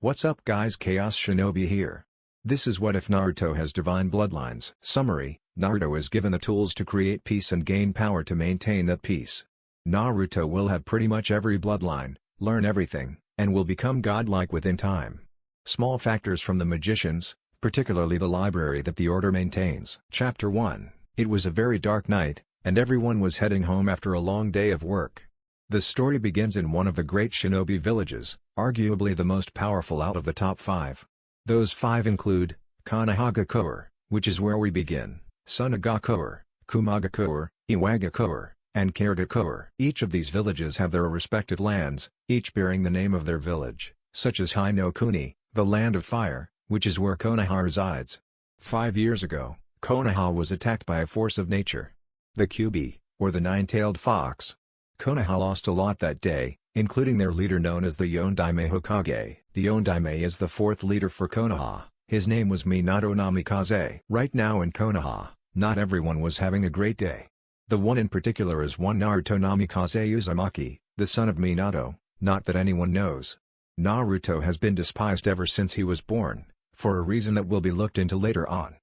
What's up guys, Chaos Shinobi here. This is what if Naruto has divine bloodlines. Summary: Naruto is given the tools to create peace and gain power to maintain that peace. Naruto will have pretty much every bloodline, learn everything, and will become godlike within time. Small factors from the magicians, particularly the library that the order maintains. Chapter 1. It was a very dark night, and everyone was heading home after a long day of work. The story begins in one of the great shinobi villages, arguably the most powerful out of the top 5. Those 5 include, Konohagakour, which is where we begin, Sunagakour, Kumagakour, Iwagakour, and Kirigakour. Each of these villages have their respective lands, each bearing the name of their village, such as Hi-no-Kuni, the land of fire, which is where Konoha resides. 5 years ago, Konoha was attacked by a force of nature. The Kyubi, or the nine-tailed fox. Konoha lost a lot that day, including their leader known as the Yondaime Hokage. The Yondaime is the 4th leader for Konoha. His name was Minato Namikaze. Right now in Konoha, not everyone was having a great day. The one in particular is one Naruto Namikaze Uzumaki, the son of Minato, not that anyone knows. Naruto has been despised ever since he was born, for a reason that will be looked into later on.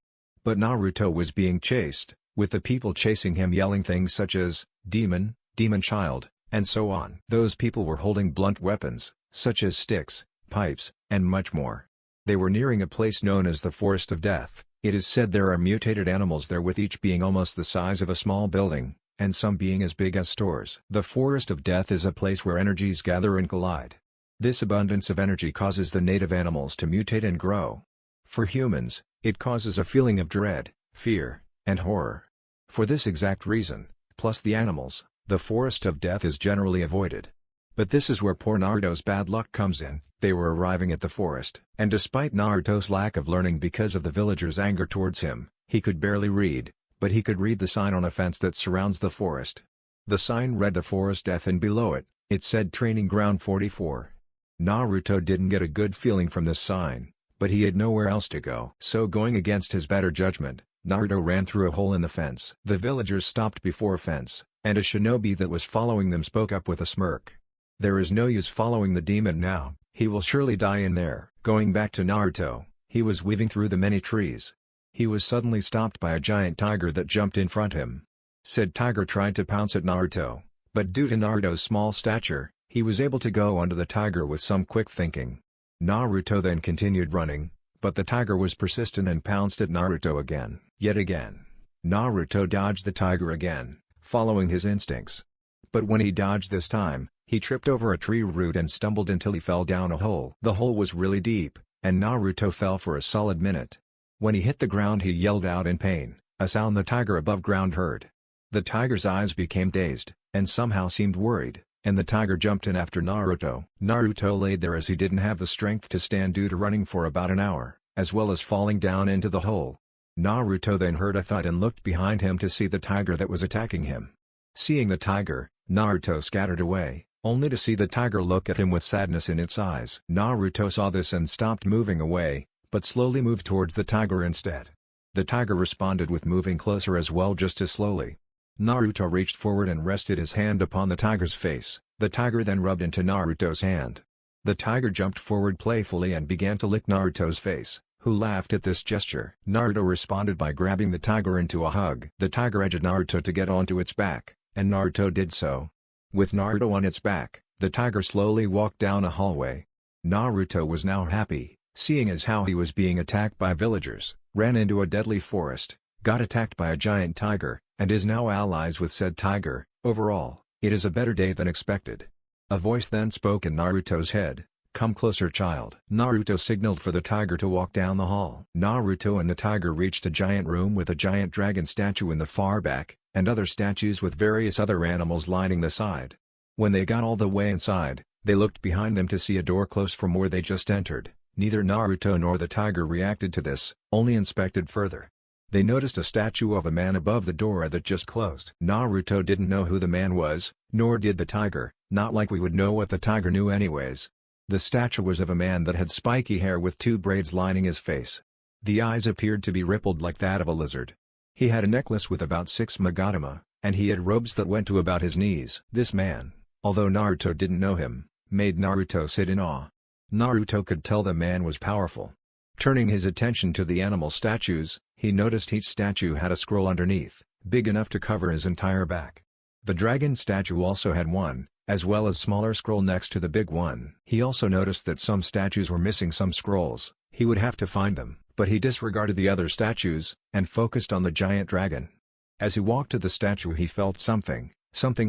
But Naruto was being chased, with the people chasing him yelling things such as, "Demon, Demon Child," and so on. Those people were holding blunt weapons, such as sticks, pipes, and much more. They were nearing a place known as the Forest of Death. It is said there are mutated animals there, with each being almost the size of a small building, and some being as big as stores. The Forest of Death is a place where energies gather and collide. This abundance of energy causes the native animals to mutate and grow. For humans, it causes a feeling of dread, fear, and horror. For this exact reason, plus the animals, the Forest of Death is generally avoided. But this is where poor Naruto's bad luck comes in. They were arriving at the forest, and despite Naruto's lack of learning because of the villagers' anger towards him, he could barely read, but he could read the sign on a fence that surrounds the forest. The sign read the Forest Death, and below it, it said Training Ground 44. Naruto didn't get a good feeling from this sign, but he had nowhere else to go. So going against his better judgment, Naruto ran through a hole in the fence. The villagers stopped before a fence, and a shinobi that was following them spoke up with a smirk. "There is no use following the demon now, he will surely die in there." Going back to Naruto, he was weaving through the many trees. He was suddenly stopped by a giant tiger that jumped in front of him. Said tiger tried to pounce at Naruto, but due to Naruto's small stature, he was able to go onto the tiger with some quick thinking. Naruto then continued running, but the tiger was persistent and pounced at Naruto again. Yet again. Naruto dodged the tiger again, following his instincts. But when he dodged this time, he tripped over a tree root and stumbled until he fell down a hole. The hole was really deep, and Naruto fell for a solid minute. When he hit the ground, he yelled out in pain, a sound the tiger above ground heard. The tiger's eyes became dazed, and somehow seemed worried, and the tiger jumped in after Naruto. Naruto laid there as he didn't have the strength to stand due to running for about an hour, as well as falling down into the hole. Naruto then heard a thud and looked behind him to see the tiger that was attacking him. Seeing the tiger, Naruto scattered away, only to see the tiger look at him with sadness in its eyes. Naruto saw this and stopped moving away, but slowly moved towards the tiger instead. The tiger responded with moving closer as well, just as slowly. Naruto reached forward and rested his hand upon the tiger's face. The tiger then rubbed into Naruto's hand. The tiger jumped forward playfully and began to lick Naruto's face, who laughed at this gesture. Naruto responded by grabbing the tiger into a hug. The tiger edged Naruto to get onto its back, and Naruto did so. With Naruto on its back, the tiger slowly walked down a hallway. Naruto was now happy, seeing as how he was being attacked by villagers, ran into a deadly forest, got attacked by a giant tiger, and is now allies with said tiger. Overall, it is a better day than expected. A voice then spoke in Naruto's head, "Come closer, child." Naruto signaled for the tiger to walk down the hall. Naruto and the tiger reached a giant room with a giant dragon statue in the far back, and other statues with various other animals lining the side. When they got all the way inside, they looked behind them to see a door close from where they just entered. Neither Naruto nor the tiger reacted to this, only inspected further. They noticed a statue of a man above the door that just closed. Naruto didn't know who the man was, nor did the tiger, not like we would know what the tiger knew anyways. The statue was of a man that had spiky hair with 2 braids lining his face. The eyes appeared to be rippled like that of a lizard. He had a necklace with about 6 magatama, and he had robes that went to about his knees. This man, although Naruto didn't know him, made Naruto sit in awe. Naruto could tell the man was powerful. Turning his attention to the animal statues, he noticed each statue had a scroll underneath, big enough to cover his entire back. The dragon statue also had one, as well as smaller scroll next to the big one. He also noticed that some statues were missing some scrolls. He would have to find them, but he disregarded the other statues, and focused on the giant dragon. As he walked to the statue he felt something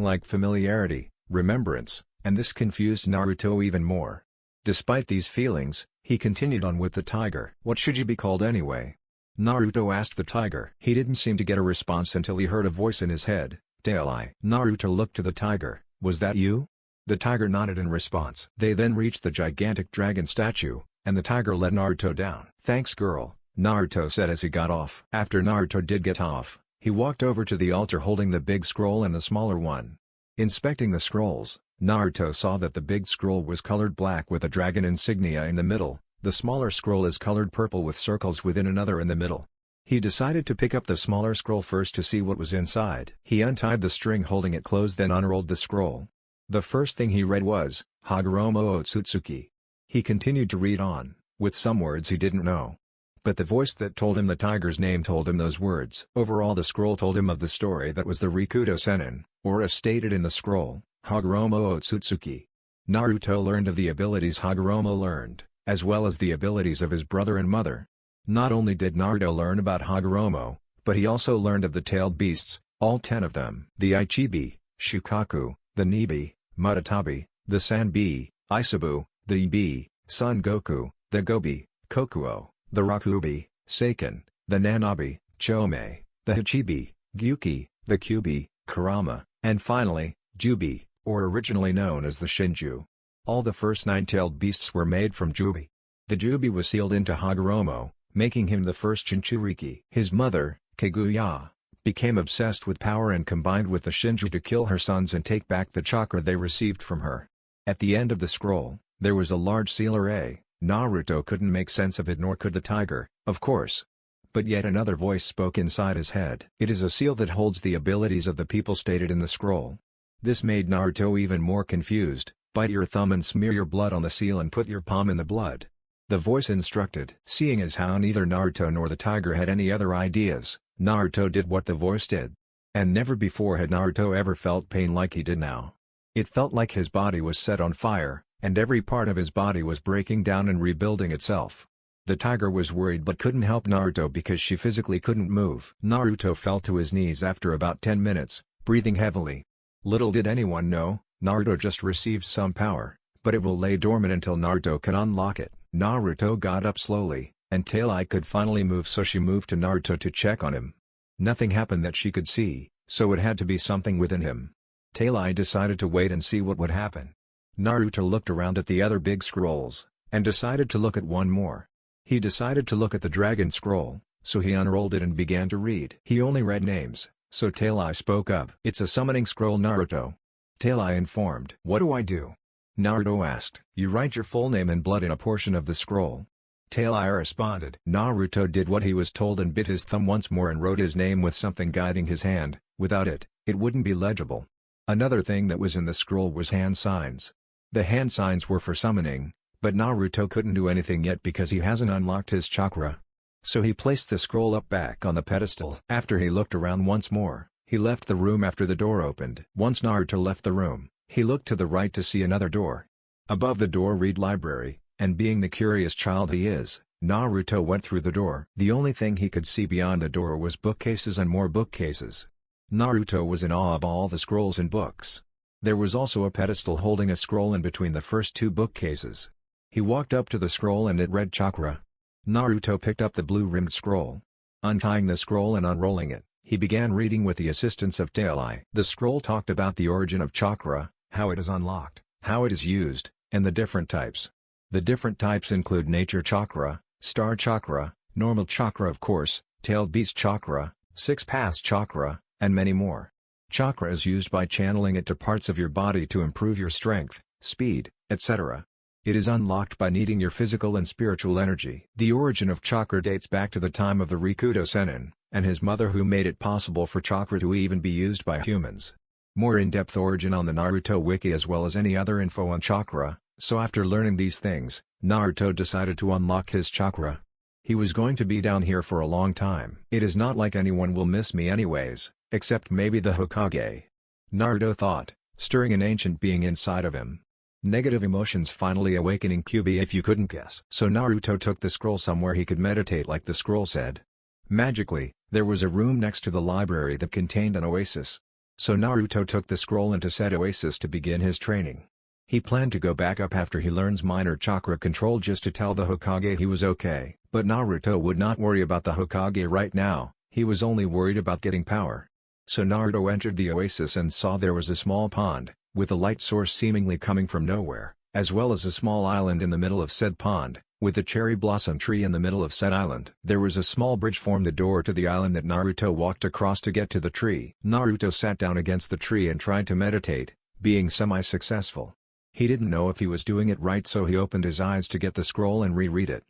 like familiarity, remembrance, and this confused Naruto even more. Despite these feelings, he continued on with the tiger. "What should you be called anyway?" Naruto asked the tiger. He didn't seem to get a response until he heard a voice in his head. "Taileye." Naruto looked to the tiger. "Was that you?" The tiger nodded in response. They then reached the gigantic dragon statue, and the tiger led Naruto down. "Thanks girl," Naruto said as he got off. After Naruto did get off, he walked over to the altar holding the big scroll and the smaller one. Inspecting the scrolls, Naruto saw that the big scroll was colored black with a dragon insignia in the middle, the smaller scroll is colored purple with circles within another in the middle. He decided to pick up the smaller scroll first to see what was inside. He untied the string holding it closed then unrolled the scroll. The first thing he read was, Hagoromo Otsutsuki. He continued to read on, with some words he didn't know. But the voice that told him the tiger's name told him those words. Overall the scroll told him of the story that was the Rikudo Sennin, or as stated in the scroll, Hagoromo Otsutsuki. Naruto learned of the abilities Hagoromo learned, as well as the abilities of his brother and mother. Not only did Naruto learn about Hagoromo, but he also learned of the tailed beasts, all 10 of them. The Ichibi, Shukaku, the Nibi, Mudatabi, the Sanbi, Isabu, the Ibi, Son Goku, the Gobi, Kokuo, the Rakubi, Seiken, the Nanabi, Chome, the Hachibi, Gyuki, the Kyubi, Kurama, and finally, Jubi, or originally known as the Shinju. All the first 9 tailed beasts were made from Jubi. The Jubi was sealed into Hagoromo, making him the first Jinchuriki. His mother, Kaguya, became obsessed with power and combined with the Shinju to kill her sons and take back the chakra they received from her. At the end of the scroll, there was a large seal array. Naruto couldn't make sense of it nor could the tiger, of course. But yet another voice spoke inside his head. It is a seal that holds the abilities of the people stated in the scroll. This made Naruto even more confused. Bite your thumb and smear your blood on the seal and put your palm in the blood. The voice instructed. Seeing as how neither Naruto nor the tiger had any other ideas, Naruto did what the voice did. And never before had Naruto ever felt pain like he did now. It felt like his body was set on fire, and every part of his body was breaking down and rebuilding itself. The tiger was worried but couldn't help Naruto because she physically couldn't move. Naruto fell to his knees after about 10 minutes, breathing heavily. Little did anyone know, Naruto just received some power, but it will lay dormant until Naruto can unlock it. Naruto got up slowly, and Taileye could finally move so she moved to Naruto to check on him. Nothing happened that she could see, so it had to be something within him. Taileye decided to wait and see what would happen. Naruto looked around at the other big scrolls, and decided to look at one more. He decided to look at the dragon scroll, so he unrolled it and began to read. He only read names, so Taileye spoke up. "It's a summoning scroll, Naruto." Taileye informed. "What do I do?" Naruto asked. "You write your full name in blood in a portion of the scroll." Taileye responded. Naruto did what he was told and bit his thumb once more and wrote his name with something guiding his hand. Without it, it wouldn't be legible. Another thing that was in the scroll was hand signs. The hand signs were for summoning, but Naruto couldn't do anything yet because he hasn't unlocked his chakra. So he placed the scroll up back on the pedestal. After he looked around once more, he left the room after the door opened. Once Naruto left the room, he looked to the right to see another door. Above the door read library, and being the curious child he is, Naruto went through the door. The only thing he could see beyond the door was bookcases and more bookcases. Naruto was in awe of all the scrolls and books. There was also a pedestal holding a scroll in between the first 2 bookcases. He walked up to the scroll and it read chakra. Naruto picked up the blue-rimmed scroll. Untying the scroll and unrolling it, he began reading with the assistance of Taileye. The scroll talked about the origin of chakra, how it is unlocked, how it is used, and the different types. The different types include nature chakra, star chakra, normal chakra of course, tailed beast chakra, 6 paths chakra, and many more. Chakra is used by channeling it to parts of your body to improve your strength, speed, etc. It is unlocked by needing your physical and spiritual energy. The origin of chakra dates back to the time of the Rikudo Sennin, and his mother who made it possible for chakra to even be used by humans. More in-depth origin on the Naruto wiki as well as any other info on chakra, So after learning these things, Naruto decided to unlock his chakra. He was going to be down here for a long time. It is not like anyone will miss me anyways, except maybe the Hokage. Naruto thought, stirring an ancient being inside of him. Negative emotions finally awakening Kyuubi if you couldn't guess. So Naruto took the scroll somewhere he could meditate like the scroll said. Magically, there was a room next to the library that contained an oasis. So Naruto took the scroll into said oasis to begin his training. He planned to go back up after he learns minor chakra control just to tell the Hokage he was okay, but Naruto would not worry about the Hokage right now, he was only worried about getting power. So Naruto entered the oasis and saw there was a small pond, with a light source seemingly coming from nowhere, as well as a small island in the middle of said pond, with a cherry blossom tree in the middle of said island. There was a small bridge formed the door to the island that Naruto walked across to get to the tree. Naruto sat down against the tree and tried to meditate, being semi-successful. He didn't know if he was doing it right, so he opened his eyes to get the scroll and reread it.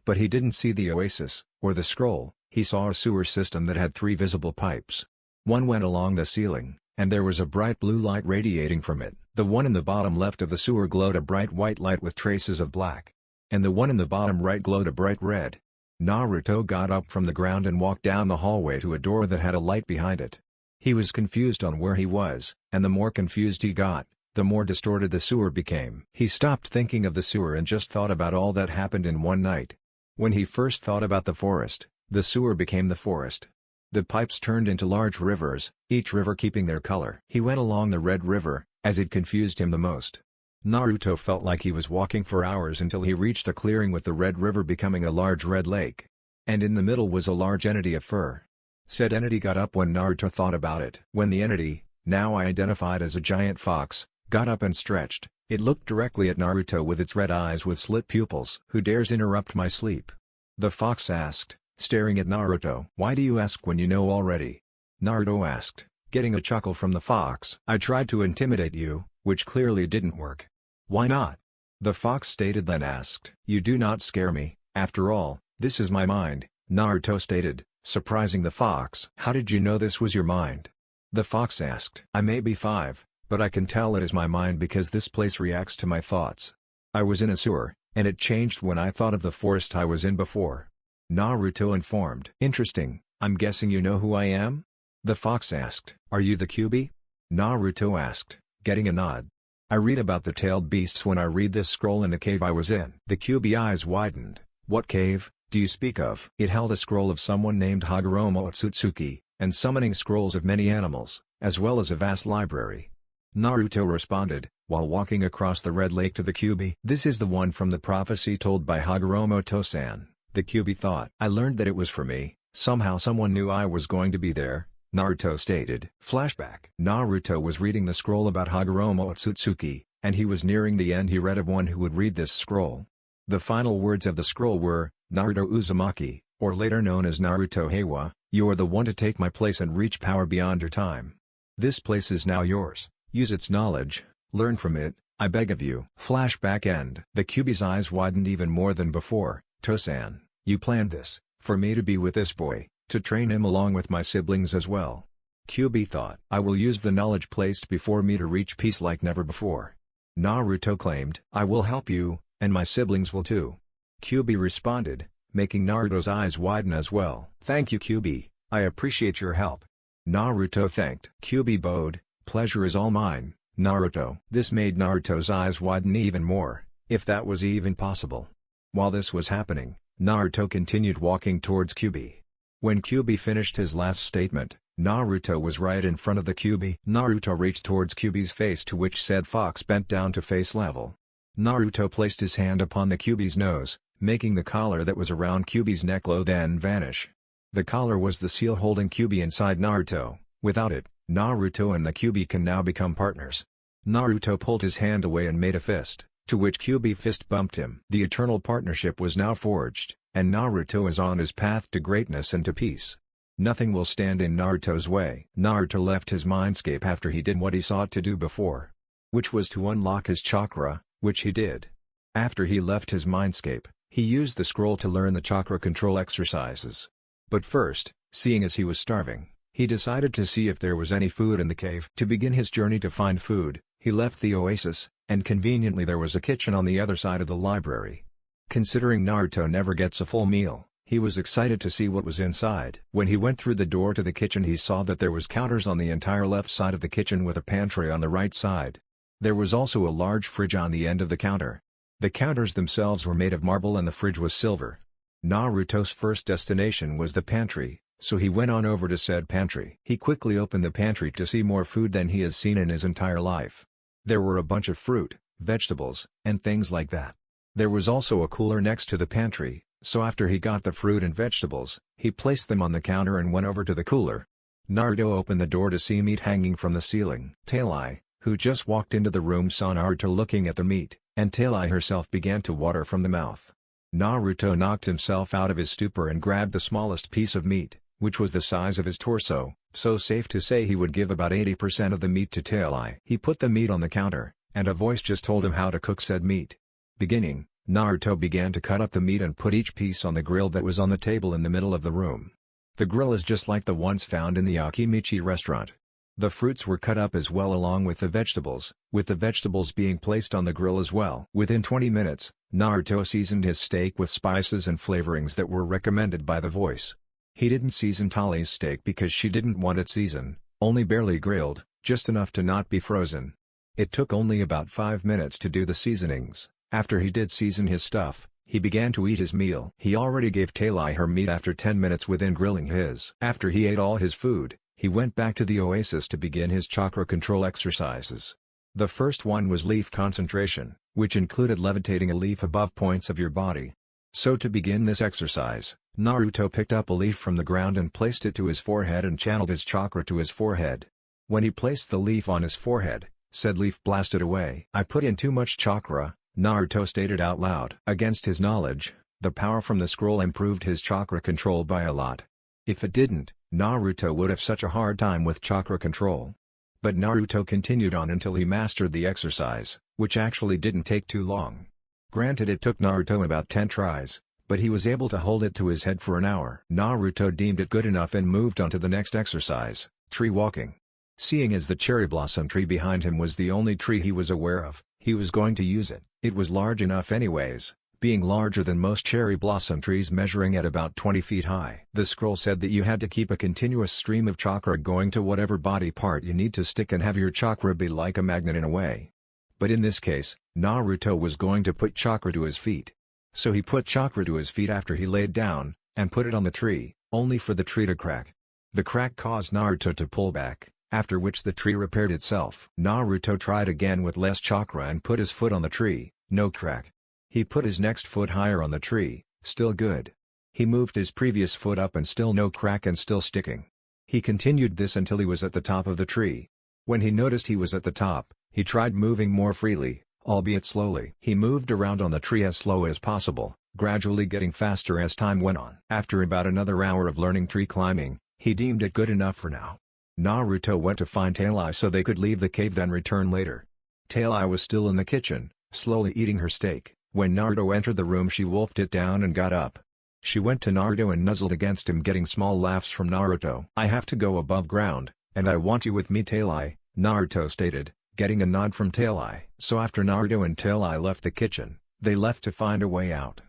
But he didn't see the oasis, or the scroll, he saw a sewer system that had 3 visible pipes. One went along the ceiling, and there was a bright blue light radiating from it. The one in the bottom left of the sewer glowed a bright white light with traces of black. And the one in the bottom right glowed a bright red. Naruto got up from the ground and walked down the hallway to a door that had a light behind it. He was confused on where he was, and the more confused he got, the more distorted the sewer became. He stopped thinking of the sewer and just thought about all that happened in one night. When he first thought about the forest, the sewer became the forest. The pipes turned into large rivers, each river keeping their color. He went along the red river, as it confused him the most. Naruto felt like he was walking for hours until he reached a clearing with the red river becoming a large red lake. And in the middle was a large entity of fur. Said entity got up when Naruto thought about it. When the entity, now identified as a giant fox, got up and stretched, it looked directly at Naruto with its red eyes with slit pupils. "Who dares interrupt my sleep?" the fox asked, staring at Naruto. "Why do you ask when you know already?" Naruto asked, getting a chuckle from the fox. "I tried to intimidate you, which clearly didn't work." "Why not?" the fox stated, then asked. "You do not scare me, after all, this is my mind," Naruto stated, surprising the fox. "How did you know this was your mind?" the fox asked. "I may be 5, but I can tell it is my mind because this place reacts to my thoughts. I was in a sewer, and it changed when I thought of the forest I was in before," Naruto informed. "Interesting, I'm guessing you know who I am?" the fox asked. "Are you the Kyuubi?" Naruto asked, getting a nod. "I read about the tailed beasts when I read this scroll in the cave I was in." The Kyuubi eyes widened. "What cave do you speak of?" "It held a scroll of someone named Hagoromo Otsutsuki, and summoning scrolls of many animals, as well as a vast library," Naruto responded, while walking across the red lake to the Kyuubi. "This is the one from the prophecy told by Hagoromo Tosan," the Kyuubi thought. "I learned that it was for me, somehow someone knew I was going to be there," Naruto stated. Flashback. Naruto was reading the scroll about Hagoromo Otsutsuki, and he was nearing the end. He read of one who would read this scroll. The final words of the scroll were, "Naruto Uzumaki, or later known as Naruto Heiwa, you are the one to take my place and reach power beyond your time. This place is now yours, use its knowledge, learn from it, I beg of you." Flashback end. The Kyuubi's eyes widened even more than before. "Tosan, you planned this, for me to be with this boy, to train him along with my siblings as well." Kyuubi thought. "I will use the knowledge placed before me to reach peace like never before," Naruto claimed. "I will help you, and my siblings will too," Kyuubi responded, making Naruto's eyes widen as well. "Thank you Kyuubi, I appreciate your help," Naruto thanked. Kyuubi bowed. "Pleasure is all mine, Naruto." This made Naruto's eyes widen even more, if that was even possible. While this was happening, Naruto continued walking towards Kyuubi. When Kyuubi finished his last statement, Naruto was right in front of the Kyuubi. Naruto reached towards Kyuubi's face, to which said fox bent down to face level. Naruto placed his hand upon the Kyuubi's nose, making the collar that was around Kyuubi's neck glow then vanish. The collar was the seal holding Kyuubi inside Naruto. Without it, Naruto and the Kyuubi can now become partners. Naruto pulled his hand away and made a fist, to which Kyuubi fist bumped him. The eternal partnership was now forged, and Naruto is on his path to greatness and to peace. Nothing will stand in Naruto's way. Naruto left his mindscape after he did what he sought to do before, which was to unlock his chakra, which he did. After he left his mindscape, he used the scroll to learn the chakra control exercises. But first, seeing as he was starving, he decided to see if there was any food in the cave. To begin his journey to find food, he left the oasis, And conveniently there was a kitchen on the other side of the library. Considering Naruto never gets a full meal, he was excited to see what was inside. When he went through the door to the kitchen, he saw that there was counters on the entire left side of the kitchen with a pantry on the right side. There was also a large fridge on the end of the counter. The counters themselves were made of marble and the fridge was silver. Naruto's first destination was the pantry, so he went on over to said pantry. He quickly opened the pantry to see more food than he has seen in his entire life. There were a bunch of fruit, vegetables, and things like that. There was also a cooler next to the pantry, so after he got the fruit and vegetables, he placed them on the counter and went over to the cooler. Naruto opened the door to see meat hanging from the ceiling. Tailai, who just walked into the room, saw Naruto looking at the meat, and Tailai herself began to water from the mouth. Naruto knocked himself out of his stupor and grabbed the smallest piece of meat, which was the size of his torso, so safe to say he would give about 80% of the meat to Tailai. He put the meat on the counter, and a voice just told him how to cook said meat. Beginning, Naruto began to cut up the meat and put each piece on the grill that was on the table in the middle of the room. The grill is just like the ones found in the Akimichi restaurant. The fruits were cut up as well along with the vegetables being placed on the grill as well. Within 20 minutes, Naruto seasoned his steak with spices and flavorings that were recommended by the voice. He didn't season Tali's steak because she didn't want it seasoned, only barely grilled, just enough to not be frozen. It took only about 5 minutes to do the seasonings. After he did season his stuff, he began to eat his meal. He already gave Tailai her meat after 10 minutes within grilling his. After he ate all his food, he went back to the oasis to begin his chakra control exercises. The first one was leaf concentration, which included levitating a leaf above points of your body. So to begin this exercise, Naruto picked up a leaf from the ground and placed it to his forehead and channeled his chakra to his forehead. When he placed the leaf on his forehead, said leaf blasted away. "I put in too much chakra," Naruto stated out loud. Against his knowledge, the power from the scroll improved his chakra control by a lot. If it didn't, Naruto would have such a hard time with chakra control. But Naruto continued on until he mastered the exercise, which actually didn't take too long. Granted, it took Naruto about 10 tries, but he was able to hold it to his head for an hour. Naruto deemed it good enough and moved on to the next exercise, tree walking. Seeing as the cherry blossom tree behind him was the only tree he was aware of, he was going to use it. It was large enough anyways, being larger than most cherry blossom trees, measuring at about 20 feet high. The scroll said that you had to keep a continuous stream of chakra going to whatever body part you need to stick and have your chakra be like a magnet in a way. But in this case, Naruto was going to put chakra to his feet. So he put chakra to his feet after he laid down, and put it on the tree, only for the tree to crack. The crack caused Naruto to pull back, after which the tree repaired itself. Naruto tried again with less chakra and put his foot on the tree, no crack. He put his next foot higher on the tree, still good. He moved his previous foot up and still no crack and still sticking. He continued this until he was at the top of the tree. When he noticed he was at the top, he tried moving more freely, albeit slowly. He moved around on the tree as slow as possible, gradually getting faster as time went on. After about another hour of learning tree climbing, he deemed it good enough for now. Naruto went to find Tailai so they could leave the cave then return later. Tailai was still in the kitchen, slowly eating her steak. When Naruto entered the room, she wolfed it down and got up. She went to Naruto and nuzzled against him, getting small laughs from Naruto. "I have to go above ground, and I want you with me, Tailai," Naruto stated, getting a nod from Tailai. So after Naruto and Tailai left the kitchen, they left to find a way out.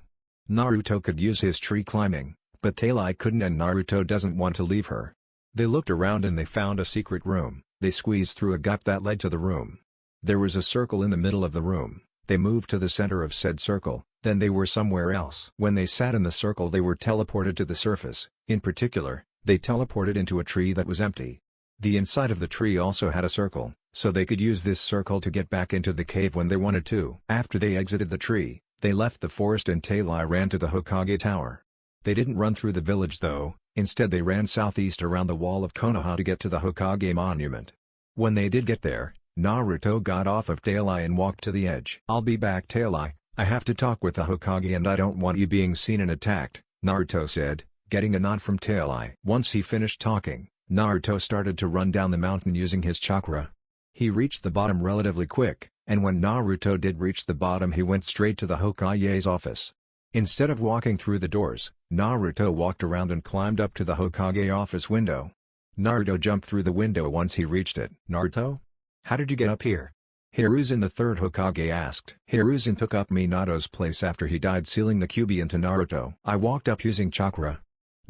Naruto could use his tree climbing, but Tailai couldn't, and Naruto doesn't want to leave her. They looked around and they found a secret room. They squeezed through a gap that led to the room. There was a circle in the middle of the room. They moved to the center of said circle, then they were somewhere else. When they sat in the circle, they were teleported to the surface. In particular, they teleported into a tree that was empty. The inside of the tree also had a circle, so they could use this circle to get back into the cave when they wanted to. After they exited the tree, they left the forest and Tailai ran to the Hokage Tower. They didn't run through the village though, instead they ran southeast around the wall of Konoha to get to the Hokage monument. When they did get there, Naruto got off of Tailai and walked to the edge. "I'll be back, Tailai, I have to talk with the Hokage and I don't want you being seen and attacked," Naruto said, getting a nod from Tailai. Once he finished talking, Naruto started to run down the mountain using his chakra. He reached the bottom relatively quick, and when Naruto did reach the bottom, he went straight to the Hokage's office. Instead of walking through the doors, Naruto walked around and climbed up to the Hokage office window. Naruto jumped through the window once he reached it. "Naruto? How did you get up here?" Hiruzen the third Hokage asked. Hiruzen took up Minato's place after he died, sealing the Kyuubi into Naruto. I walked up using chakra.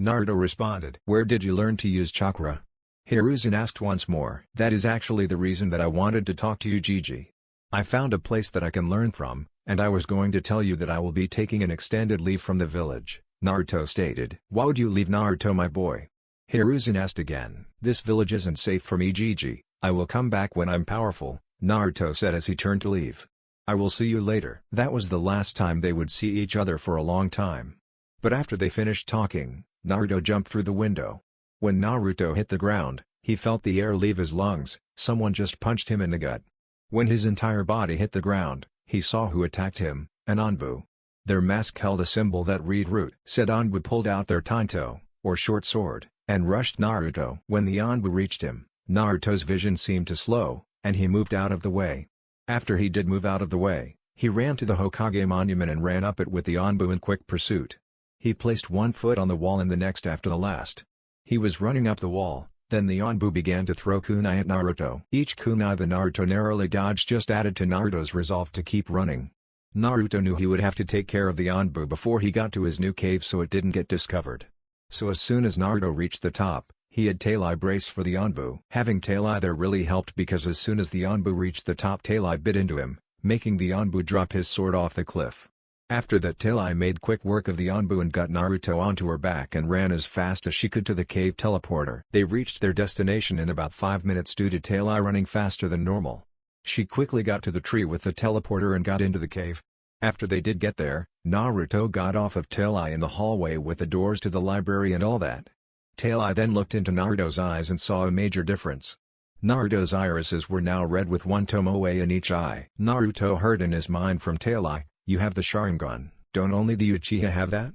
Naruto responded. Where did you learn to use chakra? Hiruzen asked once more. That is actually the reason that I wanted to talk to you, Gigi. I found a place that I can learn from, and I was going to tell you that I will be taking an extended leave from the village, Naruto stated. Why would you leave, Naruto my boy? Hiruzen asked again. This village isn't safe for me, Gigi. I will come back when I'm powerful, Naruto said as he turned to leave. I will see you later. That was the last time they would see each other for a long time. But after they finished talking, Naruto jumped through the window. When Naruto hit the ground, he felt the air leave his lungs. Someone just punched him in the gut. When his entire body hit the ground, he saw who attacked him, an Anbu. Their mask held a symbol that read Root. Said Anbu pulled out their Tanto, or short sword, and rushed Naruto. When the Anbu reached him, Naruto's vision seemed to slow, and he moved out of the way. After he did move out of the way, he ran to the Hokage monument and ran up it with the Anbu in quick pursuit. He placed one foot on the wall and the next after the last. He was running up the wall, then the Anbu began to throw kunai at Naruto. Each kunai the Naruto narrowly dodged just added to Naruto's resolve to keep running. Naruto knew he would have to take care of the Anbu before he got to his new cave so it didn't get discovered. So as soon as Naruto reached the top, he had Tailai braced for the Anbu. Having Tailai there really helped because as soon as the Anbu reached the top, Tailai bit into him, making the Anbu drop his sword off the cliff. After that, Tailai made quick work of the Anbu and got Naruto onto her back and ran as fast as she could to the cave teleporter. They reached their destination in about 5 minutes due to Tailai running faster than normal. She quickly got to the tree with the teleporter and got into the cave. After they did get there, Naruto got off of Tailai in the hallway with the doors to the library and all that. Tailai then looked into Naruto's eyes and saw a major difference. Naruto's irises were now red with one tomoe in each eye. Naruto heard in his mind from Tailai, "You have the Sharingan, don't only the Uchiha have that?"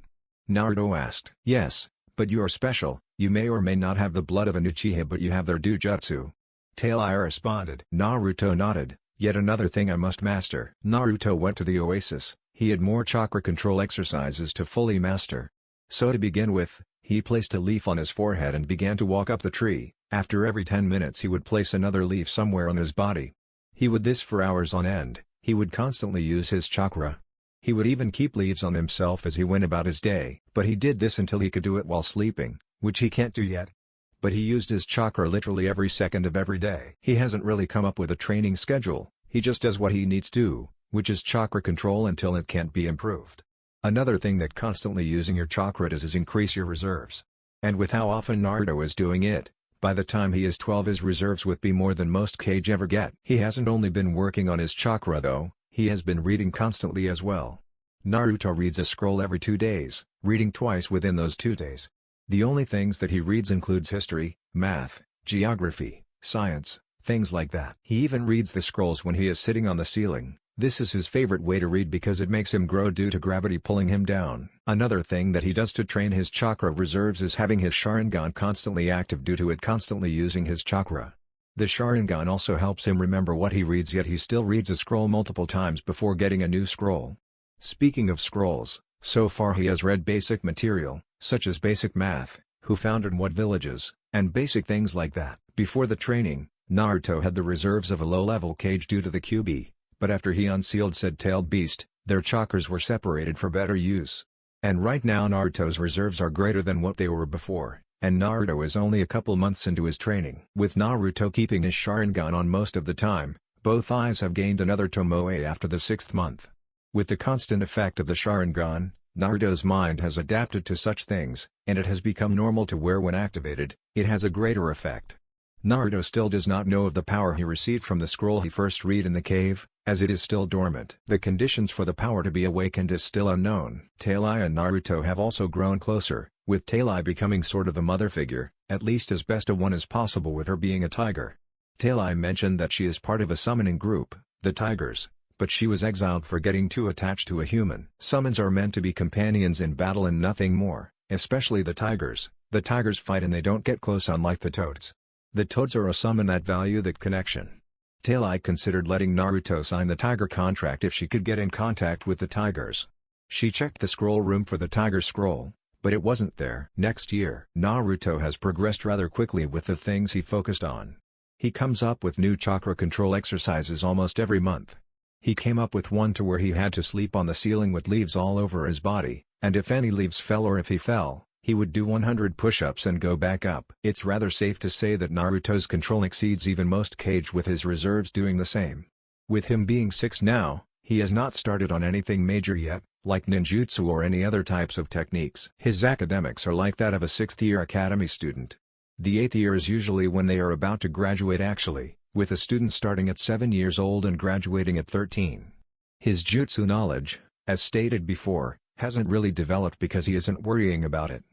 Naruto asked. "Yes, but you are special, you may or may not have the blood of an Uchiha but you have their Dujutsu." Tailai responded. Naruto nodded. "Yet another thing I must master." Naruto went to the oasis. He had more chakra control exercises to fully master. So to begin with, he placed a leaf on his forehead and began to walk up the tree. After every 10 minutes he would place another leaf somewhere on his body. He would this for hours on end. He would constantly use his chakra. He would even keep leaves on himself as he went about his day. But he did this until he could do it while sleeping, which he can't do yet. But he used his chakra literally every second of every day. He hasn't really come up with a training schedule, he just does what he needs to, which is chakra control until it can't be improved. Another thing that constantly using your chakra does is increase your reserves. And with how often Naruto is doing it, by the time he is 12 his reserves would be more than most Kage ever get. He hasn't only been working on his chakra though, he has been reading constantly as well. Naruto reads a scroll every 2 days, reading twice within those 2 days. The only things that he reads includes history, math, geography, science, things like that. He even reads the scrolls when he is sitting on the ceiling. This is his favorite way to read because it makes him grow due to gravity pulling him down. Another thing that he does to train his chakra reserves is having his Sharingan constantly active due to it constantly using his chakra. The Sharingan also helps him remember what he reads, yet he still reads a scroll multiple times before getting a new scroll. Speaking of scrolls, so far he has read basic material, such as basic math, who founded what villages, and basic things like that. Before the training, Naruto had the reserves of a low-level Kage due to the Kyuubi. But after he unsealed said tailed beast, their chakras were separated for better use. And right now Naruto's reserves are greater than what they were before, and Naruto is only a couple months into his training. With Naruto keeping his Sharingan on most of the time, both eyes have gained another tomoe after the 6th month. With the constant effect of the Sharingan, Naruto's mind has adapted to such things, and it has become normal to where when activated, it has a greater effect. Naruto still does not know of the power he received from the scroll he first read in the cave, as it is still dormant. The conditions for the power to be awakened is still unknown. Tailai and Naruto have also grown closer, with Tailai becoming sort of a mother figure, at least as best a one as possible with her being a tiger. Tailai mentioned that she is part of a summoning group, the Tigers, but she was exiled for getting too attached to a human. Summons are meant to be companions in battle and nothing more, especially the Tigers. The Tigers fight and they don't get close unlike the Toads. The Toads are a summon that value that connection. Tailai considered letting Naruto sign the Tiger contract if she could get in contact with the Tigers. She checked the scroll room for the Tiger scroll, but it wasn't there. Next year, Naruto has progressed rather quickly with the things he focused on. He comes up with new chakra control exercises almost every month. He came up with one to where he had to sleep on the ceiling with leaves all over his body, and if any leaves fell or if he fell, he would do 100 push-ups and go back up. It's rather safe to say that Naruto's control exceeds even most Kage with his reserves doing the same. With him being 6 now, he has not started on anything major yet, like ninjutsu or any other types of techniques. His academics are like that of a 6th-year academy student. The 8th year is usually when they are about to graduate actually, with a student starting at 7 years old and graduating at 13. His jutsu knowledge, as stated before, hasn't really developed because he isn't worrying about it.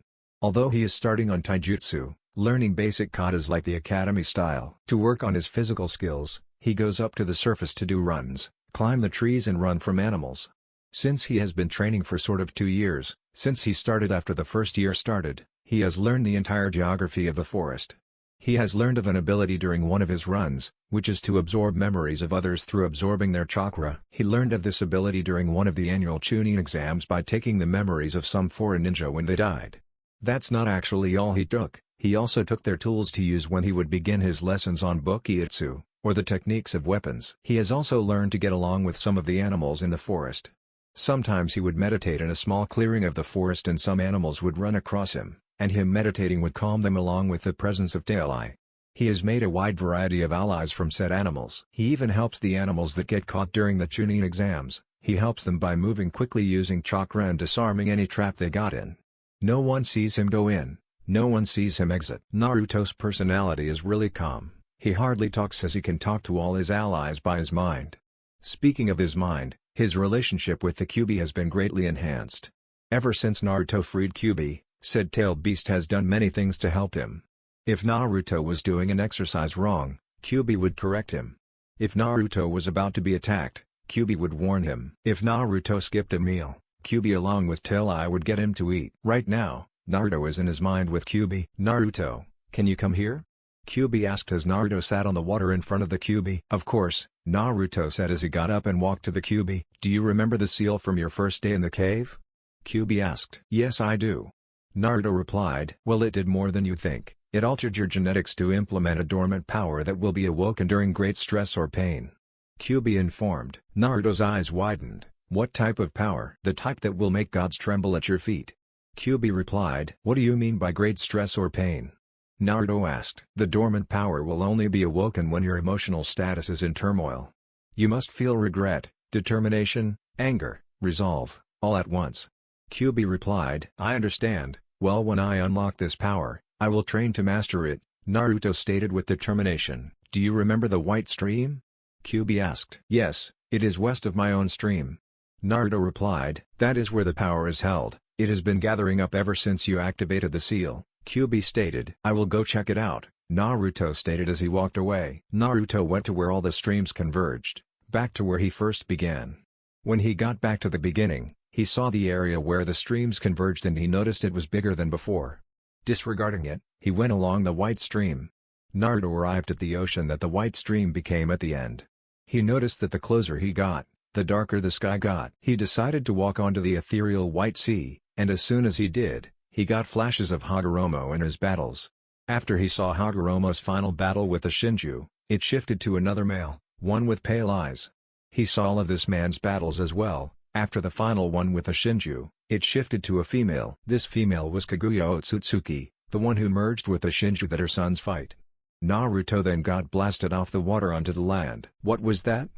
Although he is starting on taijutsu, learning basic katas like the academy style. To work on his physical skills, he goes up to the surface to do runs, climb the trees and run from animals. Since he has been training for sort of 2 years, since he started after the first year started, he has learned the entire geography of the forest. He has learned of an ability during one of his runs, which is to absorb memories of others through absorbing their chakra. He learned of this ability during one of the annual Chunin exams by taking the memories of some foreign ninja when they died. That's not actually all he took, he also took their tools to use when he would begin his lessons on bokijutsu, or the techniques of weapons. He has also learned to get along with some of the animals in the forest. Sometimes he would meditate in a small clearing of the forest and some animals would run across him, and him meditating would calm them along with the presence of Tailai. He has made a wide variety of allies from said animals. He even helps the animals that get caught during the Chunin exams. He helps them by moving quickly using chakra and disarming any trap they got in. No one sees him go in, no one sees him exit. Naruto's personality is really calm. He hardly talks as he can talk to all his allies by his mind. Speaking of his mind, his relationship with the Kyuubi has been greatly enhanced. Ever since Naruto freed Kyuubi, said tailed beast has done many things to help him. If Naruto was doing an exercise wrong, Kyuubi would correct him. If Naruto was about to be attacked, Kyuubi would warn him. If Naruto skipped a meal, Kyuubi along with Tailai would get him to eat. Right now, Naruto is in his mind with Kyuubi. Naruto, can you come here? Kyuubi asked as Naruto sat on the water in front of the Kyuubi. Of course, Naruto said as he got up and walked to the Kyuubi. Do you remember the seal from your first day in the cave? Kyuubi asked. Yes, I do. Naruto replied. Well, it did more than you think. It altered your genetics to implement a dormant power that will be awoken during great stress or pain. Kyuubi informed. Naruto's eyes widened. What type of power? The type that will make gods tremble at your feet. Kyuubi replied. What do you mean by great stress or pain? Naruto asked. The dormant power will only be awoken when your emotional status is in turmoil. You must feel regret, determination, anger, resolve, all at once. Kyuubi replied. I understand. Well, when I unlock this power, I will train to master it, Naruto stated with determination. Do you remember the White Stream? Kyuubi asked. Yes, it is west of my own stream. Naruto replied. That is where the power is held. It has been gathering up ever since you activated the seal. Kyuubi stated. I will go check it out, Naruto stated as he walked away. Naruto went to where all the streams converged, back to where he first began. When he got back to the beginning, he saw the area where the streams converged and he noticed it was bigger than before. Disregarding it, he went along the White Stream. Naruto arrived at the ocean that the White Stream became at the end. He noticed that the closer he got, the darker the sky got. He decided to walk onto the ethereal White Sea, and as soon as he did, he got flashes of Hagoromo in his battles. After he saw Hagoromo's final battle with the Shinju, it shifted to another male, one with pale eyes. He saw all of this man's battles as well. After the final one with the Shinju, it shifted to a female. This female was Kaguya Otsutsuki, the one who merged with the Shinju that her sons fight. Naruto then got blasted off the water onto the land. What was that?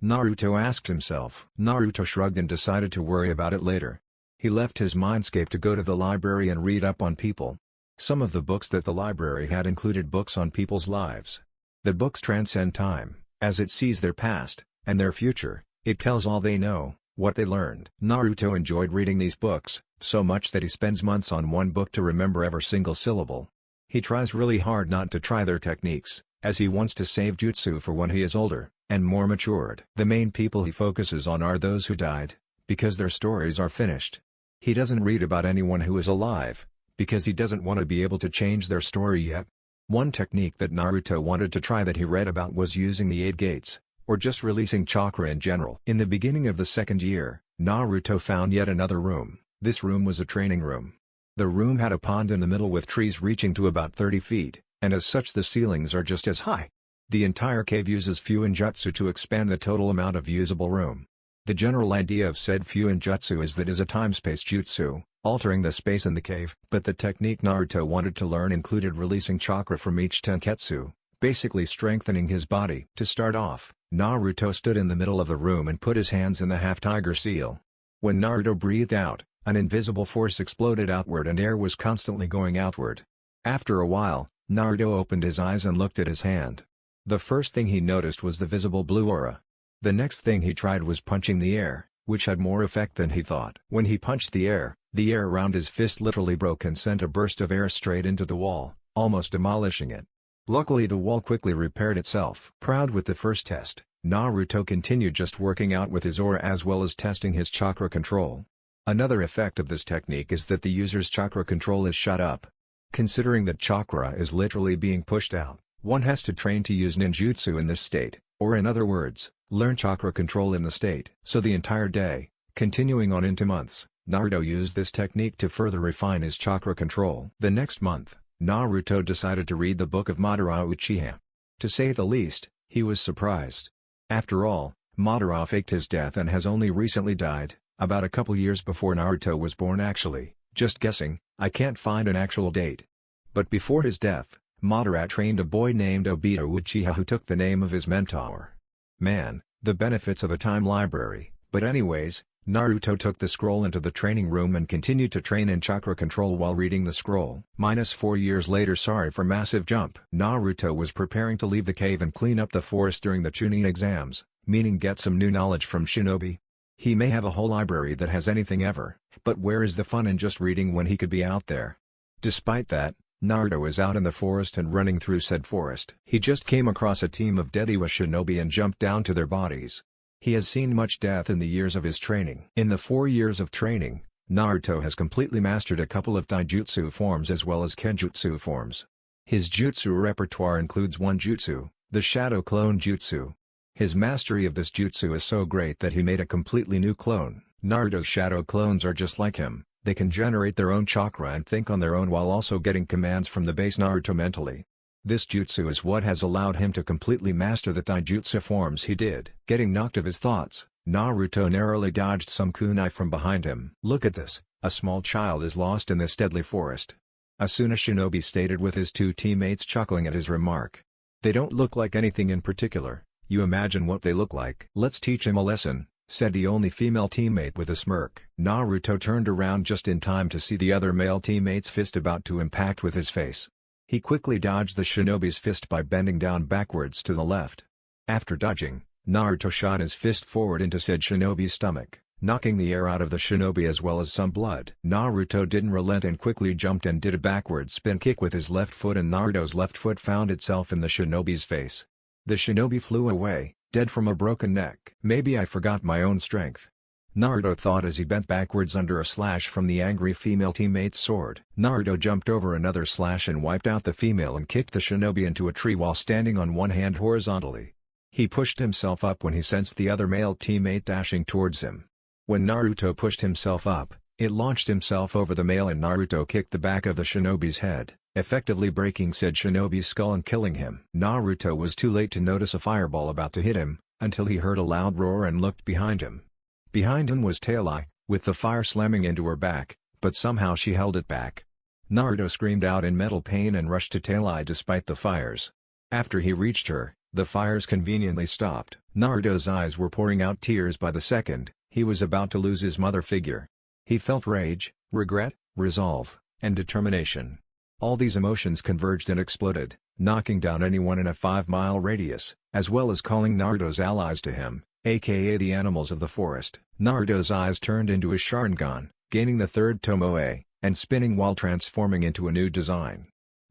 Naruto asked himself. Naruto shrugged and decided to worry about it later. He left his mindscape to go to the library and read up on people. Some of the books that the library had included books on people's lives. The books transcend time, as it sees their past, and their future. It tells all they know, what they learned. Naruto enjoyed reading these books, so much that he spends months on one book to remember every single syllable. He tries really hard not to try their techniques, as he wants to save jutsu for when he is older, and more matured. The main people he focuses on are those who died, because their stories are finished. He doesn't read about anyone who is alive, because he doesn't want to be able to change their story yet. One technique that Naruto wanted to try that he read about was using the 8 gates, or just releasing chakra in general. In the beginning of the second year, Naruto found yet another room. This room was a training room. The room had a pond in the middle with trees reaching to about 30 feet, and as such the ceilings are just as high. The entire cave uses Fuinjutsu to expand the total amount of usable room. The general idea of said Fuinjutsu is that it is a time-space jutsu, altering the space in the cave. But the technique Naruto wanted to learn included releasing chakra from each tenketsu, basically strengthening his body. To start off, Naruto stood in the middle of the room and put his hands in the half-tiger seal. When Naruto breathed out, an invisible force exploded outward and air was constantly going outward. After a while, Naruto opened his eyes and looked at his hand. The first thing he noticed was the visible blue aura. The next thing he tried was punching the air, which had more effect than he thought. When he punched the air around his fist literally broke and sent a burst of air straight into the wall, almost demolishing it. Luckily the wall quickly repaired itself. Proud with the first test, Naruto continued just working out with his aura as well as testing his chakra control. Another effect of this technique is that the user's chakra control is shot up. Considering that chakra is literally being pushed out, one has to train to use ninjutsu in this state, or in other words, learn chakra control in the state. So the entire day, continuing on into months, Naruto used this technique to further refine his chakra control. The next month, Naruto decided to read the book of Madara Uchiha. To say the least, he was surprised. After all, Madara faked his death and has only recently died, about a couple years before Naruto was born actually, just guessing, I can't find an actual date. But before his death, Madara trained a boy named Obito Uchiha who took the name of his mentor. Man, the benefits of a time library. But anyways, Naruto took the scroll into the training room and continued to train in chakra control while reading the scroll. -4 years later, sorry for massive jump. Naruto was preparing to leave the cave and clean up the forest during the Chunin exams, meaning get some new knowledge from shinobi. He may have a whole library that has anything ever, but where is the fun in just reading when he could be out there? Despite that, Naruto is out in the forest and running through said forest. He just came across a team of dead Iwa shinobi and jumped down to their bodies. He has seen much death in the years of his training. In the 4 years of training, Naruto has completely mastered a couple of taijutsu forms as well as kenjutsu forms. His jutsu repertoire includes one jutsu, the Shadow Clone Jutsu. His mastery of this jutsu is so great that he made a completely new clone. Naruto's shadow clones are just like him. They can generate their own chakra and think on their own while also getting commands from the base Naruto mentally. This jutsu is what has allowed him to completely master the taijutsu forms he did. Getting knocked of his thoughts, Naruto narrowly dodged some kunai from behind him. Look at this, a small child is lost in this deadly forest. Asuna Shinobi stated with his two teammates chuckling at his remark. They don't look like anything in particular, you imagine what they look like. Let's teach him a lesson, said the only female teammate with a smirk. Naruto turned around just in time to see the other male teammate's fist about to impact with his face. He quickly dodged the shinobi's fist by bending down backwards to the left. After dodging, Naruto shot his fist forward into said shinobi's stomach, knocking the air out of the shinobi as well as some blood. Naruto didn't relent and quickly jumped and did a backward spin kick with his left foot, and Naruto's left foot found itself in the shinobi's face. The shinobi flew away, dead from a broken neck. Maybe I forgot my own strength, Naruto thought as he bent backwards under a slash from the angry female teammate's sword. Naruto jumped over another slash and wiped out the female and kicked the shinobi into a tree while standing on one hand horizontally. He pushed himself up when he sensed the other male teammate dashing towards him. When Naruto pushed himself up, it launched himself over the male and Naruto kicked the back of the shinobi's head, effectively breaking said shinobi's skull and killing him. Naruto was too late to notice a fireball about to hit him, until he heard a loud roar and looked behind him. Behind him was Tailai, with the fire slamming into her back, but somehow she held it back. Naruto screamed out in mental pain and rushed to Tailai despite the fires. After he reached her, the fires conveniently stopped. Naruto's eyes were pouring out tears by the second. He was about to lose his mother figure. He felt rage, regret, resolve, and determination. All these emotions converged and exploded, knocking down anyone in a 5-mile radius, as well as calling Naruto's allies to him, aka the animals of the forest. Naruto's eyes turned into his Sharingan, gaining the third Tomoe, and spinning while transforming into a new design.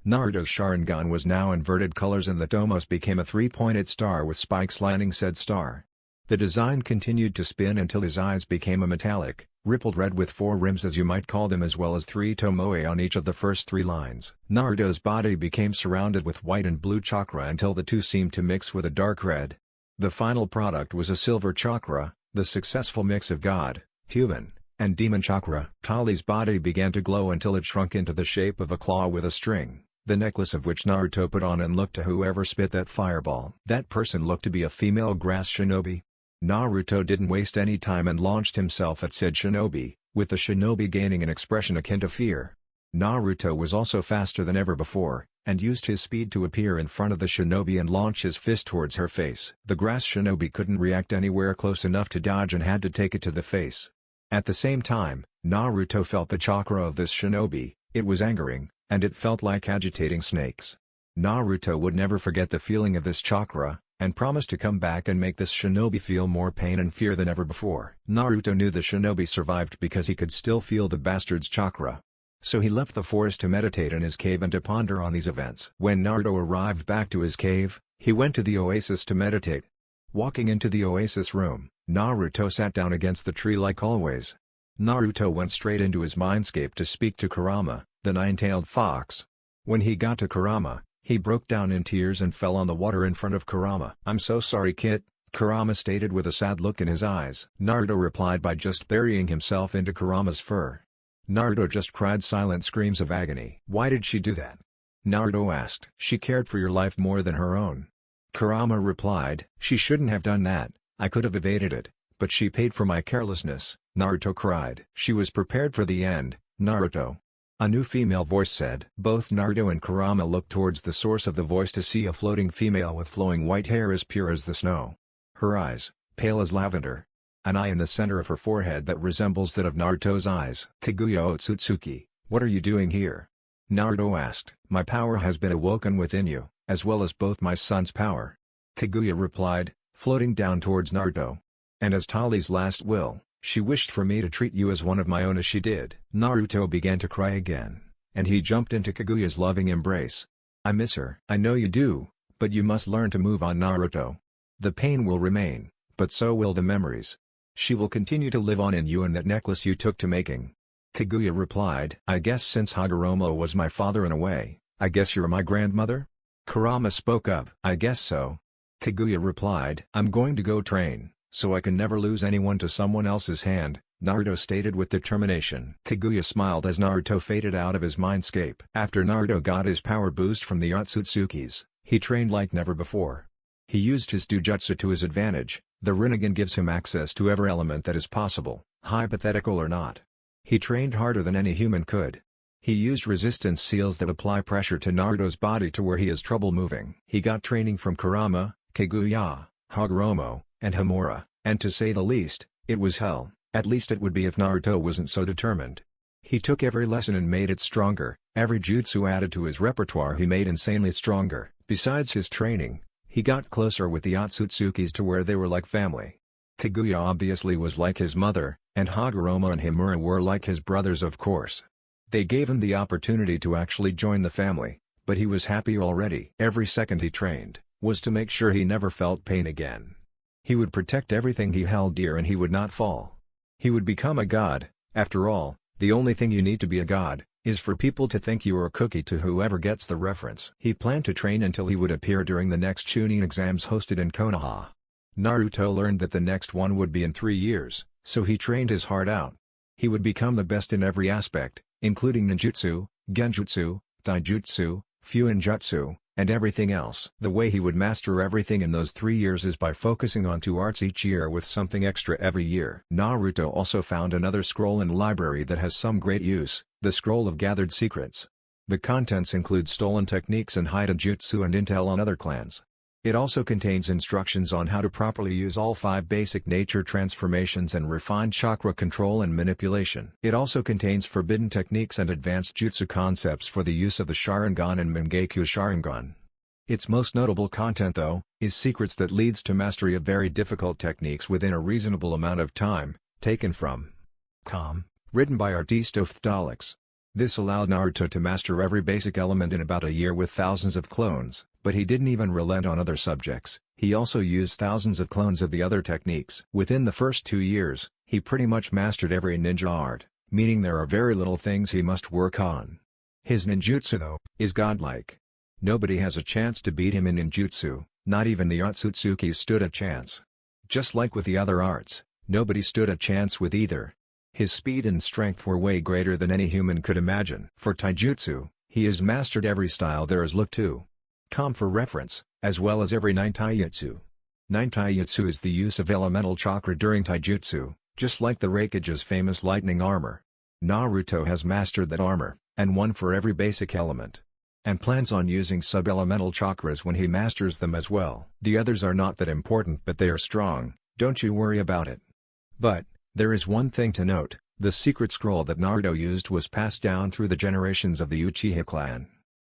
Naruto's Sharingan was now inverted colors and the Tomos became a 3-pointed star with spikes lining said star. The design continued to spin until his eyes became a metallic, rippled red with 4 rims as you might call them, as well as 3 Tomoe on each of the first 3 lines. Naruto's body became surrounded with white and blue chakra until the two seemed to mix with a dark red. The final product was a silver chakra, the successful mix of god, human, and demon chakra. Tali's body began to glow until it shrunk into the shape of a claw with a string. the necklace of which Naruto put on and looked to whoever spit that fireball. That person looked to be a female grass shinobi. Naruto didn't waste any time and launched himself at said shinobi, with the shinobi gaining an expression akin to fear. Naruto was also faster than ever before, and used his speed to appear in front of the shinobi and launch his fist towards her face. The grass shinobi couldn't react anywhere close enough to dodge and had to take it to the face. At the same time, Naruto felt the chakra of this shinobi. It was angering, and it felt like agitating snakes. Naruto would never forget the feeling of this chakra, and promised to come back and make this shinobi feel more pain and fear than ever before. Naruto knew the shinobi survived because he could still feel the bastard's chakra. So he left the forest to meditate in his cave and to ponder on these events. When Naruto arrived back to his cave, he went to the oasis to meditate. Walking into the oasis room, Naruto sat down against the tree like always. Naruto went straight into his mindscape to speak to Kurama, the nine-tailed fox. When he got to Kurama, he broke down in tears and fell on the water in front of Kurama. "I'm so sorry, Kit," Kurama stated with a sad look in his eyes. Naruto replied by just burying himself into Kurama's fur. Naruto just cried silent screams of agony. "Why did she do that?" Naruto asked. "She cared for your life more than her own." Kurama replied, "She shouldn't have done that, I could have evaded it, but she paid for my carelessness." Naruto cried. "She was prepared for the end, Naruto." A new female voice said. Both Naruto and Kurama looked towards the source of the voice to see a floating female with flowing white hair as pure as the snow. Her eyes, pale as lavender. An eye in the center of her forehead that resembles that of Naruto's eyes. "Kaguya Otsutsuki, what are you doing here?" Naruto asked. "My power has been awoken within you, as well as both my son's power." Kaguya replied, floating down towards Naruto. "And as Tali's last will, she wished for me to treat you as one of my own as she did." Naruto began to cry again, and he jumped into Kaguya's loving embrace. "I miss her." "I know you do, but you must learn to move on, Naruto. The pain will remain, but so will the memories. She will continue to live on in you and that necklace you took to making." Kaguya replied, "I guess since Hagoromo was my father in a way, I guess you're my grandmother?" Kurama spoke up. "I guess so." Kaguya replied, "I'm going to go train, so I can never lose anyone to someone else's hand," Naruto stated with determination. Kaguya smiled as Naruto faded out of his mindscape. After Naruto got his power boost from the Otsutsukis, he trained like never before. He used his Dujutsu to his advantage. The Rinnegan gives him access to every element that is possible, hypothetical or not. He trained harder than any human could. He used resistance seals that apply pressure to Naruto's body to where he has trouble moving. He got training from Kurama, Kaguya, Hagoromo, and Homura, and to say the least, it was hell. At least it would be if Naruto wasn't so determined. He took every lesson and made it stronger. Every jutsu added to his repertoire he made insanely stronger. Besides his training, he got closer with the Otsutsukis to where they were like family. Kaguya obviously was like his mother, and Hagoromo and Homura were like his brothers, of course. They gave him the opportunity to actually join the family, but he was happy already. Every second he trained was to make sure he never felt pain again. He would protect everything he held dear and he would not fall. He would become a god. After all, the only thing you need to be a god is for people to think you are a cookie to whoever gets the reference. He planned to train until he would appear during the next Chunin exams hosted in Konoha. Naruto learned that the next one would be in 3 years, so he trained his heart out. He would become the best in every aspect, including ninjutsu, genjutsu, taijutsu, fuinjutsu, and everything else. The way he would master everything in those 3 years is by focusing on 2 arts each year with something extra every year. Naruto also found another scroll in the library that has some great use, the Scroll of Gathered Secrets. The contents include stolen techniques and hidden jutsu and intel on other clans. It also contains instructions on how to properly use all 5 basic nature transformations and refined chakra control and manipulation. It also contains forbidden techniques and advanced jutsu concepts for the use of the Sharingan and Mangekyou Sharingan. Its most notable content though, is secrets that leads to mastery of very difficult techniques within a reasonable amount of time, taken from Com, written by Artiste Ophthalix. This allowed Naruto to master every basic element in about a year with thousands of clones, but he didn't even relent on other subjects. He also used thousands of clones of the other techniques. Within the first 2 years, he pretty much mastered every ninja art, meaning there are very little things he must work on. His ninjutsu though, is godlike. Nobody has a chance to beat him in ninjutsu, not even the Otsutsukis stood a chance. Just like with the other arts, nobody stood a chance with either. His speed and strength were way greater than any human could imagine. For taijutsu, He has mastered every style there is. Look to com for reference, as well as every 9 taijutsu. 9 taijutsu is the use of elemental chakra during taijutsu, just like the Raikage's famous lightning armor. Naruto has mastered that armor, and one for every basic element. And plans on using sub-elemental chakras when he masters them as well. The others are not that important, but they are strong, don't you worry about it. But, there is one thing to note, the secret scroll that Naruto used was passed down through the generations of the Uchiha clan.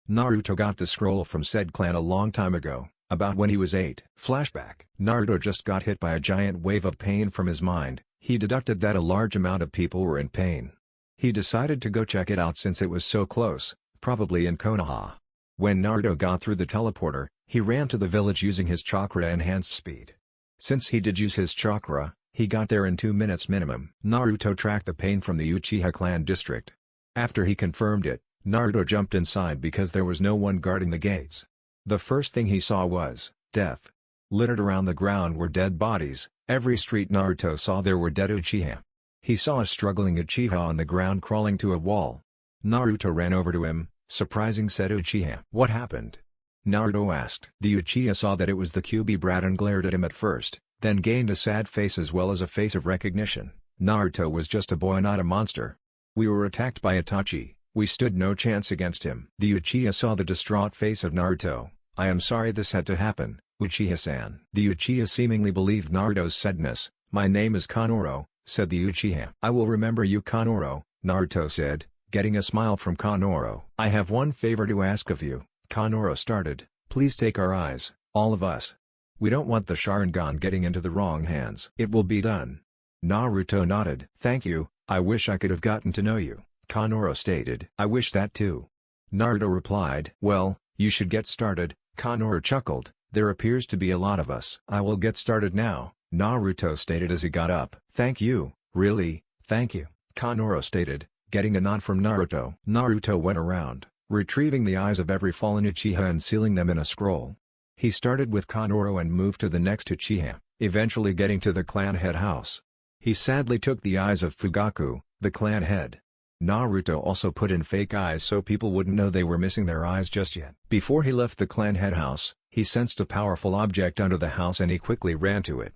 Naruto got the scroll from said clan a long time ago, about when he was 8. Flashback. Naruto just got hit by a giant wave of pain from his mind. He deducted that a large amount of people were in pain. He decided to go check it out since it was so close, probably in Konoha. When Naruto got through the teleporter, he ran to the village using his chakra-enhanced speed. Since he did use his chakra, he got there in 2 minutes minimum. Naruto tracked the pain from the Uchiha clan district. After he confirmed it, Naruto jumped inside because there was no one guarding the gates. The first thing he saw was death. Littered around the ground were dead bodies. Every street Naruto saw there were dead Uchiha. He saw a struggling Uchiha on the ground crawling to a wall. Naruto ran over to him, surprising said Uchiha. What happened? Naruto asked. The Uchiha saw that it was the Kyuubi brat and glared at him at first, then gained a sad face as well as a face of recognition. Naruto was just a boy, not a monster. We were attacked by Itachi, we stood no chance against him. The Uchiha saw the distraught face of Naruto. I am sorry this had to happen, Uchiha-san. The Uchiha seemingly believed Naruto's sadness. My name is Kanoro, said the Uchiha. I will remember you, Kanoro, Naruto said, getting a smile from Kanoro. I have one favor to ask of you, Kanoro started. Please take our eyes, all of us. We don't want the Sharingan getting into the wrong hands. It will be done. Naruto nodded. Thank you, I wish I could have gotten to know you, Kanoro stated. I wish that too. Naruto replied. Well, you should get started, Kanoro chuckled. There appears to be a lot of us. I will get started now, Naruto stated as he got up. Thank you, really, thank you, Kanoro stated, getting a nod from Naruto. Naruto went around, retrieving the eyes of every fallen Uchiha and sealing them in a scroll. He started with Kanoro and moved to the next Uchiha, eventually getting to the clan head house. He sadly took the eyes of Fugaku, the clan head. Naruto also put in fake eyes so people wouldn't know they were missing their eyes just yet. Before he left the clan head house, he sensed a powerful object under the house and he quickly ran to it.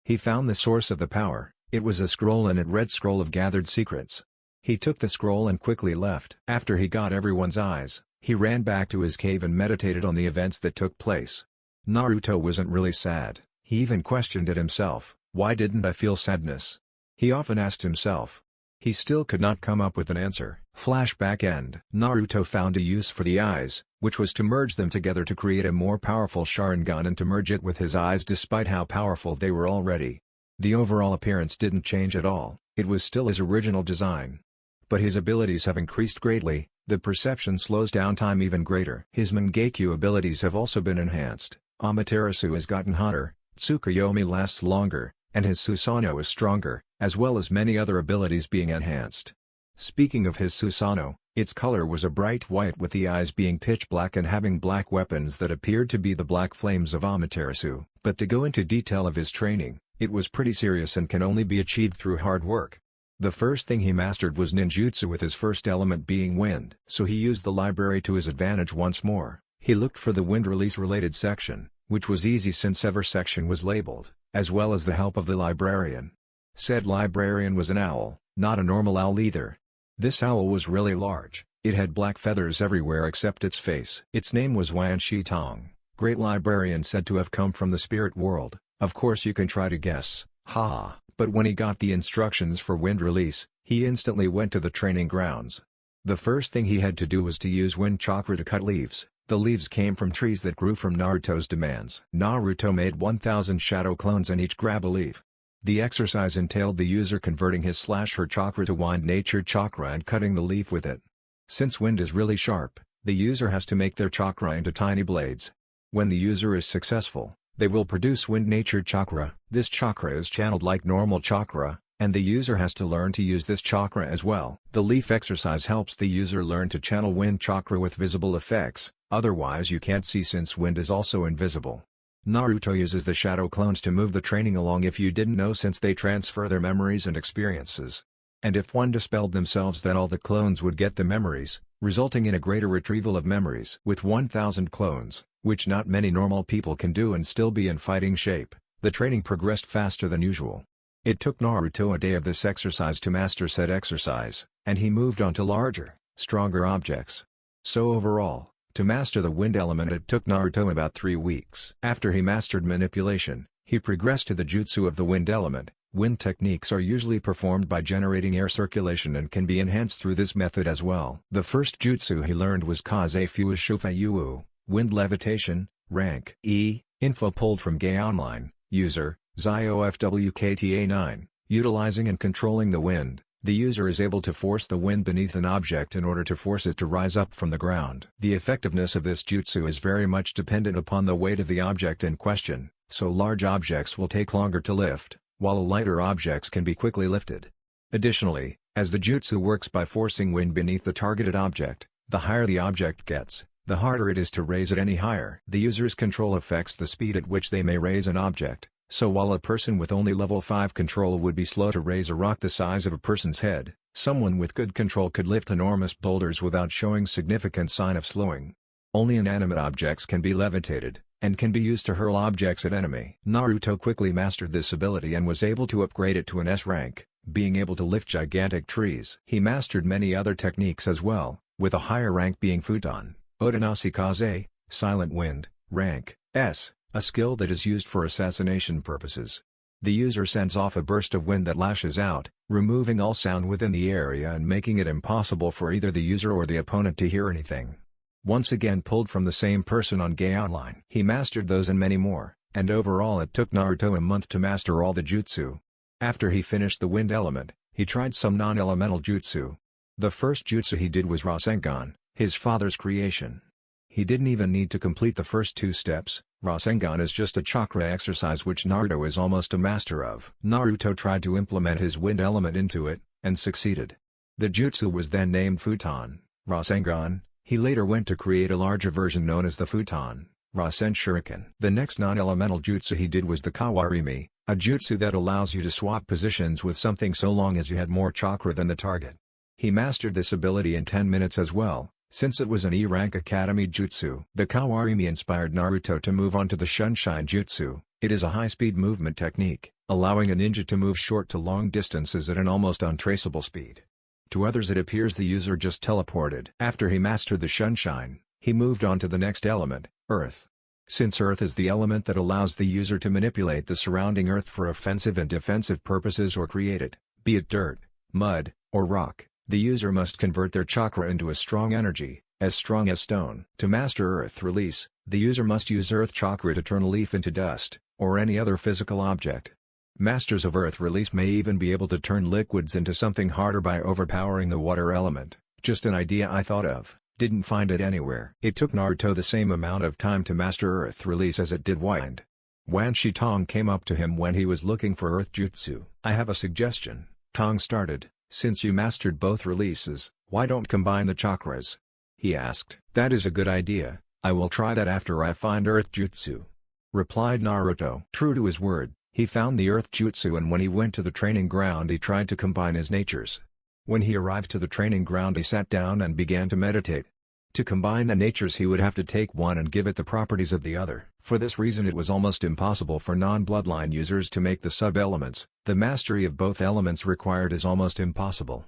He found the source of the power. It was a scroll and it read Scroll of Gathered Secrets. He took the scroll and quickly left. After he got everyone's eyes, he ran back to his cave and meditated on the events that took place. Naruto wasn't really sad, he even questioned it himself. Why didn't I feel sadness? He often asked himself. He still could not come up with an answer. Flashback end. Naruto found a use for the eyes, which was to merge them together to create a more powerful Sharingan and to merge it with his eyes despite how powerful they were already. The overall appearance didn't change at all, it was still his original design. But his abilities have increased greatly, the perception slows down time even greater. His Mangekyo abilities have also been enhanced. Amaterasu has gotten hotter, Tsukuyomi lasts longer, and his Susanoo is stronger, as well as many other abilities being enhanced. Speaking of his Susanoo, its color was a bright white with the eyes being pitch black and having black weapons that appeared to be the black flames of Amaterasu. But to go into detail of his training, it was pretty serious and can only be achieved through hard work. The first thing he mastered was ninjutsu with his first element being wind. So he used the library to his advantage once more. He looked for the wind release related section, which was easy since every section was labeled, as well as the help of the librarian. Said librarian was an owl, not a normal owl either. This owl was really large, it had black feathers everywhere except its face. Its name was Wan Shi Tong, great librarian said to have come from the spirit world. Of course you can try to guess, haha. But when he got the instructions for wind release, he instantly went to the training grounds. The first thing he had to do was to use wind chakra to cut leaves. The leaves came from trees that grew from Naruto's demands. Naruto made 1000 shadow clones and each grab a leaf. The exercise entailed the user converting his /her chakra to wind nature chakra and cutting the leaf with it. Since wind is really sharp, the user has to make their chakra into tiny blades. When the user is successful, they will produce wind nature chakra. This chakra is channeled like normal chakra, and the user has to learn to use this chakra as well. The leaf exercise helps the user learn to channel wind chakra with visible effects, otherwise you can't see since wind is also invisible. Naruto uses the shadow clones to move the training along if you didn't know, since they transfer their memories and experiences. and if one dispelled themselves then all the clones would get the memories, resulting in a greater retrieval of memories. With 1,000 clones, which not many normal people can do and still be in fighting shape, the training progressed faster than usual. It took Naruto a day of this exercise to master said exercise, and he moved on to larger, stronger objects. So overall, to master the wind element it took Naruto about 3 weeks. After he mastered manipulation, he progressed to the jutsu of the wind element. Wind techniques are usually performed by generating air circulation and can be enhanced through this method as well. The first jutsu he learned was Kaze Fuushufa wind levitation, rank E, info pulled from Gay Online, user, ZIOFWKTA9, utilizing and controlling the wind. The user is able to force the wind beneath an object in order to force it to rise up from the ground. The effectiveness of this jutsu is very much dependent upon the weight of the object in question, so large objects will take longer to lift, while lighter objects can be quickly lifted. Additionally, as the jutsu works by forcing wind beneath the targeted object, the higher the object gets, the harder it is to raise it any higher. The user's control affects the speed at which they may raise an object, so while a person with only level 5 control would be slow to raise a rock the size of a person's head, someone with good control could lift enormous boulders without showing significant sign of slowing. Only inanimate objects can be levitated, and can be used to hurl objects at enemy. Naruto quickly mastered this ability and was able to upgrade it to an S rank, being able to lift gigantic trees. He mastered many other techniques as well, with a higher rank being Futon, Odanasi Kaze, Silent Wind, rank S, a skill that is used for assassination purposes. The user sends off a burst of wind that lashes out, removing all sound within the area and making it impossible for either the user or the opponent to hear anything. Once again pulled from the same person on Gay Online. He mastered those and many more, and overall it took Naruto a month to master all the jutsu. After he finished the wind element, he tried some non-elemental jutsu. The first jutsu he did was Rasengan, his father's creation. He didn't even need to complete the first 2 steps. Rasengan is just a chakra exercise which Naruto is almost a master of. Naruto tried to implement his wind element into it, and succeeded. The jutsu was then named Futon, Rasengan. He later went to create a larger version known as the Futon, Rasen Shuriken. The next non-elemental jutsu he did was the Kawarimi, a jutsu that allows you to swap positions with something so long as you had more chakra than the target. He mastered this ability in 10 minutes as well, since it was an E-rank academy jutsu. The Kawarimi inspired Naruto to move on to the Sunshine jutsu. It is a high-speed movement technique, allowing a ninja to move short to long distances at an almost untraceable speed. To others it appears the user just teleported. After he mastered the Sunshine, he moved on to the next element, Earth. Since Earth is the element that allows the user to manipulate the surrounding Earth for offensive and defensive purposes or create it, be it dirt, mud, or rock, the user must convert their chakra into a strong energy, as strong as stone. To master Earth Release, the user must use Earth chakra to turn a leaf into dust, or any other physical object. Masters of Earth Release may even be able to turn liquids into something harder by overpowering the water element. Just an idea I thought of, didn't find it anywhere. It took Naruto the same amount of time to master Earth Release as it did Wind. Wan Shi Tong came up to him when he was looking for Earth Jutsu. "I have a suggestion," Tong started, "since you mastered both releases, why don't combine the chakras?" he asked. "That is a good idea, I will try that after I find Earth Jutsu," replied Naruto. True to his word, he found the Earth Jutsu and when he went to the training ground he tried to combine his natures. When he arrived to the training ground he sat down and began to meditate. To combine the natures he would have to take one and give it the properties of the other. For this reason it was almost impossible for non-bloodline users to make the sub-elements. The mastery of both elements required is almost impossible.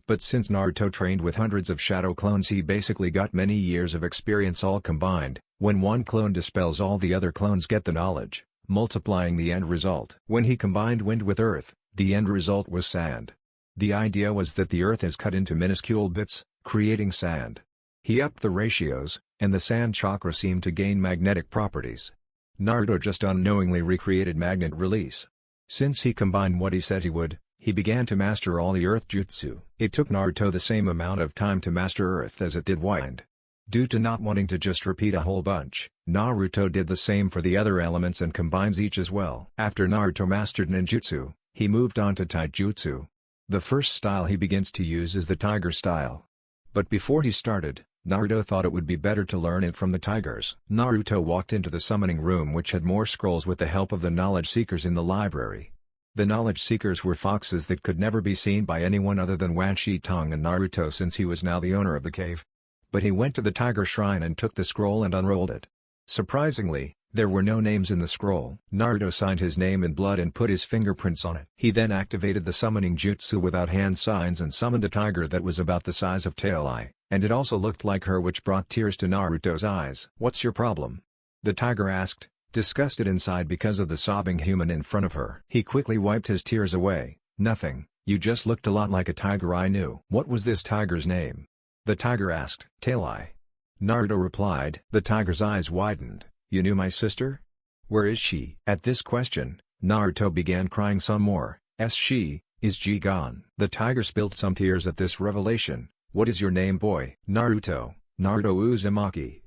But since Naruto trained with hundreds of shadow clones he basically got many years of experience all combined. When one clone dispels all the other clones get the knowledge, multiplying the end result. When he combined wind with earth, the end result was sand. The idea was that the earth is cut into minuscule bits, creating sand. He upped the ratios, and the sand chakra seemed to gain magnetic properties. Naruto just unknowingly recreated magnet release. Since he combined what he said he would, he began to master all the earth jutsu. It took Naruto the same amount of time to master earth as it did wind. Due to not wanting to just repeat a whole bunch, Naruto did the same for the other elements and combines each as well. After Naruto mastered ninjutsu, he moved on to taijutsu. The first style he begins to use is the tiger style. But before he started, Naruto thought it would be better to learn it from the tigers. Naruto walked into the summoning room which had more scrolls with the help of the knowledge seekers in the library. The knowledge seekers were foxes that could never be seen by anyone other than Wan Shi Tong and Naruto, since he was now the owner of the cave. But he went to the tiger shrine and took the scroll and unrolled it. Surprisingly, there were no names in the scroll. Naruto signed his name in blood and put his fingerprints on it. He then activated the summoning jutsu without hand signs and summoned a tiger that was about the size of Tail Eye, and it also looked like her, which brought tears to Naruto's eyes. "What's your problem?" the tiger asked, disgusted inside because of the sobbing human in front of her. He quickly wiped his tears away. "Nothing, you just looked a lot like a tiger I knew." "What was this tiger's name?" the tiger asked. "Tail Eye," Naruto replied. The tiger's eyes widened. "You knew my sister? Where is she?" At this question, Naruto began crying some more. Is G gone?" The tiger spilled some tears at this revelation. "What is your name, boy?" "Naruto Uzumaki."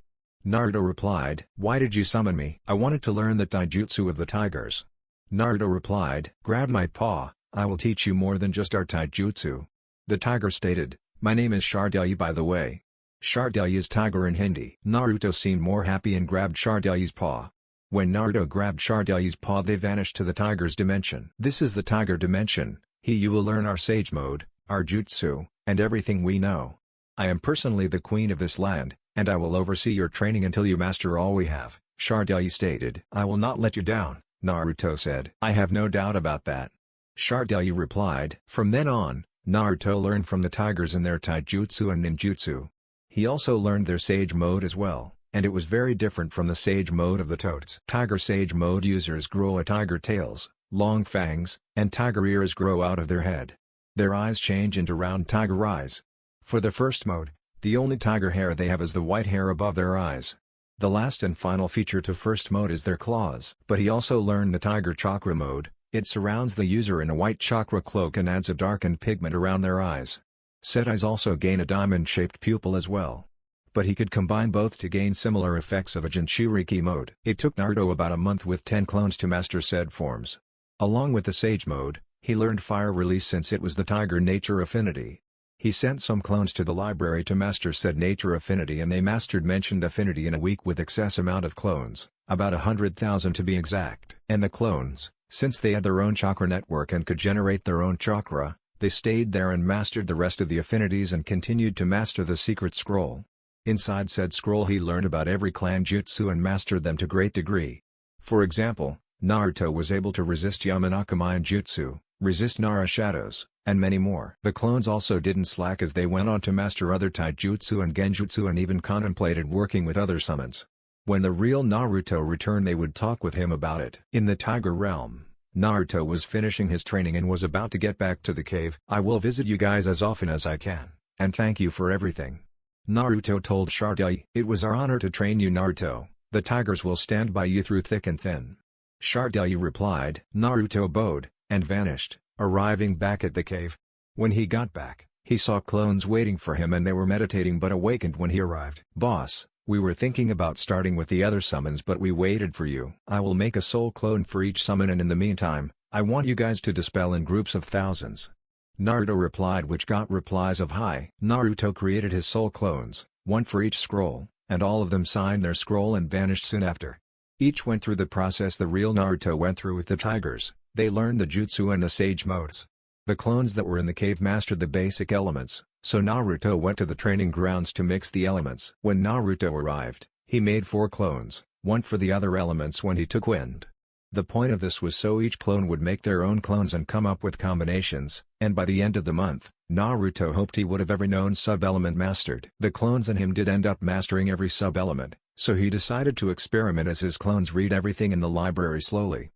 Naruto replied. "Why did you summon me?" "I wanted to learn the taijutsu of the tigers." Naruto replied. "Grab my paw, I will teach you more than just our taijutsu." The tiger stated. "My name is Shardai, by the way." Shardai is tiger in Hindi. Naruto seemed more happy and grabbed Shardai's paw. When Naruto grabbed Shardai's paw, they vanished to the tiger's dimension. "This is the tiger dimension. Here you will learn our sage mode, our jutsu, and everything we know. I am personally the queen of this land, and I will oversee your training until you master all we have," Shardai stated. "I will not let you down," Naruto said. "I have no doubt about that," Shardai replied. From then on, Naruto learned from the tigers in their taijutsu and ninjutsu. He also learned their sage mode as well, and it was very different from the sage mode of the toads. Tiger sage mode users grow a tiger tails, long fangs, and tiger ears grow out of their head. Their eyes change into round tiger eyes. For the first mode, the only tiger hair they have is the white hair above their eyes. The last and final feature to first mode is their claws. But he also learned the tiger chakra mode. It surrounds the user in a white chakra cloak and adds a darkened pigment around their eyes. Said eyes also gain a diamond-shaped pupil as well. But he could combine both to gain similar effects of a Jinchuriki mode. It took Naruto about a month with 10 clones to master said forms. Along with the sage mode, he learned fire release since it was the tiger nature affinity. He sent some clones to the library to master said nature affinity, and they mastered mentioned affinity in a week with excess amount of clones, about 100,000 to be exact. And the clones, since they had their own chakra network and could generate their own chakra, they stayed there and mastered the rest of the affinities and continued to master the secret scroll. Inside said scroll he learned about every clan jutsu and mastered them to great degree. For example, Naruto was able to resist Yamanaka Mine Jutsu, resist Nara Shadows, and many more. The clones also didn't slack as they went on to master other taijutsu and genjutsu and even contemplated working with other summons. When the real Naruto returned, they would talk with him about it. In the Tiger Realm, Naruto was finishing his training and was about to get back to the cave. "I will visit you guys as often as I can, and thank you for everything," Naruto told Shardai. "It was our honor to train you, Naruto. The tigers will stand by you through thick and thin," Shardai replied. Naruto bowed, and vanished, arriving back at the cave. When he got back, he saw clones waiting for him and they were meditating but awakened when he arrived. "Boss, we were thinking about starting with the other summons but we waited for you. I will make a soul clone for each summon, and in the meantime, I want you guys to dispel in groups of thousands," Naruto replied, which got replies of "Hi." Naruto created his soul clones, one for each scroll, and all of them signed their scroll and vanished soon after. Each went through the process the real Naruto went through with the tigers. They learned the jutsu and the sage modes. The clones that were in the cave mastered the basic elements, so Naruto went to the training grounds to mix the elements. When Naruto arrived, he made 4 clones, one for the other elements when he took wind. The point of this was so each clone would make their own clones and come up with combinations, and by the end of the month, Naruto hoped he would have every known sub-element mastered. The clones and him did end up mastering every sub-element, so he decided to experiment as his clones read everything in the library slowly.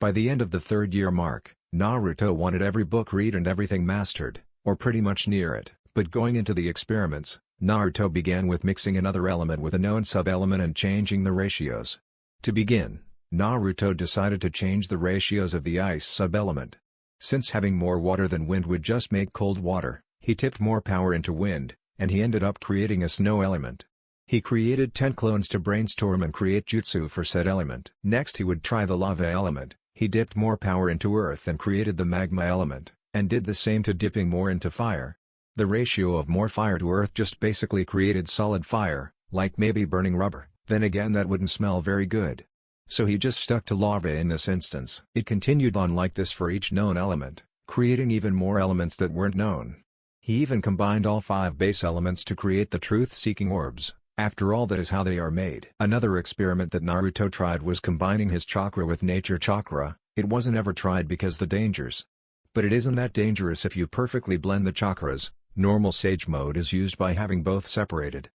By the end of the 3rd year mark, Naruto wanted every book read and everything mastered, or pretty much near it. But going into the experiments, Naruto began with mixing another element with a known sub-element and changing the ratios. To begin, Naruto decided to change the ratios of the ice sub-element. Since having more water than wind would just make cold water, he tipped more power into wind, and he ended up creating a snow element. He created 10 clones to brainstorm and create jutsu for said element. Next he would try the lava element. He dipped more power into earth and created the magma element, and did the same to dipping more into fire. The ratio of more fire to earth just basically created solid fire, like maybe burning rubber. Then again, that wouldn't smell very good. so he just stuck to lava in this instance. It continued on like this for each known element, creating even more elements that weren't known. He even combined all 5 base elements to create the truth-seeking orbs. After all, that is how they are made. Another experiment that Naruto tried was combining his chakra with nature chakra. It wasn't ever tried because the dangers. But it isn't that dangerous if you perfectly blend the chakras. Normal Sage mode is used by having both separated.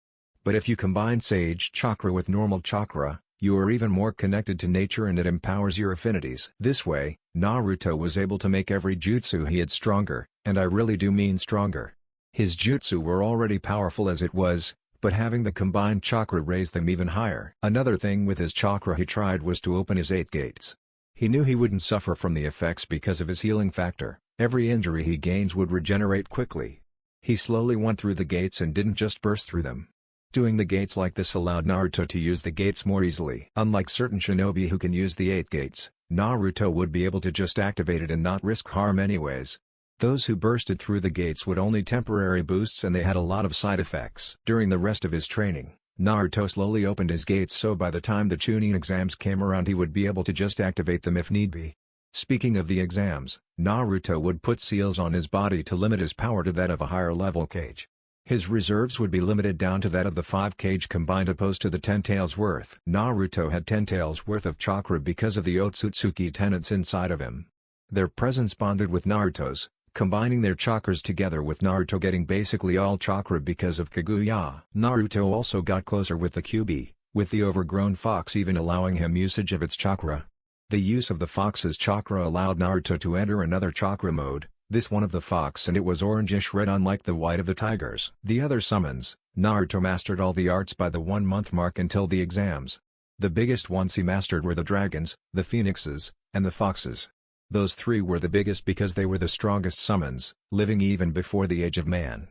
But if you combine Sage chakra with normal chakra, you are even more connected to nature and it empowers your affinities. This way, Naruto was able to make every jutsu he had stronger, and I really do mean stronger. His jutsu were already powerful as it was, but having the combined chakra raised them even higher. Another thing with his chakra he tried was to open his 8 gates. He knew he wouldn't suffer from the effects because of his healing factor. Every injury he gains would regenerate quickly. He slowly went through the gates and didn't just burst through them. Doing the gates like this allowed Naruto to use the gates more easily. Unlike certain shinobi who can use the 8 gates, Naruto would be able to just activate it and not risk harm anyways. Those who bursted through the gates would only temporary boosts and they had a lot of side effects. During the rest of his training, Naruto slowly opened his gates so by the time the Chunin exams came around he would be able to just activate them if need be. Speaking of the exams, Naruto would put seals on his body to limit his power to that of a higher level cage. His reserves would be limited down to that of the 5 cage combined opposed to the 10 tails worth. Naruto had 10 tails worth of chakra because of the Otsutsuki tenets inside of him. Their presence bonded with Naruto's, combining their chakras together with Naruto getting basically all chakra because of Kaguya. Naruto also got closer with the Kyuubi, with the overgrown fox even allowing him usage of its chakra. The use of the fox's chakra allowed Naruto to enter another chakra mode, this one of the fox, and it was orangish red unlike the white of the tigers. The other summons, Naruto mastered all the arts by the 1-month mark until the exams. The biggest ones he mastered were the dragons, the phoenixes, and the foxes. Those 3 were the biggest because they were the strongest summons, living even before the age of man.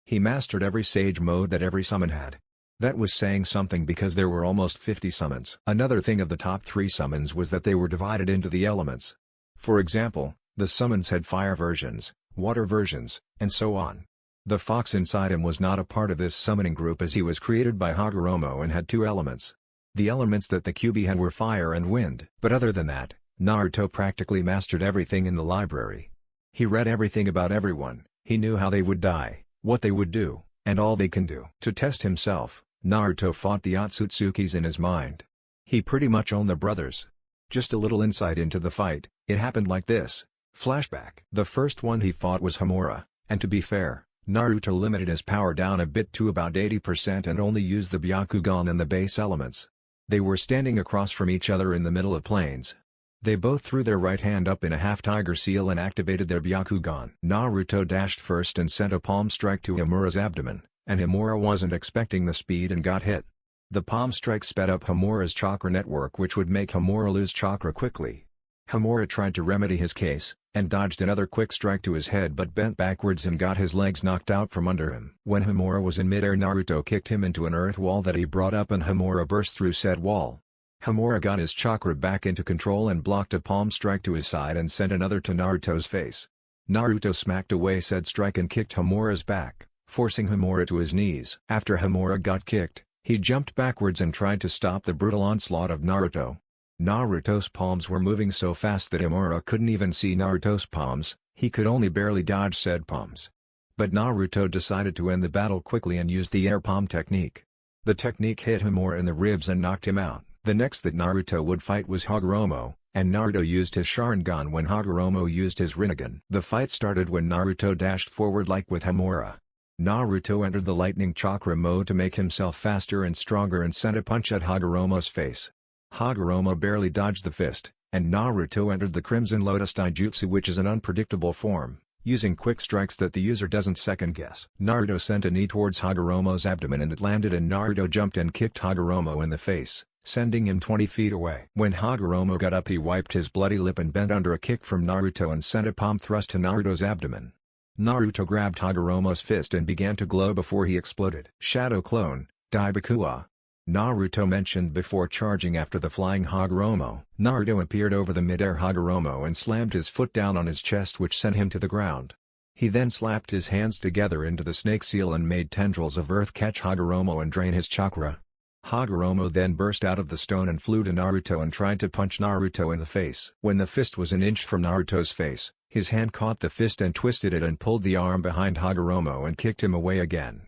He mastered every sage mode that every summon had. That was saying something because there were almost 50 summons. Another thing of the top 3 summons was that they were divided into the elements. For example, the summons had fire versions, water versions, and so on. The fox inside him was not a part of this summoning group as he was created by Hagoromo and had 2 elements. The elements that the Kyuubi had were fire and wind. But other than that, Naruto practically mastered everything in the library. He read everything about everyone, he knew how they would die, what they would do, and all they can do. To test himself, Naruto fought the Otsutsukis in his mind. He pretty much owned the brothers. Just a little insight into the fight, it happened like this. Flashback. The first one he fought was Homura, and to be fair, Naruto limited his power down a bit to about 80% and only used the Byakugan and the base elements. They were standing across from each other in the middle of plains. They both threw their right hand up in a half-tiger seal and activated their Byakugan. Naruto dashed first and sent a palm strike to Homura's abdomen, and Homura wasn't expecting the speed and got hit. The palm strike sped up Homura's chakra network which would make Homura lose chakra quickly. Homura tried to remedy his case, and dodged another quick strike to his head but bent backwards and got his legs knocked out from under him. When Homura was in midair, Naruto kicked him into an earth wall that he brought up and Homura burst through said wall. Homura got his chakra back into control and blocked a palm strike to his side and sent another to Naruto's face. Naruto smacked away said strike and kicked Homura's back, forcing Homura to his knees. After Homura got kicked, he jumped backwards and tried to stop the brutal onslaught of Naruto. Naruto's palms were moving so fast that Homura couldn't even see Naruto's palms, he could only barely dodge said palms. But Naruto decided to end the battle quickly and used the air palm technique. The technique hit Homura in the ribs and knocked him out. The next that Naruto would fight was Hagoromo, and Naruto used his Sharingan when Hagoromo used his Rinnegan. The fight started when Naruto dashed forward like with Homura. Naruto entered the lightning chakra mode to make himself faster and stronger and sent a punch at Hagoromo's face. Hagoromo barely dodged the fist, and Naruto entered the Crimson Lotus Taijutsu, which is an unpredictable form, using quick strikes that the user doesn't second guess. Naruto sent a knee towards Hagoromo's abdomen and it landed and Naruto jumped and kicked Hagoromo in the face, sending him 20 feet away. When Hagoromo got up he wiped his bloody lip and bent under a kick from Naruto and sent a palm thrust to Naruto's abdomen. Naruto grabbed Hagoromo's fist and began to glow before he exploded. Shadow Clone, Daibakua. Naruto mentioned before charging after the flying Hagoromo. Naruto appeared over the mid-air Hagoromo and slammed his foot down on his chest which sent him to the ground. He then slapped his hands together into the snake seal and made tendrils of earth catch Hagoromo and drain his chakra. Hagoromo then burst out of the stone and flew to Naruto and tried to punch Naruto in the face. When the fist was an inch from Naruto's face, his hand caught the fist and twisted it and pulled the arm behind Hagoromo and kicked him away again.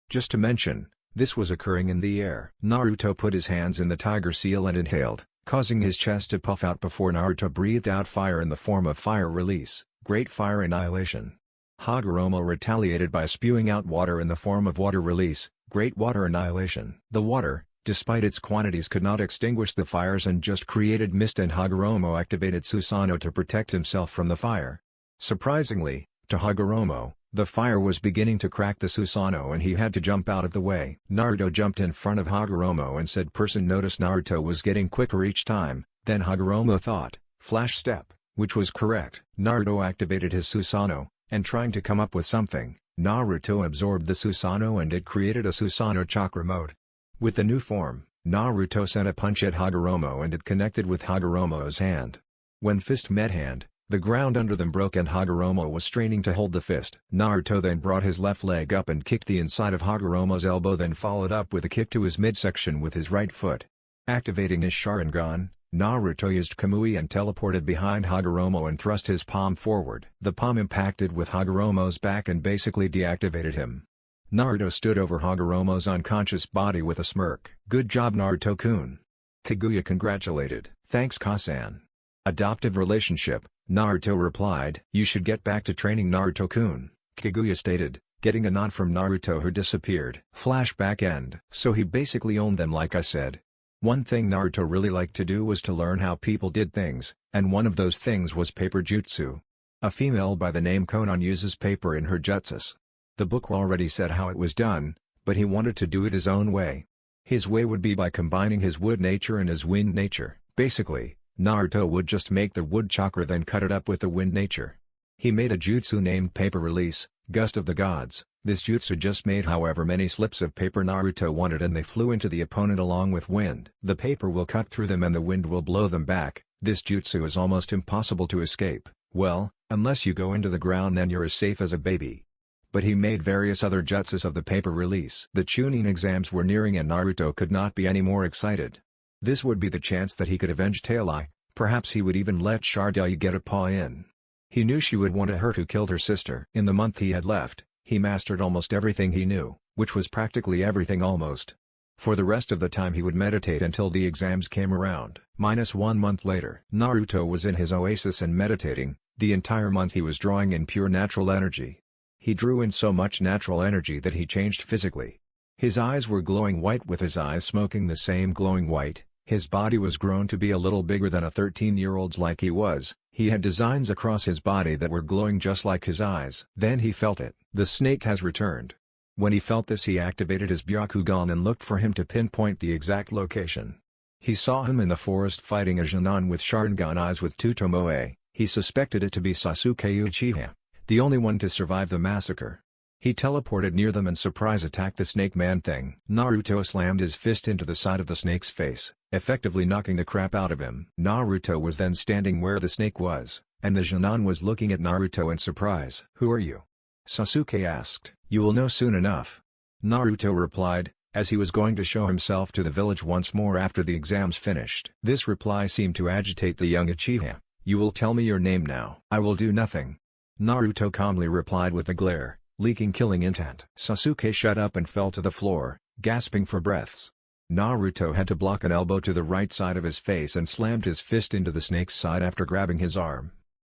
Just to mention, this was occurring in the air. Naruto put his hands in the tiger seal and inhaled, causing his chest to puff out before Naruto breathed out fire in the form of fire release, Great Fire Annihilation. Hagoromo retaliated by spewing out water in the form of water release, Great Water Annihilation. The water, despite its quantities, could not extinguish the fires and just created mist, and Hagoromo activated Susanoo to protect himself from the fire. Surprisingly, to Hagoromo, the fire was beginning to crack the Susanoo and he had to jump out of the way. Naruto jumped in front of Hagoromo and said person noticed Naruto was getting quicker each time, then Hagoromo thought, flash step, which was correct. Naruto activated his Susanoo, and trying to come up with something, Naruto absorbed the Susanoo and it created a Susanoo chakra mode. With the new form, Naruto sent a punch at Hagoromo and it connected with Hagoromo's hand. When fist met hand, the ground under them broke and Hagoromo was straining to hold the fist. Naruto then brought his left leg up and kicked the inside of Hagoromo's elbow, then followed up with a kick to his midsection with his right foot. Activating his Sharingan, Naruto used Kamui and teleported behind Hagoromo and thrust his palm forward. The palm impacted with Hagoromo's back and basically deactivated him. Naruto stood over Hagoromo's unconscious body with a smirk. Good job Naruto-kun. Kaguya congratulated. Thanks Kasan. Adoptive relationship, Naruto replied. You should get back to training Naruto-kun, Kaguya stated, getting a nod from Naruto who disappeared. Flashback end. So he basically owned them like I said. One thing Naruto really liked to do was to learn how people did things, and one of those things was paper jutsu. A female by the name Konan uses paper in her jutsus. The book already said how it was done, but he wanted to do it his own way. His way would be by combining his wood nature and his wind nature. Basically, Naruto would just make the wood chakra then cut it up with the wind nature. He made a jutsu named Paper Release, Gust of the Gods. This jutsu just made however many slips of paper Naruto wanted and they flew into the opponent along with wind. The paper will cut through them and the wind will blow them back. This jutsu is almost impossible to escape. Well, unless you go into the ground, then you're as safe as a baby. But he made various other jutsus of the paper release. The Chunin exams were nearing and Naruto could not be any more excited. This would be the chance that he could avenge Tailai. Perhaps he would even let Shardai get a paw in. He knew she would want to hurt who killed her sister. In the month he had left, he mastered almost everything he knew, which was practically everything almost. For the rest of the time he would meditate until the exams came around. -1 month later. Naruto was in his oasis and meditating. The entire month he was drawing in pure natural energy. He drew in so much natural energy that he changed physically. His eyes were glowing white with his eyes smoking the same glowing white. His body was grown to be a little bigger than a 13-year-old's like he was. He had designs across his body that were glowing just like his eyes. Then he felt it. The snake has returned. When he felt this he activated his Byakugan and looked for him to pinpoint the exact location. He saw him in the forest fighting a Jonin with Sharingan eyes with two Tomoe. He suspected it to be Sasuke Uchiha, the only one to survive the massacre. He teleported near them and surprise attacked the snake man thing. Naruto slammed his fist into the side of the snake's face, effectively knocking the crap out of him. Naruto was then standing where the snake was, and the Jonin was looking at Naruto in surprise. Who are you? Sasuke asked. You will know soon enough. Naruto replied, as he was going to show himself to the village once more after the exams finished. This reply seemed to agitate the young Uchiha. You will tell me your name now. I will do nothing. Naruto calmly replied with a glare, leaking killing intent. Sasuke shut up and fell to the floor, gasping for breaths. Naruto had to block an elbow to the right side of his face and slammed his fist into the snake's side after grabbing his arm.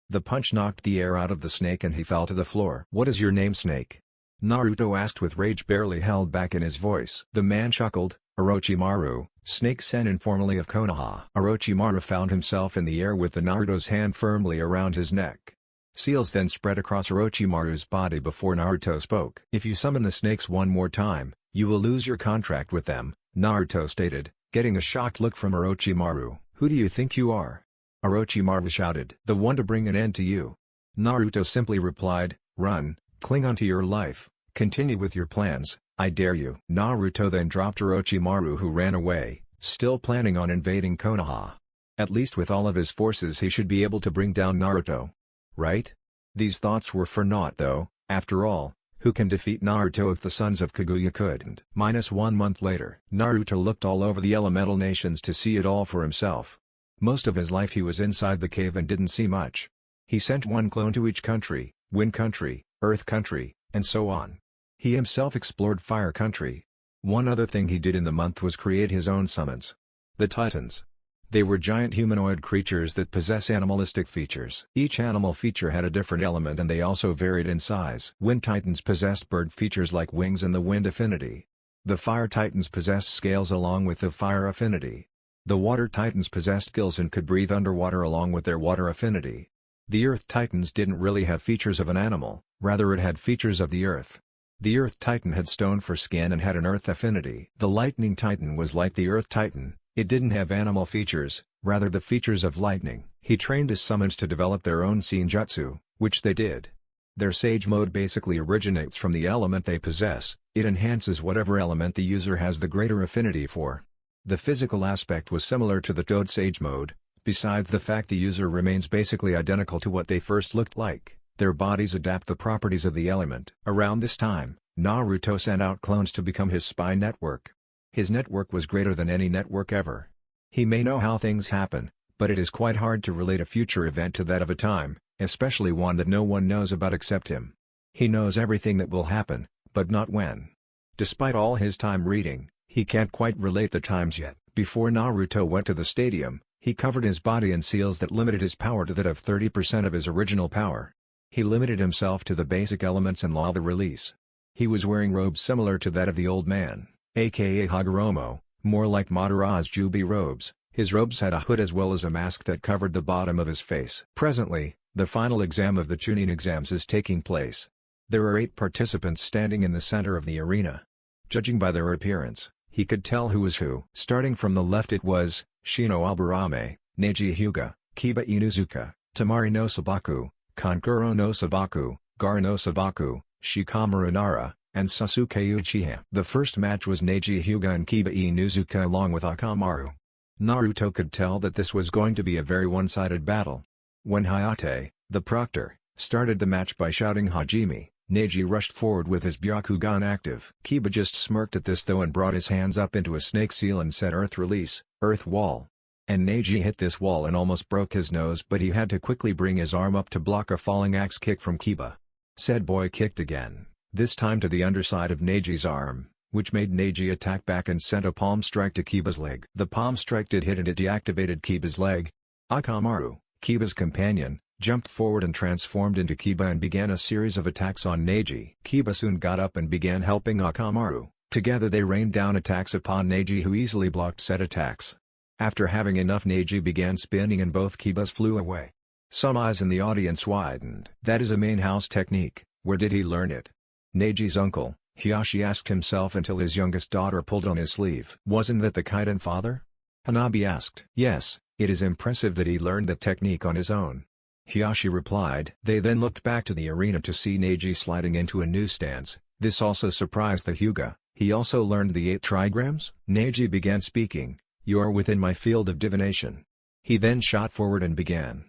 The punch knocked the air out of the snake and he fell to the floor. What is your name, Snake? Naruto asked with rage barely held back in his voice. The man chuckled, Orochimaru, Snake Sennin formerly of Konoha. Orochimaru found himself in the air with the Naruto's hand firmly around his neck. Seals then spread across Orochimaru's body before Naruto spoke. If you summon the snakes one more time, you will lose your contract with them, Naruto stated, getting a shocked look from Orochimaru. Who do you think you are? Orochimaru shouted. The one to bring an end to you. Naruto simply replied, run, cling on to your life, continue with your plans, I dare you. Naruto then dropped Orochimaru who ran away, still planning on invading Konoha. At least with all of his forces he should be able to bring down Naruto. Right? These thoughts were for naught though, after all, Who can defeat Naruto if the sons of Kaguya couldn't? -1 month later. Naruto looked all over the elemental nations to see it all for himself. Most of his life he was inside the cave and didn't see much. He sent one clone to each country, Wind Country, Earth Country, and so on. He himself explored Fire Country. One other thing he did in the month was create his own summons. The Titans. They were giant humanoid creatures that possess animalistic features. Each animal feature had a different element and they also varied in size. Wind Titans possessed bird features like wings and the wind affinity. The Fire Titans possessed scales along with the fire affinity. The Water Titans possessed gills and could breathe underwater along with their water affinity. The Earth Titans didn't really have features of an animal, rather it had features of the earth. The Earth Titan had stone for skin and had an earth affinity. The Lightning Titan was like the Earth Titan. It didn't have animal features, rather the features of lightning. He trained his summons to develop their own Senjutsu, which they did. Their Sage mode basically originates from the element they possess. It enhances whatever element the user has the greater affinity for. The physical aspect was similar to the Toad Sage mode, besides the fact the user remains basically identical to what they first looked like. Their bodies adapt the properties of the element. Around this time, Naruto sent out clones to become his spy network. His network was greater than any network ever. He may know how things happen, but it is quite hard to relate a future event to that of a time, especially one that no one knows about except him. He knows everything that will happen, but not when. Despite all his time reading, he can't quite relate the times yet. Before Naruto went to the stadium, he covered his body in seals that limited his power to that of 30% of his original power. He limited himself to the basic elements and law the release. He was wearing robes similar to that of the old man, aka Hagoromo, more like Madara's Jubi robes. His robes had a hood as well as a mask that covered the bottom of his face. Presently, the final exam of the Chunin exams is taking place. There are 8 participants standing in the center of the arena. Judging by their appearance, he could tell who was who. Starting from the left it was, Shino Aburame, Neji Hyuga, Kiba Inuzuka, Tamari no Sabaku, Kankuro no Sabaku, Gaara no Sabaku, Shikamaru Nara, and Sasuke Uchiha. The first match was Neji Hyuga and Kiba Inuzuka along with Akamaru. Naruto could tell that this was going to be a very one-sided battle. When Hayate, the proctor, started the match by shouting Hajime, Neji rushed forward with his Byakugan active. Kiba just smirked at this though and brought his hands up into a snake seal and said Earth Release, Earth Wall. And Neji hit this wall and almost broke his nose but he had to quickly bring his arm up to block a falling axe kick from Kiba. Said boy kicked again, this time to the underside of Neji's arm, which made Neji attack back and sent a palm strike to Kiba's leg. The palm strike did hit and it deactivated Kiba's leg. Akamaru, Kiba's companion, jumped forward and transformed into Kiba and began a series of attacks on Neji. Kiba soon got up and began helping Akamaru. Together they rained down attacks upon Neji who easily blocked said attacks. After having enough Neji began spinning and both Kibas flew away. Some eyes in the audience widened. That is a main house technique, where did he learn it? Neji's uncle, Hiyashi asked himself until his youngest daughter pulled on his sleeve. Wasn't that the Kaiden father? Hanabi asked. Yes, it is impressive that he learned that technique on his own. Hiyashi replied. They then looked back to the arena to see Neji sliding into a new stance. This also surprised the Hyuga. He also learned the 8 trigrams? Neji began speaking. You are within my field of divination. He then shot forward and began,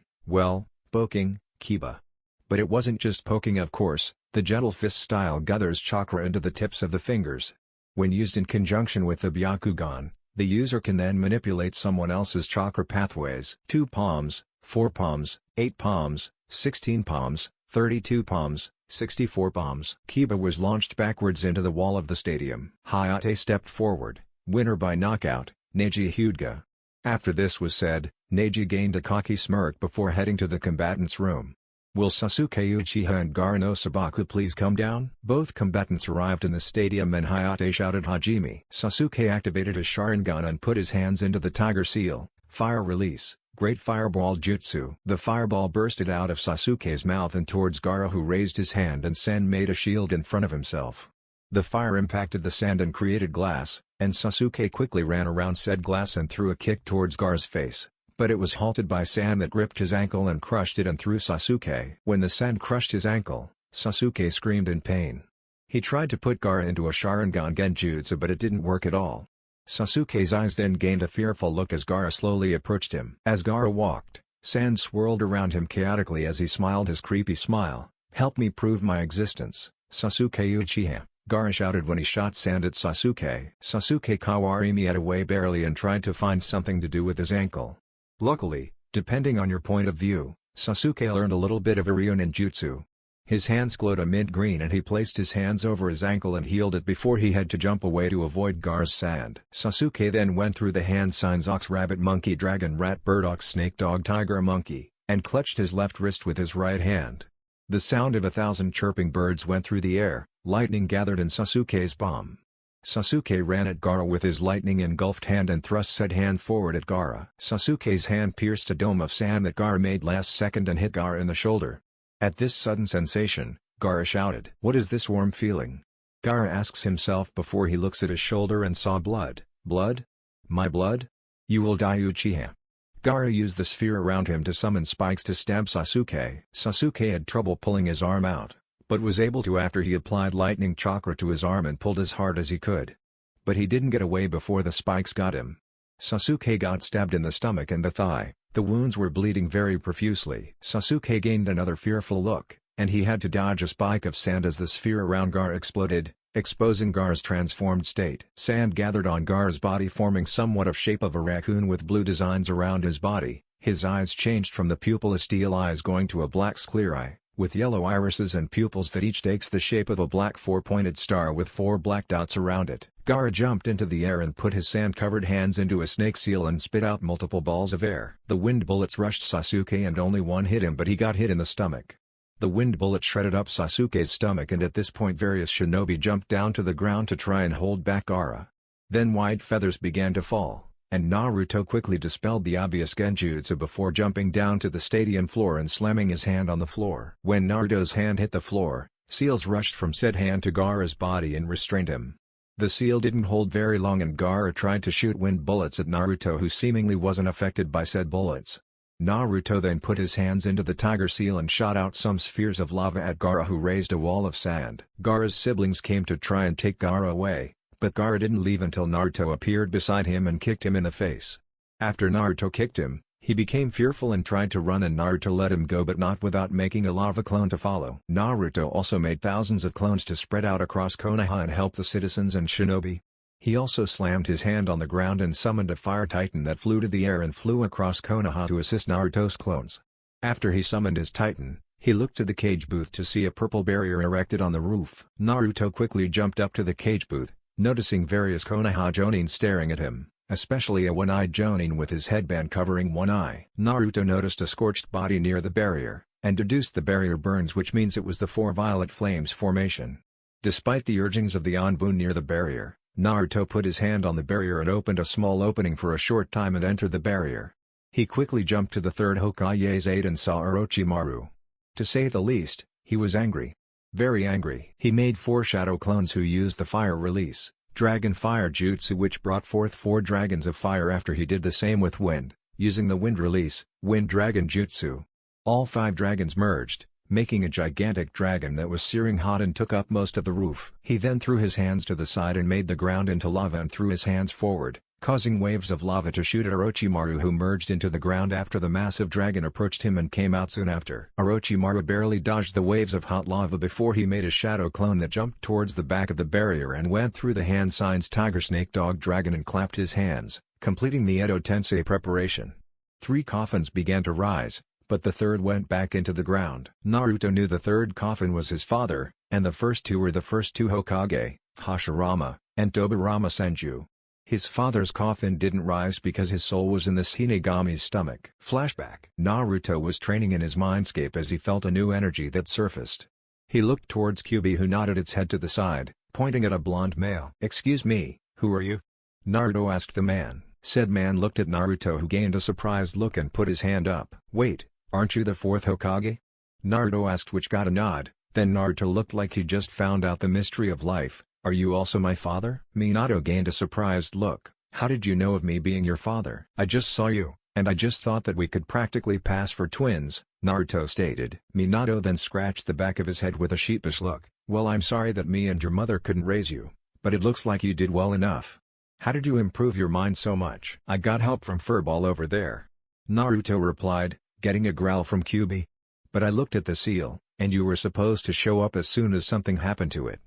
poking, Kiba. But it wasn't just poking of course, the gentle fist style gathers chakra into the tips of the fingers. When used in conjunction with the Byakugan, the user can then manipulate someone else's chakra pathways. 2 palms, 4 palms, 8 palms, 16 palms, 32 palms, 64 palms. Kiba was launched backwards into the wall of the stadium. Hayate stepped forward, winner by knockout, Neji Hyuga. After this was said, Neji gained a cocky smirk before heading to the combatants' room. Will Sasuke Uchiha and Gaara no Sabaku please come down? Both combatants arrived in the stadium and Hayate shouted Hajime. Sasuke activated his Sharingan and put his hands into the Tiger Seal, Fire Release, Great Fireball Jutsu. The fireball bursted out of Sasuke's mouth and towards Gaara who raised his hand and Sen made a shield in front of himself. The fire impacted the sand and created glass, and Sasuke quickly ran around said glass and threw a kick towards Gaara's face. But it was halted by sand that gripped his ankle and crushed it and threw Sasuke. When the sand crushed his ankle, Sasuke screamed in pain. He tried to put Gaara into a Sharingan Genjutsu but it didn't work at all. Sasuke's eyes then gained a fearful look as Gaara slowly approached him. As Gaara walked, sand swirled around him chaotically as he smiled his creepy smile. Help me prove my existence. Sasuke Uchiha, Gaara shouted when he shot sand at Sasuke. Sasuke Kawarimi had away barely and tried to find something to do with his ankle. Luckily, depending on your point of view, Sasuke learned a little bit of Ryu ninjutsu. His hands glowed a mint-green and he placed his hands over his ankle and healed it before he had to jump away to avoid Gaara's sand. Sasuke then went through the hand signs ox rabbit monkey dragon rat bird ox snake dog tiger monkey, and clutched his left wrist with his right hand. The sound of 1,000 chirping birds went through the air, lightning gathered in Sasuke's palm. Sasuke ran at Gaara with his lightning-engulfed hand and thrust said hand forward at Gaara. Sasuke's hand pierced a dome of sand that Gaara made last second and hit Gaara in the shoulder. At this sudden sensation, Gaara shouted, "What is this warm feeling?" Gaara asks himself before he looks at his shoulder and saw blood. Blood? My blood? You will die, Uchiha. Gaara used the sphere around him to summon spikes to stab Sasuke. Sasuke had trouble pulling his arm out, but was able to after he applied lightning chakra to his arm and pulled as hard as he could. But he didn't get away before the spikes got him. Sasuke got stabbed in the stomach and the thigh. The wounds were bleeding very profusely. Sasuke gained another fearful look, and he had to dodge a spike of sand as the sphere around Gaara exploded, exposing Gaara's transformed state. Sand gathered on Gaara's body forming somewhat of shape of a raccoon with blue designs around his body. His eyes changed from the pupilless steel eyes going to a black clear eye, with yellow irises and pupils that each takes the shape of a black four-pointed star with 4 black dots around it. Gaara jumped into the air and put his sand-covered hands into a snake seal and spit out multiple balls of air. The wind bullets rushed Sasuke and only one hit him, but he got hit in the stomach. The wind bullet shredded up Sasuke's stomach and at this point various shinobi jumped down to the ground to try and hold back Gaara. Then white feathers began to fall, and Naruto quickly dispelled the obvious genjutsu before jumping down to the stadium floor and slamming his hand on the floor. When Naruto's hand hit the floor, seals rushed from said hand to Gaara's body and restrained him. The seal didn't hold very long and Gaara tried to shoot wind bullets at Naruto who seemingly wasn't affected by said bullets. Naruto then put his hands into the tiger seal and shot out some spheres of lava at Gaara who raised a wall of sand. Gaara's siblings came to try and take Gaara away, but Gaara didn't leave until Naruto appeared beside him and kicked him in the face. After Naruto kicked him, he became fearful and tried to run and Naruto let him go but not without making a lava clone to follow. Naruto also made thousands of clones to spread out across Konoha and help the citizens and shinobi. He also slammed his hand on the ground and summoned a fire titan that flew to the air and flew across Konoha to assist Naruto's clones. After he summoned his titan, he looked to the cage booth to see a purple barrier erected on the roof. Naruto quickly jumped up to the cage booth, noticing various Konoha Jonin staring at him, especially a one-eyed Jonin with his headband covering one eye. Naruto noticed a scorched body near the barrier, and deduced the barrier burns, which means it was the 4 violet flames formation. Despite the urgings of the Anbu near the barrier, Naruto put his hand on the barrier and opened a small opening for a short time and entered the barrier. He quickly jumped to the 3rd Hokage's aid and saw Orochimaru. To say the least, he was angry. Very angry. He made 4 shadow clones who used the fire release, dragon fire jutsu, which brought forth 4 dragons of fire after he did the same with wind, using the wind release, wind dragon jutsu. All 5 dragons merged, making a gigantic dragon that was searing hot and took up most of the roof. He then threw his hands to the side and made the ground into lava and threw his hands forward, causing waves of lava to shoot at Orochimaru, who merged into the ground after the massive dragon approached him and came out soon after. Orochimaru barely dodged the waves of hot lava before he made a shadow clone that jumped towards the back of the barrier and went through the hand signs tiger snake dog dragon and clapped his hands, completing the Edo Tensei preparation. 3 coffins began to rise, but the 3rd went back into the ground. Naruto knew the 3rd coffin was his father, and the first 2 were the first 2 Hokage, Hashirama, and Tobirama Senju. His father's coffin didn't rise because his soul was in the Shinigami's stomach. Flashback. Naruto was training in his mindscape as he felt a new energy that surfaced. He looked towards Kyuubi, who nodded its head to the side, pointing at a blonde male. "Excuse me, who are you?" Naruto asked the man. Said man looked at Naruto, who gained a surprised look and put his hand up. "Wait, aren't you the 4th Hokage?" Naruto asked, which got a nod. Then Naruto looked like he just found out the mystery of life. "Are you also my father?" Minato gained a surprised look. "How did you know of me being your father?" "I just saw you, and I just thought that we could practically pass for twins," Naruto stated. Minato then scratched the back of his head with a sheepish look. "Well, I'm sorry that me and your mother couldn't raise you, but it looks like you did well enough. How did you improve your mind so much?" "I got help from Furball over there," Naruto replied, getting a growl from Kyuubi. "But I looked at the seal, And you were supposed to show up as soon as something happened to it.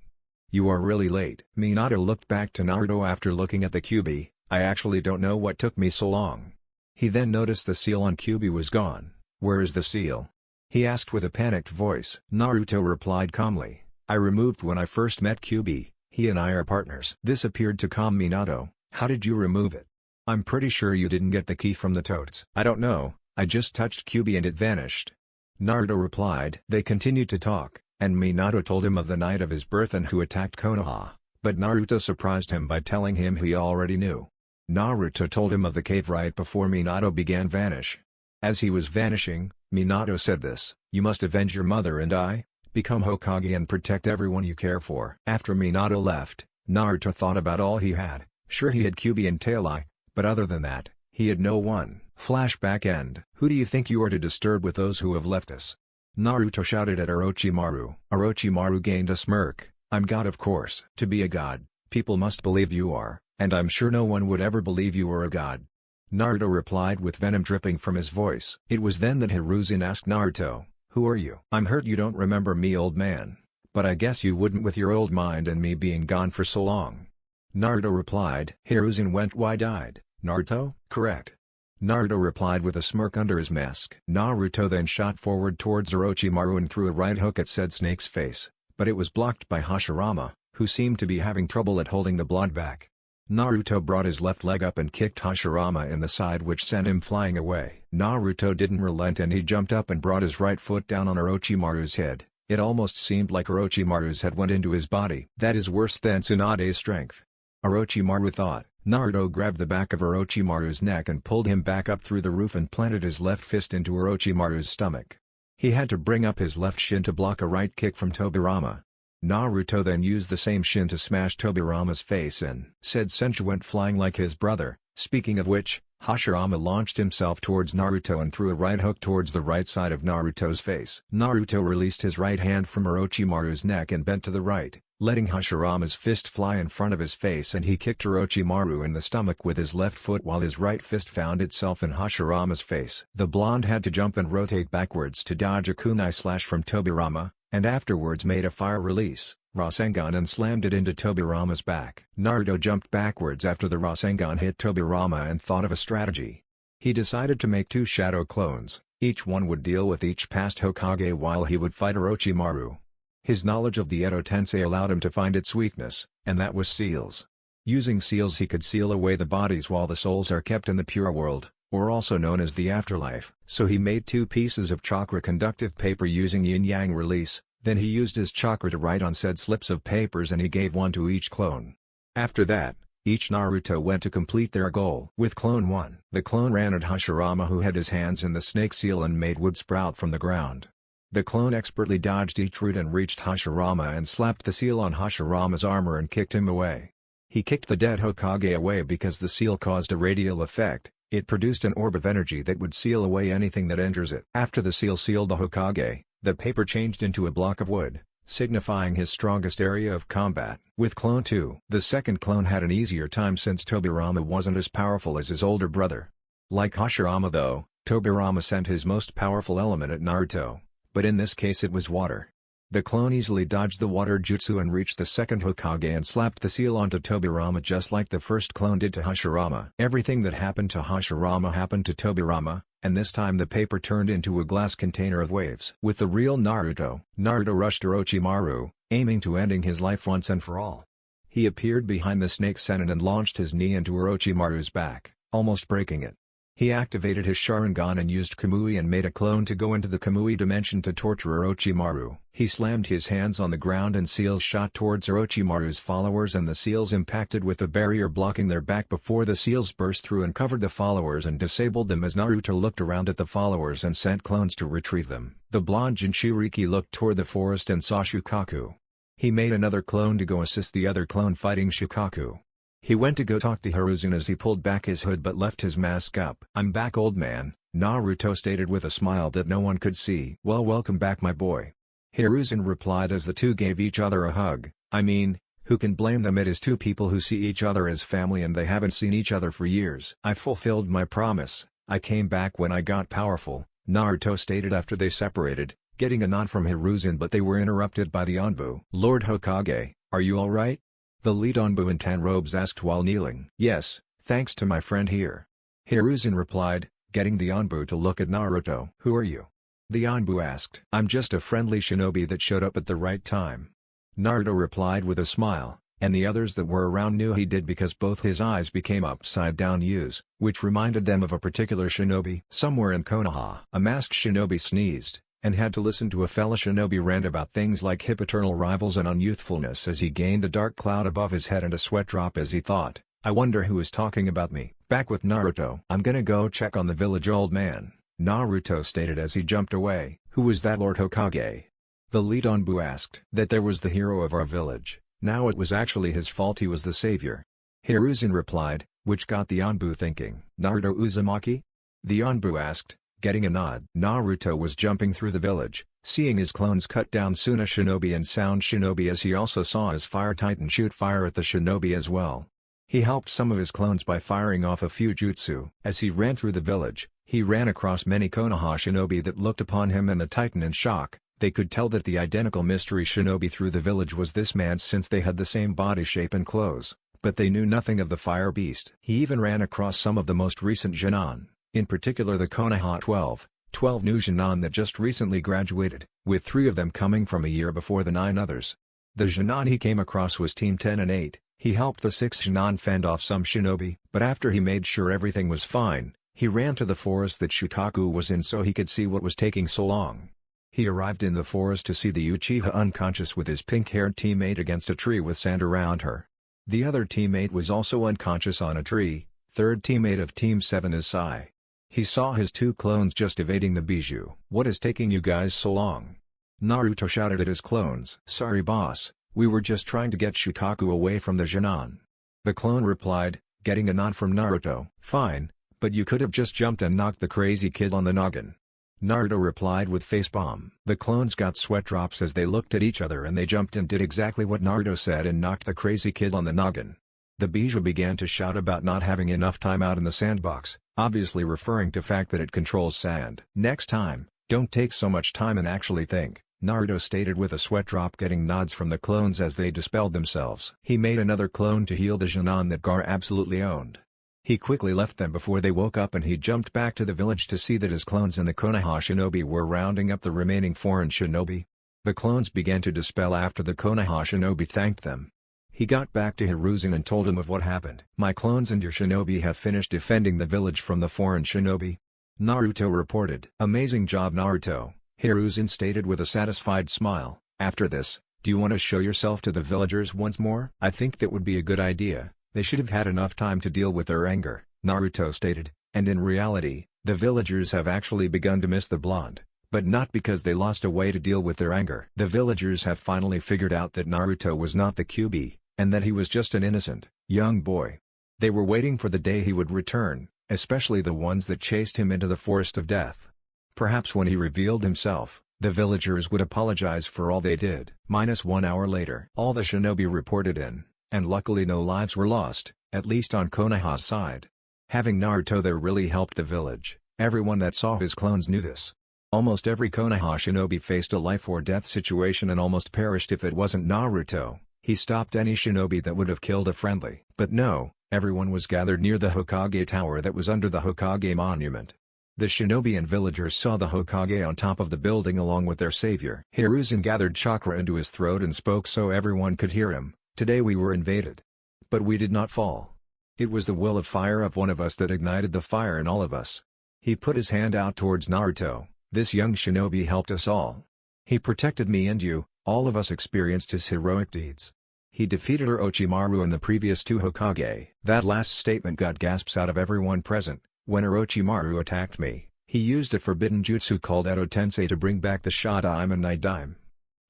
You are really late. Minato looked back to Naruto after looking at the Kyuubi. I actually don't know what took me so long. He then noticed the seal on Kyuubi was gone. Where is the seal? He asked with a panicked voice. Naruto replied calmly. I removed when I first met Kyuubi, he and I are partners. This appeared to calm Minato. How did you remove it? I'm pretty sure you didn't get the key from the toads. I don't know, I just touched Kyuubi and it vanished. Naruto replied. They continued to talk, and Minato told him of the night of his birth and who attacked Konoha. But Naruto surprised him by telling him he already knew. Naruto told him of the cave right before Minato began vanish. As he was vanishing, Minato said this, you must avenge your mother and I, become Hokage and protect everyone you care for. After Minato left, Naruto thought about all he had. Sure, he had Kyuubi and Tail Eye, but other than that, he had no one. Flashback end. Who do you think you are to disturb with those who have left us? Naruto shouted at Orochimaru. Orochimaru gained a smirk. I'm God, of course. To be a god, people must believe you are, and I'm sure no one would ever believe you were a god. Naruto replied with venom dripping from his voice. It was then that Hiruzen asked Naruto, who are you? I'm hurt you don't remember me, old man. But I guess you wouldn't with your old mind and me being gone for so long. Naruto replied. Hiruzen went wide-eyed. Naruto? Correct. Naruto replied with a smirk under his mask. Naruto then shot forward towards Orochimaru and threw a right hook at said snake's face, but it was blocked by Hashirama, who seemed to be having trouble at holding the blood back. Naruto brought his left leg up and kicked Hashirama in the side, which sent him flying away. Naruto didn't relent and he jumped up and brought his right foot down on Orochimaru's head. It almost seemed like Orochimaru's head went into his body. That is worse than Tsunade's strength, Orochimaru thought. Naruto grabbed the back of Orochimaru's neck and pulled him back up through the roof and planted his left fist into Orochimaru's stomach. He had to bring up his left shin to block a right kick from Tobirama. Naruto then used the same shin to smash Tobirama's face in. Said Senju went flying like his brother. Speaking of which, Hashirama launched himself towards Naruto and threw a right hook towards the right side of Naruto's face. Naruto released his right hand from Orochimaru's neck and bent to the right, letting Hashirama's fist fly in front of his face, and he kicked Orochimaru in the stomach with his left foot while his right fist found itself in Hashirama's face. The blonde had to jump and rotate backwards to dodge a kunai slash from Tobirama, and afterwards made a fire release, Rasengan, and slammed it into Tobirama's back. Naruto jumped backwards after the Rasengan hit Tobirama and thought of a strategy. He decided to make two shadow clones, each one would deal with each past Hokage while he would fight Orochimaru. His knowledge of the Edo Tensei allowed him to find its weakness, and that was seals. Using seals he could seal away the bodies while the souls are kept in the pure world, or also known as the afterlife. So he made two pieces of chakra conductive paper using yin-yang release, then he used his chakra to write on said slips of papers and he gave one to each clone. After that, each Naruto went to complete their goal. With clone 1, the clone ran at Hashirama, who had his hands in the snake seal and made wood sprout from the ground. The clone expertly dodged each root and reached Hashirama and slapped the seal on Hashirama's armor and kicked him away. He kicked the dead Hokage away because the seal caused a radial effect. It produced an orb of energy that would seal away anything that enters it. After the seal sealed the Hokage, the paper changed into a block of wood, signifying his strongest area of combat. With clone 2, the second clone had an easier time since Tobirama wasn't as powerful as his older brother. Like Hashirama though, Tobirama sent his most powerful element at Naruto, but in this case it was water. The clone easily dodged the water jutsu and reached the second Hokage and slapped the seal onto Tobirama just like the first clone did to Hashirama. Everything that happened to Hashirama happened to Tobirama, and this time the paper turned into a glass container of waves. With the real Naruto rushed Orochimaru, aiming to ending his life once and for all. He appeared behind the snake senate and launched his knee into Orochimaru's back, almost breaking it. He activated his Sharingan and used Kamui and made a clone to go into the Kamui dimension to torture Orochimaru. He slammed his hands on the ground and seals shot towards Orochimaru's followers, and the seals impacted with the barrier blocking their back before the seals burst through and covered the followers and disabled them as Naruto looked around at the followers and sent clones to retrieve them. The blonde Jinchuriki looked toward the forest and saw Shukaku. He made another clone to go assist the other clone fighting Shukaku. He went to go talk to Hiruzen as he pulled back his hood but left his mask up. "I'm back, old man," Naruto stated with a smile that no one could see. "Well, welcome back, my boy," Hiruzen replied as the two gave each other a hug. I mean, who can blame them? It is two people who see each other as family and they haven't seen each other for years. "I fulfilled my promise, I came back when I got powerful," Naruto stated after they separated, getting a nod from Hiruzen, but they were interrupted by the Anbu. "Lord Hokage, are you alright?" The lead Anbu in tan robes asked while kneeling. "Yes, thanks to my friend here," Hiruzen replied, getting the Anbu to look at Naruto. "Who are you?" the Anbu asked. "I'm just a friendly shinobi that showed up at the right time," Naruto replied with a smile, and the others that were around knew he did because both his eyes became upside-down U's, which reminded them of a particular shinobi. Somewhere in Konoha, a masked shinobi sneezed, and had to listen to a fellow shinobi rant about things like hip-eternal rivals and unyouthfulness as he gained a dark cloud above his head and a sweat drop as he thought, "I wonder who is talking about me." Back with Naruto. "I'm gonna go check on the village old man," Naruto stated as he jumped away. "Who was that, Lord Hokage?" the lead Anbu asked. "That there was the hero of our village. Now it was actually his fault, he was the savior," Hiruzen replied, which got the Anbu thinking. "Naruto Uzumaki?" the Anbu asked, getting a nod. Naruto was jumping through the village, seeing his clones cut down Suna shinobi and Sound shinobi, as he also saw his fire titan shoot fire at the shinobi as well. He helped some of his clones by firing off a few jutsu. As he ran through the village, he ran across many Konoha shinobi that looked upon him and the titan in shock. They could tell that the identical mystery shinobi through the village was this man's since they had the same body shape and clothes, but they knew nothing of the fire beast. He even ran across some of the most recent Genin, in particular the Konoha 12 new Genin that just recently graduated, with 3 of them coming from a year before the 9 others. The Genin he came across was Team 10 and 8, he helped the 6 Genin fend off some shinobi, but after he made sure everything was fine, he ran to the forest that Shukaku was in so he could see what was taking so long. He arrived in the forest to see the Uchiha unconscious with his pink-haired teammate against a tree with sand around her. The other teammate was also unconscious on a tree. Third teammate of Team 7 is Sai. He saw his 2 clones just evading the Bijou. "What is taking you guys so long?" Naruto shouted at his clones. "Sorry boss, we were just trying to get Shukaku away from the Genin," the clone replied, getting a nod from Naruto. "Fine, but you could have just jumped and knocked the crazy kid on the noggin," Naruto replied with facepalm. The clones got sweat drops as they looked at each other, and they jumped and did exactly what Naruto said and knocked the crazy kid on the noggin. The Bijou began to shout about not having enough time out in the sandbox, obviously referring to fact that it controls sand. "Next time, don't take so much time and actually think," Naruto stated with a sweat drop, getting nods from the clones as they dispelled themselves. He made another clone to heal the Genin that Gar absolutely owned. He quickly left them before they woke up, and he jumped back to the village to see that his clones and the Konoha shinobi were rounding up the remaining foreign shinobi. The clones began to dispel after the Konoha shinobi thanked them. He got back to Hiruzen and told him of what happened. "My clones and your shinobi have finished defending the village from the foreign shinobi," Naruto reported. "Amazing job, Naruto," Hiruzen stated with a satisfied smile. "After this, do you want to show yourself to the villagers once more?" "I think that would be a good idea. They should have had enough time to deal with their anger," Naruto stated, and in reality, the villagers have actually begun to miss the blonde, but not because they lost a way to deal with their anger. The villagers have finally figured out that Naruto was not the QB, and that he was just an innocent, young boy. They were waiting for the day he would return, especially the ones that chased him into the forest of death. Perhaps when he revealed himself, the villagers would apologize for all they did. -1 hour later. All the shinobi reported in, and luckily no lives were lost, at least on Konoha's side. Having Naruto there really helped the village. Everyone that saw his clones knew this. Almost every Konoha shinobi faced a life-or-death situation and almost perished if it wasn't Naruto. He stopped any shinobi that would have killed a friendly. But no, everyone was gathered near the Hokage tower that was under the Hokage monument. The shinobi and villagers saw the Hokage on top of the building along with their savior. Hiruzen gathered chakra into his throat and spoke so everyone could hear him. "Today we were invaded. But we did not fall. It was the will of fire of one of us that ignited the fire in all of us." He put his hand out towards Naruto. "This young shinobi helped us all. He protected me and you, all of us experienced his heroic deeds. He defeated Orochimaru and the previous 2 Hokage." That last statement got gasps out of everyone present. "When Orochimaru attacked me, he used a forbidden jutsu called Edo Tensei to bring back the Shadaime and Nidaime.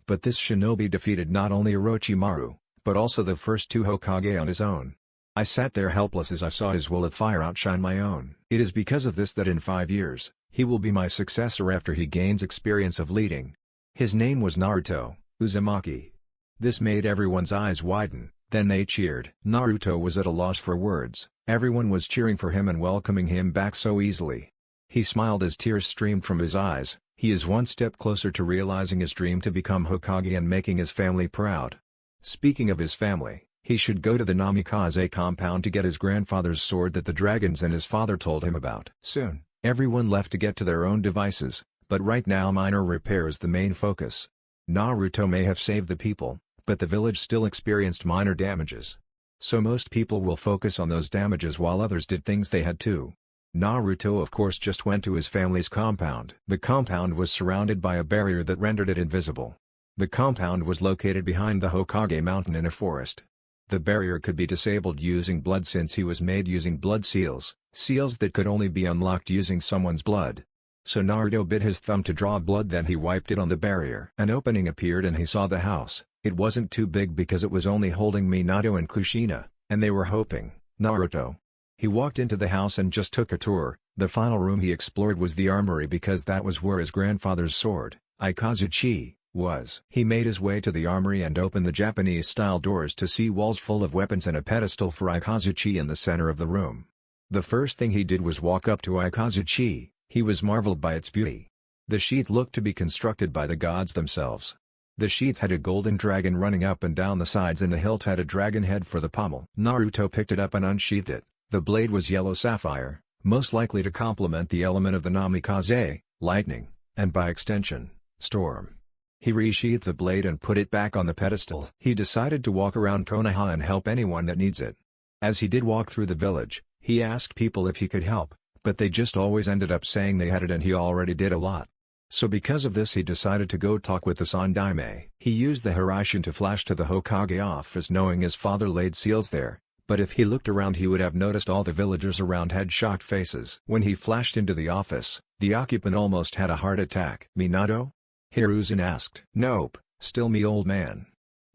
But this shinobi defeated not only Orochimaru, but also the first 2 Hokage on his own. I sat there helpless as I saw his will of fire outshine my own. It is because of this that in 5 years, he will be my successor after he gains experience of leading." His name was Naruto Uzumaki. This made everyone's eyes widen, then they cheered. Naruto was at a loss for words. Everyone was cheering for him and welcoming him back so easily. He smiled as tears streamed from his eyes. He is one step closer to realizing his dream to become Hokage and making his family proud. Speaking of his family, he should go to the Namikaze compound to get his grandfather's sword that the dragons and his father told him about. Soon, everyone left to get to their own devices, but right now minor repair is the main focus. Naruto may have saved the people, but the village still experienced minor damages. So most people will focus on those damages while others did things they had to. Naruto of course just went to his family's compound. The compound was surrounded by a barrier that rendered it invisible. The compound was located behind the Hokage mountain in a forest. The barrier could be disabled using blood since he was made using blood seals that could only be unlocked using someone's blood. So Naruto bit his thumb to draw blood, then he wiped it on the barrier. An opening appeared and he saw the house. It wasn't too big because it was only holding Minato and Kushina, and they were hoping, Naruto. He walked into the house and just took a tour. The final room he explored was the armory because that was where his grandfather's sword, Ikazuchi, was. He made his way to the armory and opened the Japanese-style doors to see walls full of weapons and a pedestal for Ikazuchi in the center of the room. The first thing he did was walk up to Ikazuchi. He was marveled by its beauty. The sheath looked to be constructed by the gods themselves. The sheath had a golden dragon running up and down the sides and the hilt had a dragon head for the pommel. Naruto picked it up and unsheathed it. The blade was yellow sapphire, most likely to complement the element of the Namikaze, lightning, and by extension, storm. He resheathed the blade and put it back on the pedestal. He decided to walk around Konoha and help anyone that needs it. As he did walk through the village, he asked people if he could help, but they just always ended up saying they had it and he already did a lot. So because of this he decided to go talk with the Sandaime. He used the Hiraishin to flash to the Hokage office knowing his father laid seals there, but if he looked around he would have noticed all the villagers around had shocked faces. When he flashed into the office, the occupant almost had a heart attack. "Minato?" Hiruzen asked. "Nope, still me old man."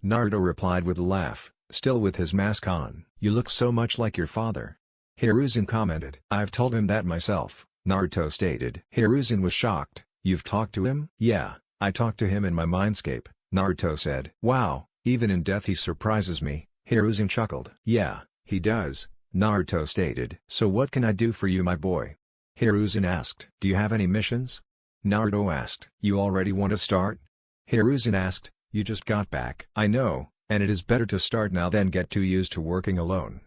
Naruto replied with a laugh, still with his mask on. "You look so much like your father." Hiruzen commented. "I've told him that myself," Naruto stated. Hiruzen was shocked. "You've talked to him?" "Yeah, I talked to him in my mindscape," Naruto said. "Wow, even in death he surprises me," Hiruzen chuckled. "Yeah, he does," Naruto stated. "So what can I do for you my boy?" Hiruzen asked. "Do you have any missions?" Naruto asked. "You already want to start?" Hiruzen asked. "You just got back." "I know, and it is better to start now than get too used to working alone."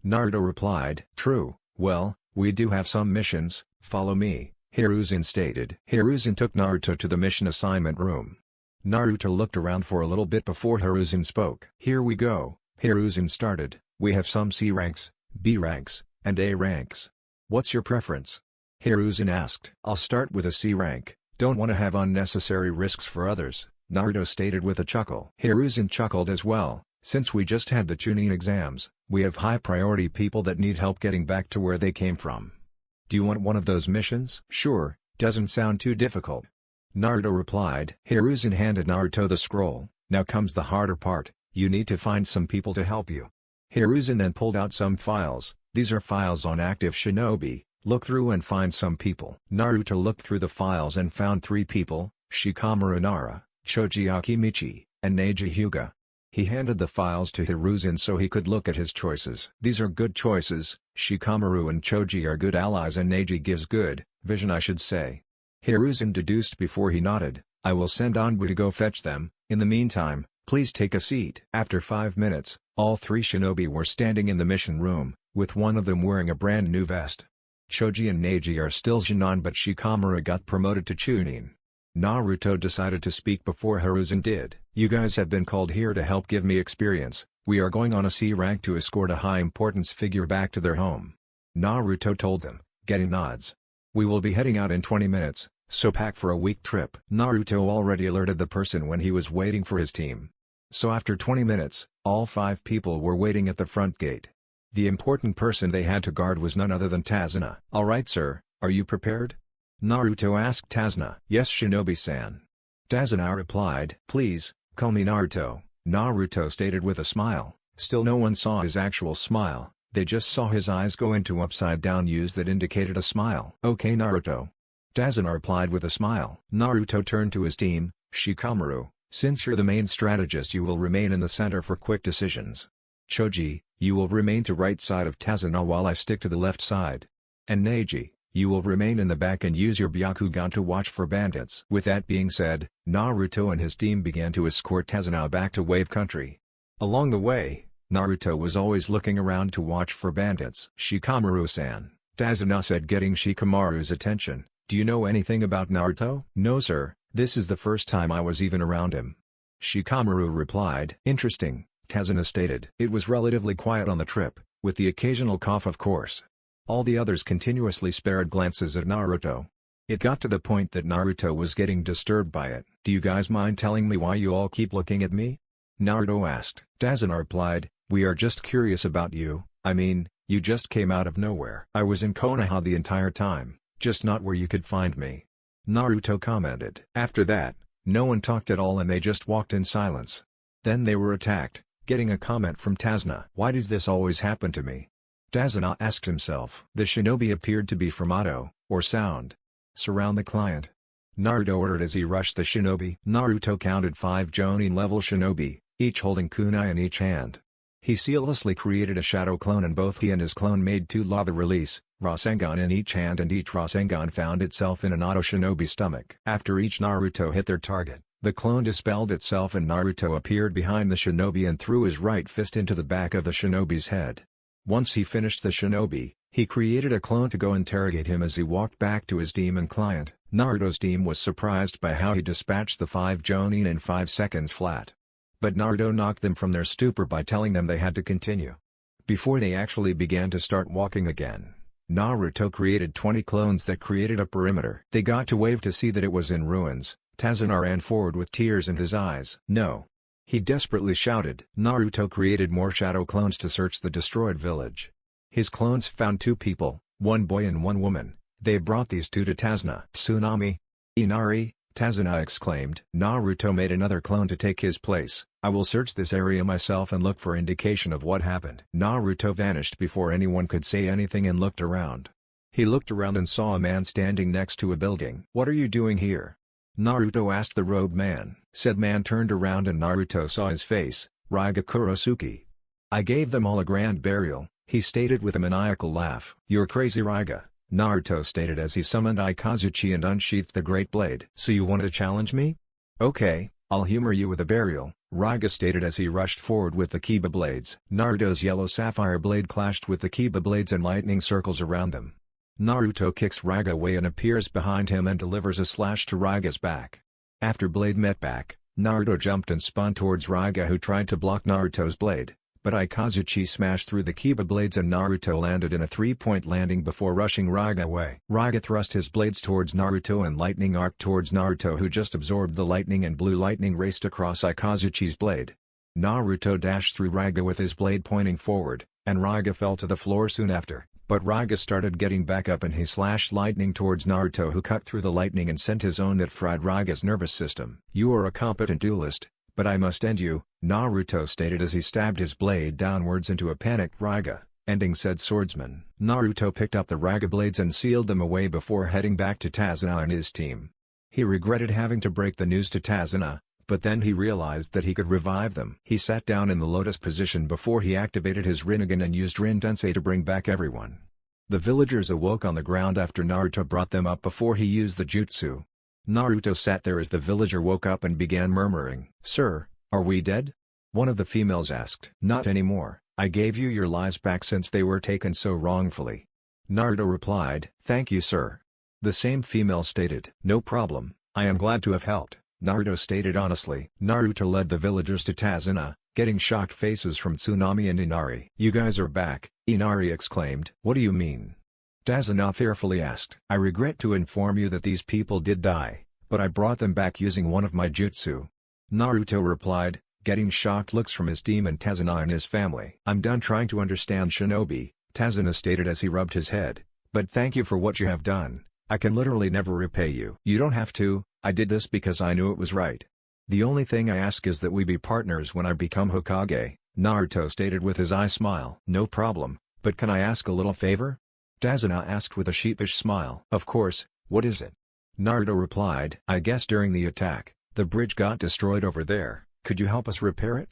Naruto replied. "True, well, we do have some missions, follow me," Hiruzen stated. Hiruzen took Naruto to the mission assignment room. Naruto looked around for a little bit before Hiruzen spoke. "Here we go," Hiruzen started. "We have some C ranks, B ranks, and A ranks. What's your preference?" Hiruzen asked. "I'll start with a C rank, don't want to have unnecessary risks for others," Naruto stated with a chuckle. Hiruzen chuckled as well. "Since we just had the Chunin exams, we have high-priority people that need help getting back to where they came from. Do you want one of those missions?" "Sure, doesn't sound too difficult," Naruto replied. Hiruzen handed Naruto the scroll. "Now comes the harder part, you need to find some people to help you." Hiruzen then pulled out some files. "These are files on active shinobi, look through and find some people." Naruto looked through the files and found 3 people, Shikamaru Nara, Choji Akimichi, and Neji Hyuga. He handed the files to Hiruzen so he could look at his choices. "These are good choices, Shikamaru and Choji are good allies and Neji gives good vision I should say." Hiruzen deduced before he nodded. "I will send Anbu to go fetch them, in the meantime, please take a seat." After 5 minutes, all 3 shinobi were standing in the mission room, with one of them wearing a brand new vest. Choji and Neji are still Jonin but Shikamaru got promoted to Chunin. Naruto decided to speak before Hiruzen did. "You guys have been called here to help give me experience, we are going on a C rank to escort a high-importance figure back to their home." Naruto told them, getting nods. "We will be heading out in 20 minutes, so pack for a week trip." Naruto already alerted the person when he was waiting for his team. So after 20 minutes, all 5 people were waiting at the front gate. The important person they had to guard was none other than Tazuna. "Alright sir, are you prepared?" Naruto asked Tazuna. "Yes Shinobi-san." Tazuna replied. "Please, call me Naruto," Naruto stated with a smile. Still no one saw his actual smile, they just saw his eyes go into upside-down U's that indicated a smile. "Okay Naruto." Tazuna replied with a smile. Naruto turned to his team. "Shikamaru, since you're the main strategist you will remain in the center for quick decisions. Choji, you will remain to right side of Tazuna while I stick to the left side. And Neji, You will remain in the back and use your Byakugan to watch for bandits. With that being said, Naruto and his team began to escort Tazuna back to Wave Country. Along the way, Naruto was always looking around to watch for bandits. "Shikamaru-san," Tazuna said, getting Shikamaru's attention. "Do you know anything about Naruto?" "No sir, this is the first time I was even around him." Shikamaru replied. "Interesting," Tazuna stated. It was relatively quiet on the trip, with the occasional cough of course. All the others continuously spared glances at Naruto. It got to the point that Naruto was getting disturbed by it. "Do you guys mind telling me why you all keep looking at me?" Naruto asked. Tazuna replied, "We are just curious about you. I mean, you just came out of nowhere." "I was in Konoha the entire time, just not where you could find me," Naruto commented. After that, no one talked at all and they just walked in silence. Then they were attacked, getting a comment from Tazuna. "Why does this always happen to me?" Tazuna asked himself. The shinobi appeared to be from auto, or sound. "Surround the client," Naruto ordered as he rushed the shinobi. Naruto counted 5 Jonin-level shinobi, each holding kunai in each hand. He seamlessly created a shadow clone and both he and his clone made 2 lava release, Rasengan in each hand and each Rasengan found itself in an auto shinobi's stomach. After each Naruto hit their target, the clone dispelled itself and Naruto appeared behind the shinobi and threw his right fist into the back of the shinobi's head. Once he finished the shinobi, he created a clone to go interrogate him as he walked back to his demon client. Naruto's team was surprised by how he dispatched the 5 Jonin in 5 seconds flat. But Naruto knocked them from their stupor by telling them they had to continue. Before they actually began to start walking again, Naruto created 20 clones that created a perimeter. They got to Wave to see that it was in ruins. Tazuna ran forward with tears in his eyes. "No!" he desperately shouted. Naruto created more shadow clones to search the destroyed village. His clones found 2 people, 1 boy and 1 woman. They brought these 2 to Tazuna. "Tsunami! Inari!" Tazuna exclaimed. Naruto made another clone to take his place. "I will search this area myself and look for indication of what happened." Naruto vanished before anyone could say anything and looked around. He looked around and saw a man standing next to a building. "What are you doing here?" Naruto asked the robed man. Said man turned around and Naruto saw his face. "Raiga Kurosuke. I gave them all a grand burial," he stated with a maniacal laugh. "You're crazy Raiga," Naruto stated as he summoned Ikazuchi and unsheathed the great blade. "So you want to challenge me? Okay, I'll humor you with a burial," Raiga stated as he rushed forward with the Kiba blades. Naruto's yellow sapphire blade clashed with the Kiba blades and lightning circles around them. Naruto kicks Raiga away and appears behind him and delivers a slash to Raiga's back. After blade met back, Naruto jumped and spun towards Raiga who tried to block Naruto's blade, but Ikazuchi smashed through the Kiba blades and Naruto landed in a 3-point landing before rushing Raiga away. Raiga thrust his blades towards Naruto and lightning arced towards Naruto who just absorbed the lightning and blue lightning raced across Ikazuchi's blade. Naruto dashed through Raiga with his blade pointing forward, and Raiga fell to the floor soon after. But Raiga started getting back up and he slashed lightning towards Naruto who cut through the lightning and sent his own that fried Raiga's nervous system. "You are a competent duelist, but I must end you," Naruto stated as he stabbed his blade downwards into a panicked Raiga, ending said swordsman. Naruto picked up the Raiga blades and sealed them away before heading back to Tazuna and his team. He regretted having to break the news to Tazuna, but then he realized that he could revive them. He sat down in the lotus position before he activated his Rinnegan and used Rin-Tensei to bring back everyone. The villagers awoke on the ground after Naruto brought them up before he used the jutsu. Naruto sat there as the villager woke up and began murmuring. "Sir, are we dead?" one of the females asked. "Not anymore, I gave you your lives back since they were taken so wrongfully." Naruto replied. "Thank you sir." The same female stated. "No problem, I am glad to have helped," Naruto stated honestly. Naruto led the villagers to Tazuna, getting shocked faces from Tsunami and Inari. "You guys are back," Inari exclaimed. "What do you mean?" Tazuna fearfully asked. "I regret to inform you that these people did die, but I brought them back using one of my jutsu," Naruto replied, getting shocked looks from his team and Tazuna and his family. "I'm done trying to understand shinobi," Tazuna stated as he rubbed his head, "but thank you for what you have done. I can literally never repay you." "You don't have to, I did this because I knew it was right. The only thing I ask is that we be partners when I become Hokage," Naruto stated with his eye smile. "No problem, but can I ask a little favor?" Tazuna asked with a sheepish smile. "Of course, what is it?" Naruto replied. "I guess during the attack, the bridge got destroyed over there, could you help us repair it?"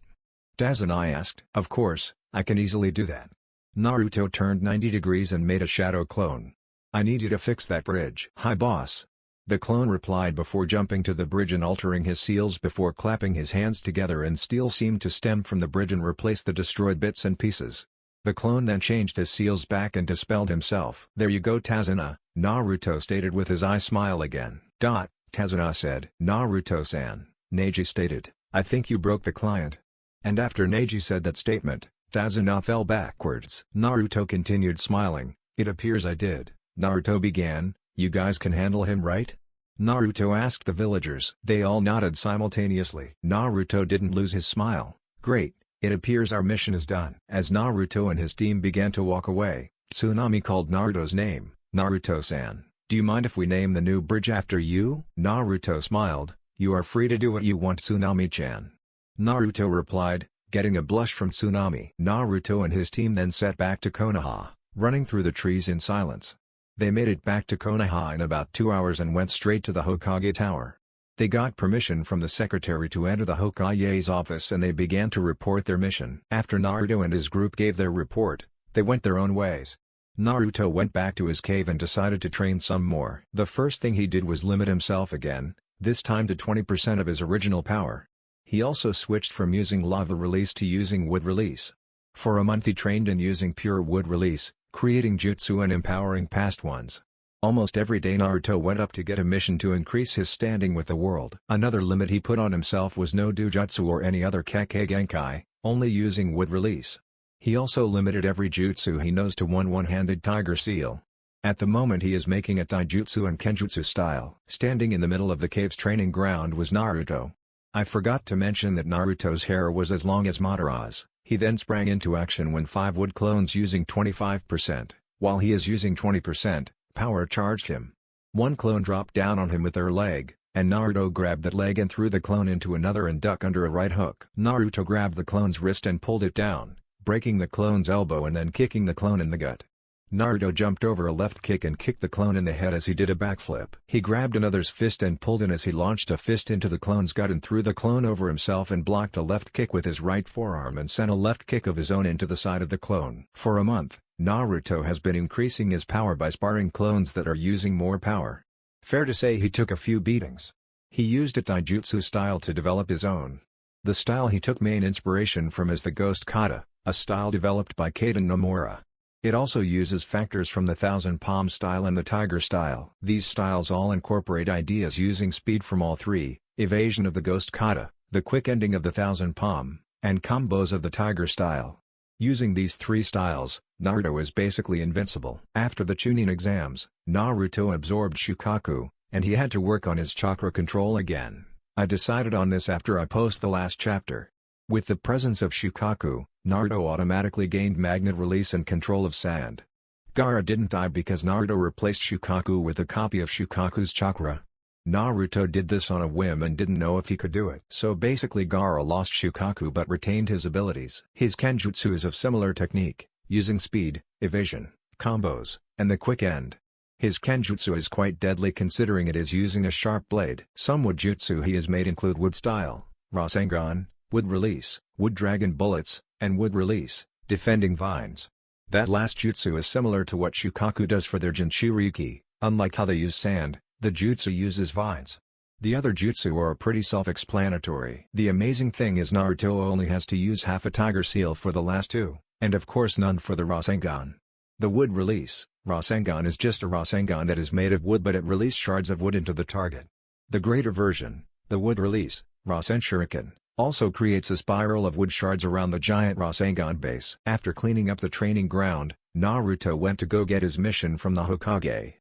Tazuna asked. "Of course, I can easily do that." Naruto turned 90 degrees and made a shadow clone. I need you to fix that bridge. Hi boss. The clone replied before jumping to the bridge and altering his seals before clapping his hands together, and steel seemed to stem from the bridge and replace the destroyed bits and pieces. The clone then changed his seals back and dispelled himself. There you go Tazuna, Naruto stated with his eye smile again. Tazuna said. Naruto-san, Neji stated, I think you broke the client. And after Neji said that statement, Tazuna fell backwards. Naruto continued smiling. It appears I did. Naruto began, you guys can handle him right? Naruto asked the villagers. They all nodded simultaneously. Naruto didn't lose his smile. Great, it appears our mission is done. As Naruto and his team began to walk away, Tsunami called Naruto's name. Naruto-san, do you mind if we name the new bridge after you? Naruto smiled. You are free to do what you want Tsunami-chan. Naruto replied, getting a blush from Tsunami. Naruto and his team then set back to Konoha, running through the trees in silence. They made it back to Konoha in about 2 hours and went straight to the Hokage Tower. They got permission from the secretary to enter the Hokage's office and they began to report their mission. After Naruto and his group gave their report, they went their own ways. Naruto went back to his cave and decided to train some more. The first thing he did was limit himself again, this time to 20% of his original power. He also switched from using lava release to using wood release. For a month he trained in using pure wood release, creating jutsu and empowering past ones. Almost every day Naruto went up to get a mission to increase his standing with the world. Another limit he put on himself was no dojutsu or any other Kekkei Genkai, only using wood release. He also limited every jutsu he knows to one-handed tiger seal. At the moment he is making it taijutsu and kenjutsu style. Standing in the middle of the cave's training ground was Naruto. I forgot to mention that Naruto's hair was as long as Madara's. He then sprang into action when 5 wood clones using 25%, while he is using 20%, power charged him. One clone dropped down on him with their leg, and Naruto grabbed that leg and threw the clone into another and ducked under a right hook. Naruto grabbed the clone's wrist and pulled it down, breaking the clone's elbow and then kicking the clone in the gut. Naruto jumped over a left kick and kicked the clone in the head as he did a backflip. He grabbed another's fist and pulled in as he launched a fist into the clone's gut and threw the clone over himself and blocked a left kick with his right forearm and sent a left kick of his own into the side of the clone. For a month, Naruto has been increasing his power by sparring clones that are using more power. Fair to say he took a few beatings. He used a taijutsu style to develop his own. The style he took main inspiration from is the Ghost Kata, a style developed by Kaden Nomura. It also uses factors from the Thousand Palm style and the Tiger style. These styles all incorporate ideas using speed from all three, evasion of the Ghost Kata, the quick ending of the Thousand Palm, and combos of the Tiger style. Using these 3 styles, Naruto is basically invincible. After the Chunin exams, Naruto absorbed Shukaku, and he had to work on his chakra control again. I decided on this after I post the last chapter. With the presence of Shukaku, Naruto automatically gained magnet release and control of sand. Gaara didn't die because Naruto replaced Shukaku with a copy of Shukaku's chakra. Naruto did this on a whim and didn't know if he could do it. So basically Gaara lost Shukaku but retained his abilities. His kenjutsu is of similar technique, using speed, evasion, combos, and the quick end. His kenjutsu is quite deadly considering it is using a sharp blade. Some wood jutsu he has made include wood style, Rasengan, wood release, wood dragon bullets, and wood release, defending vines. That last jutsu is similar to what Shukaku does for their Jinchuriki. Unlike how they use sand, the jutsu uses vines. The other jutsu are pretty self-explanatory. The amazing thing is Naruto only has to use half a tiger seal for the last 2, and of course none for the Rasengan. The wood release, Rasengan is just a Rasengan that is made of wood but it releases shards of wood into the target. The greater version, the wood release, Rasen Shuriken, also creates a spiral of wood shards around the giant Rasengan base. After cleaning up the training ground, Naruto went to go get his mission from the Hokage.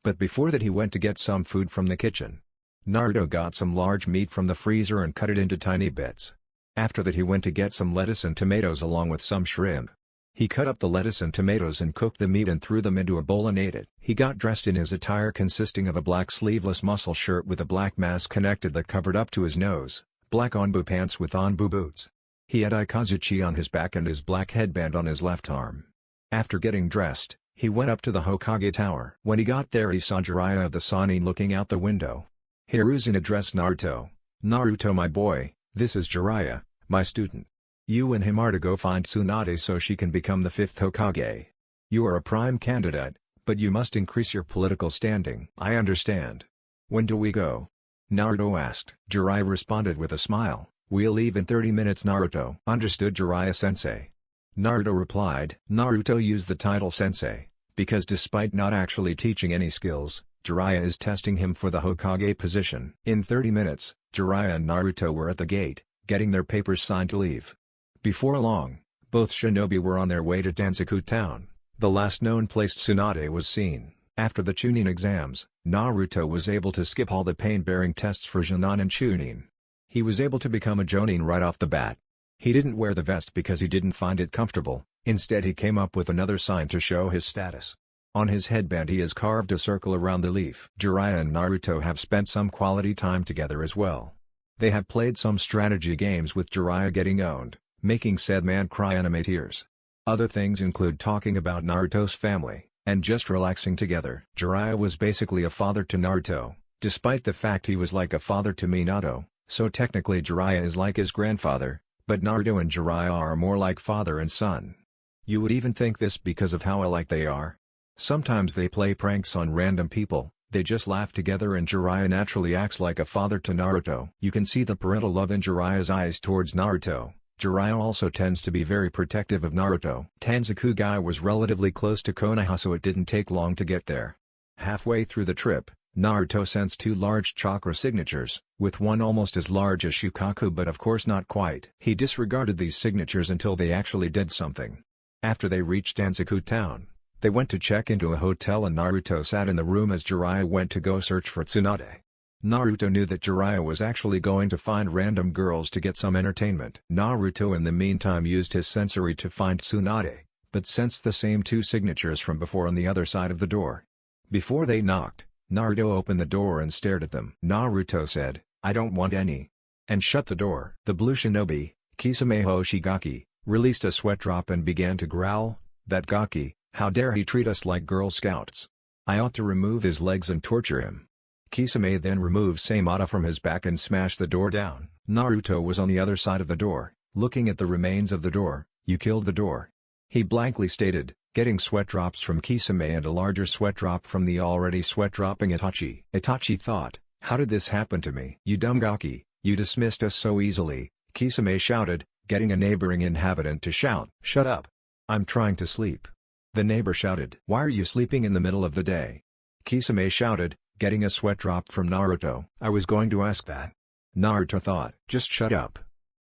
But before that he went to get some food from the kitchen. Naruto got some large meat from the freezer and cut it into tiny bits. After that he went to get some lettuce and tomatoes along with some shrimp. He cut up the lettuce and tomatoes and cooked the meat and threw them into a bowl and ate it. He got dressed in his attire consisting of a black sleeveless muscle shirt with a black mask connected that covered up to his nose, black onbu pants with onbu boots. He had ikazuchi on his back and his black headband on his left arm. After getting dressed, he went up to the Hokage Tower. When he got there he saw Jiraiya of the Sannin looking out the window. Hiruzen addressed Naruto. "Naruto my boy, this is Jiraiya, my student. You and him are to go find Tsunade so she can become the 5th Hokage. You are a prime candidate, But you must increase your political standing. I understand. When do we go? Naruto asked. Jiraiya responded with a smile. We'll leave in 30 minutes, Naruto. Understood, Jiraiya-sensei. Naruto replied. Naruto used the title sensei, because despite not actually teaching any skills, Jiraiya is testing him for the Hokage position. In 30 minutes, Jiraiya and Naruto were at the gate, getting their papers signed to leave. Before long, both shinobi were on their way to Danzaku town. The last known place Tsunade was seen. After the Chunin exams, Naruto was able to skip all the pain-bearing tests for Jonin and Chunin. He was able to become a Jonin right off the bat. He didn't wear the vest because he didn't find it comfortable, instead he came up with another sign to show his status. On his headband he has carved a circle around the leaf. Jiraiya and Naruto have spent some quality time together as well. They have played some strategy games with Jiraiya getting owned, making said man cry anime tears. Other things include talking about Naruto's family, and just relaxing together. Jiraiya was basically a father to Naruto, despite the fact he was like a father to Minato, so technically Jiraiya is like his grandfather, but Naruto and Jiraiya are more like father and son. You would even think this because of how alike they are. Sometimes they play pranks on random people, they just laugh together and Jiraiya naturally acts like a father to Naruto. You can see the parental love in Jiraiya's eyes towards Naruto. Jiraiya also tends to be very protective of Naruto. Danzaku was relatively close to Konoha, so it didn't take long to get there. Halfway through the trip, Naruto sensed two large chakra signatures, with one almost as large as Shukaku but of course not quite. He disregarded these signatures until they actually did something. After they reached Danzaku town, they went to check into a hotel and Naruto sat in the room as Jiraiya went to go search for Tsunade. Naruto knew that Jiraiya was actually going to find random girls to get some entertainment. Naruto in the meantime used his sensory to find Tsunade, but sensed the same two signatures from before on the other side of the door. Before they knocked, Naruto opened the door and stared at them. Naruto said, "I don't want any," and shut the door. The blue shinobi, Kisame Hoshigaki, released a sweat drop and began to growl, "That Gaki, how dare he treat us like Girl Scouts? I ought to remove his legs and torture him." Kisame then removed Samata from his back and smashed the door down. Naruto was on the other side of the door, looking at the remains of the door. "You killed the door," he blankly stated, getting sweat drops from Kisame and a larger sweat drop from the already sweat-dropping Itachi. Itachi thought, "How did this happen to me?" "You dumb Gaki, you dismissed us so easily," Kisame shouted, getting a neighboring inhabitant to shout, "Shut up! I'm trying to sleep." The neighbor shouted, "Why are you sleeping in the middle of the day?" Kisame shouted, getting a sweat drop from Naruto. "I was going to ask that." Naruto thought, "Just shut up."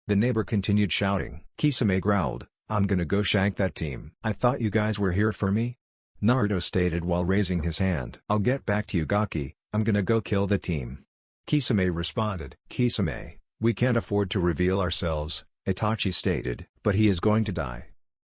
The neighbor continued shouting. Kisame growled, "I'm gonna go shank that team." "I thought you guys were here for me?" Naruto stated while raising his hand. "I'll get back to you Gaki, I'm gonna go kill the team." Kisame responded. "Kisame, we can't afford to reveal ourselves," Itachi stated. "But he is going to die."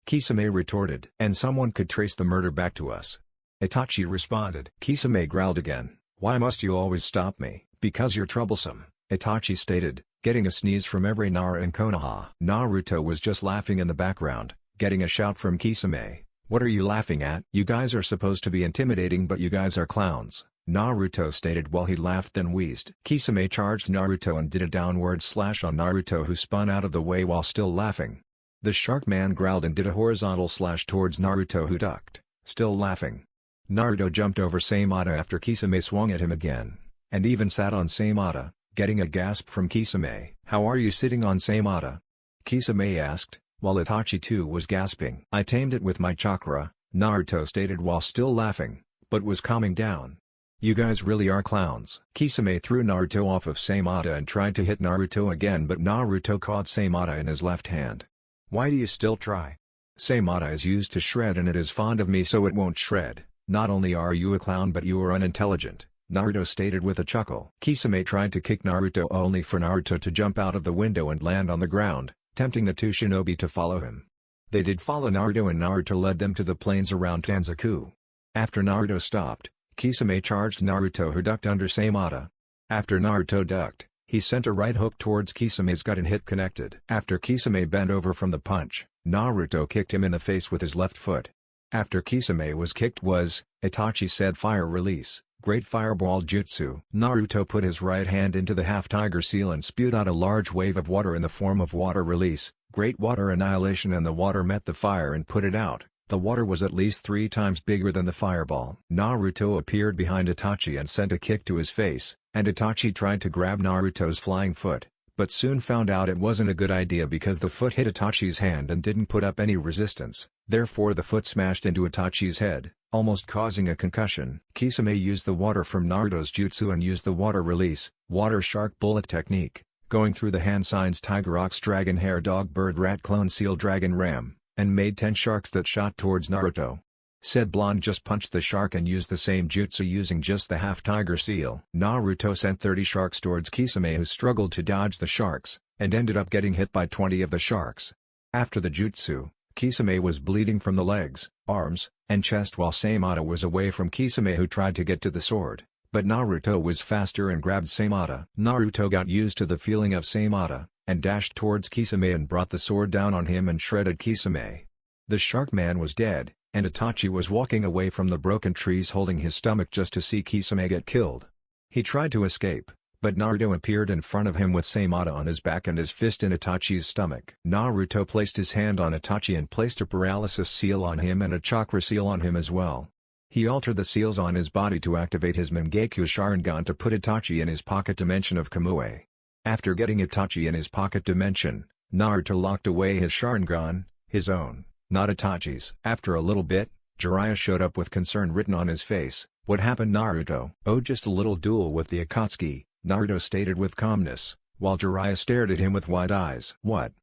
Kisame retorted. "And someone could trace the murder back to us." Itachi responded. Kisame growled again. "Why must you always stop me?" "Because you're troublesome," Itachi stated, getting a sneeze from every Nara in Konoha. Naruto was just laughing in the background, getting a shout from Kisame. "What are you laughing at? You guys are supposed to be intimidating but you guys are clowns," Naruto stated while he laughed then wheezed. Kisame charged Naruto and did a downward slash on Naruto who spun out of the way while still laughing. The shark man growled and did a horizontal slash towards Naruto who ducked, still laughing. Naruto jumped over Samata after Kisame swung at him again, and even sat on Samata, getting a gasp from Kisame. "How are you sitting on Samata?" Kisame asked, while Itachi too was gasping. "I tamed it with my chakra," Naruto stated while still laughing, but was calming down. "You guys really are clowns." Kisame threw Naruto off of Samata and tried to hit Naruto again but Naruto caught Samata in his left hand. "Why do you still try? Samata is used to shred and it is fond of me so it won't shred. Not only are you a clown but you are unintelligent," Naruto stated with a chuckle. Kisame tried to kick Naruto only for Naruto to jump out of the window and land on the ground, tempting the two shinobi to follow him. They did follow Naruto and Naruto led them to the plains around Danzaku. After Naruto stopped, Kisame charged Naruto who ducked under Samata. After Naruto ducked, he sent a right hook towards Kisame's gut and hit connected. After Kisame bent over from the punch, Naruto kicked him in the face with his left foot. After Kisame was kicked Itachi said fire release, great fireball jutsu. Naruto put his right hand into the half-tiger seal and spewed out a large wave of water in the form of water release, great water annihilation and the water met the fire and put it out, The water was at least 3 times bigger than the fireball. Naruto appeared behind Itachi and sent a kick to his face, and Itachi tried to grab Naruto's flying foot, but soon found out it wasn't a good idea because the foot hit Itachi's hand and didn't put up any resistance. Therefore the foot smashed into Itachi's head, almost causing a concussion. Kisame used the water from Naruto's jutsu and used the water release, water shark bullet technique, going through the hand signs tiger ox dragon hare dog bird rat clone seal dragon ram, and made 10 sharks that shot towards Naruto. Said blonde just punched the shark and used the same jutsu using just the half tiger seal. Naruto sent 30 sharks towards Kisame who struggled to dodge the sharks, and ended up getting hit by 20 of the sharks. After the jutsu, Kisame was bleeding from the legs, arms, and chest while Saimata was away from Kisame who tried to get to the sword, but Naruto was faster and grabbed Saimata. Naruto got used to the feeling of Saimata, and dashed towards Kisame and brought the sword down on him and shredded Kisame. The shark man was dead, and Itachi was walking away from the broken trees holding his stomach just to see Kisame get killed. He tried to escape, but Naruto appeared in front of him with Saimata on his back and his fist in Itachi's stomach. Naruto placed his hand on Itachi and placed a paralysis seal on him and a chakra seal on him as well. He altered the seals on his body to activate his Mangekyou Sharingan to put Itachi in his pocket dimension of Kamui. After getting Itachi in his pocket dimension, Naruto locked away his Sharingan, his own, not Itachi's. After a little bit, Jiraiya showed up with concern written on his face. "What happened, Naruto?" "Oh, just a little duel with the Akatsuki," Naruto stated with calmness, while Jiraiya stared at him with wide eyes. "What?"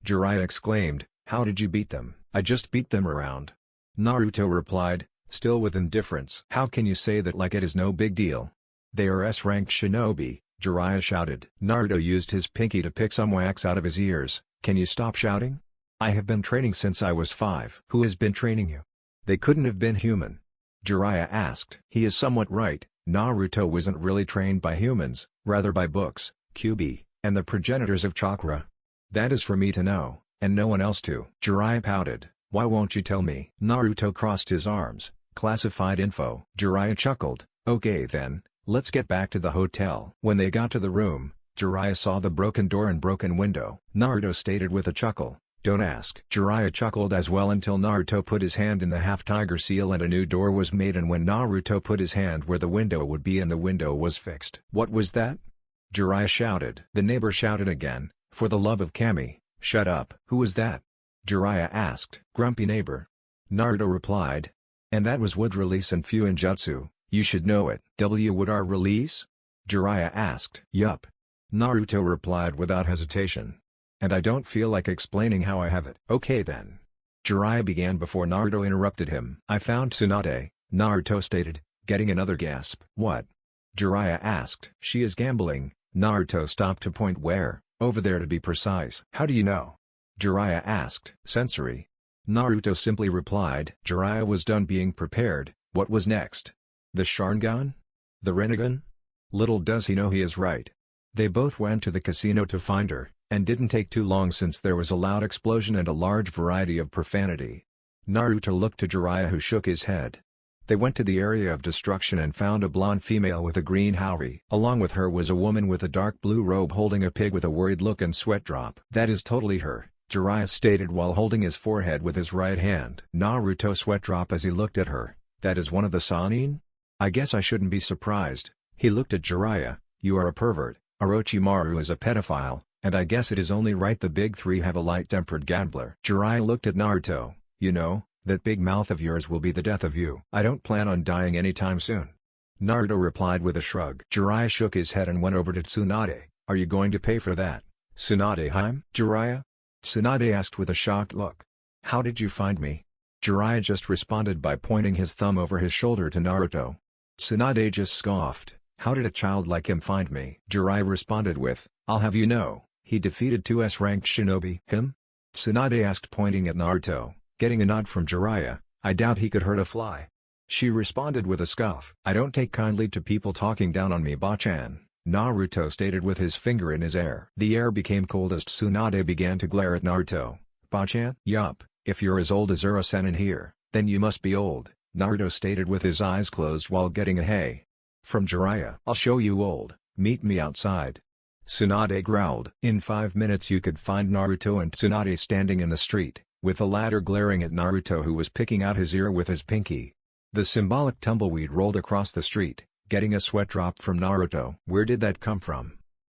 Jiraiya exclaimed, "How did you beat them?" "I just beat them around." Naruto replied, still with indifference. "How can you say that like it is no big deal? They are S-ranked shinobi," Jiraiya shouted. Naruto used his pinky to pick some wax out of his ears. "Can you stop shouting? I have been training since I was 5. "Who has been training you? They couldn't have been human," Jiraiya asked. He is somewhat right. Naruto wasn't really trained by humans, rather by books, Kyuubi, and the progenitors of chakra. "That is for me to know, and no one else to." Jiraiya pouted. "Why won't you tell me?" Naruto crossed his arms. "Classified info." Jiraiya chuckled. "Okay then, let's get back to the hotel." When they got to the room, Jiraiya saw the broken door and broken window. Naruto stated with a chuckle, "Don't ask." Jiraiya chuckled as well until Naruto put his hand in the half-tiger seal and a new door was made, and when Naruto put his hand where the window would be and the window was fixed. "What was that?" Jiraiya shouted. The neighbor shouted again, "For the love of Kami, shut up." "Who was that?" Jiraiya asked. "Grumpy neighbor." Naruto replied. "And that was wood release and Fuin Jutsu, you should know it." Wood art release?" Jiraiya asked. "Yup." Naruto replied without hesitation. "And I don't feel like explaining how I have it." "Okay then." Jiraiya began before Naruto interrupted him. "I found Tsunade," Naruto stated, getting another gasp. "What?" Jiraiya asked. "She is gambling." Naruto stopped to point. "Where?" "Over there to be precise." "How do you know?" Jiraiya asked. "Sensory." Naruto simply replied. Jiraiya was done being prepared. What was next? The Sharingan? The Rinnegan? Little does he know he is right. They both went to the casino to find her, and didn't take too long since there was a loud explosion and a large variety of profanity. Naruto looked to Jiraiya who shook his head. They went to the area of destruction and found a blonde female with a green haori. Along with her was a woman with a dark blue robe holding a pig with a worried look and sweat drop. "That is totally her," Jiraiya stated while holding his forehead with his right hand. Naruto sweat drop as he looked at her. "That is one of the Sannin? I guess I shouldn't be surprised." He looked at Jiraiya. "You are a pervert. Orochimaru is a pedophile, and I guess it is only right the big three have a light-tempered gambler." Jiraiya looked at Naruto. "You know, that big mouth of yours will be the death of you." "I don't plan on dying anytime soon." Naruto replied with a shrug. Jiraiya shook his head and went over to Tsunade. "Are you going to pay for that?" "Tsunade Heim?" Jiraiya? Tsunade asked with a shocked look. "How did you find me?" Jiraiya just responded by pointing his thumb over his shoulder to Naruto. Tsunade just scoffed. "How did a child like him find me?" Jiraiya responded with, "I'll have you know, he defeated 2 S-ranked shinobi." "Him?" Tsunade asked pointing at Naruto. Getting a nod from Jiraiya, "I doubt he could hurt a fly." She responded with a scoff. "I don't take kindly to people talking down on me, Bachan," Naruto stated with his finger in his air. The air became cold as Tsunade began to glare at Naruto. "Bachan?" "Yup, if you're as old as Urasen in here, then you must be old," Naruto stated with his eyes closed while getting a hey from Jiraiya. "I'll show you old, meet me outside." Tsunade growled. In 5 minutes you could find Naruto and Tsunade standing in the street, with the latter glaring at Naruto, who was picking out his ear with his pinky. The symbolic tumbleweed rolled across the street, getting a sweat drop from Naruto. "Where did that come from?"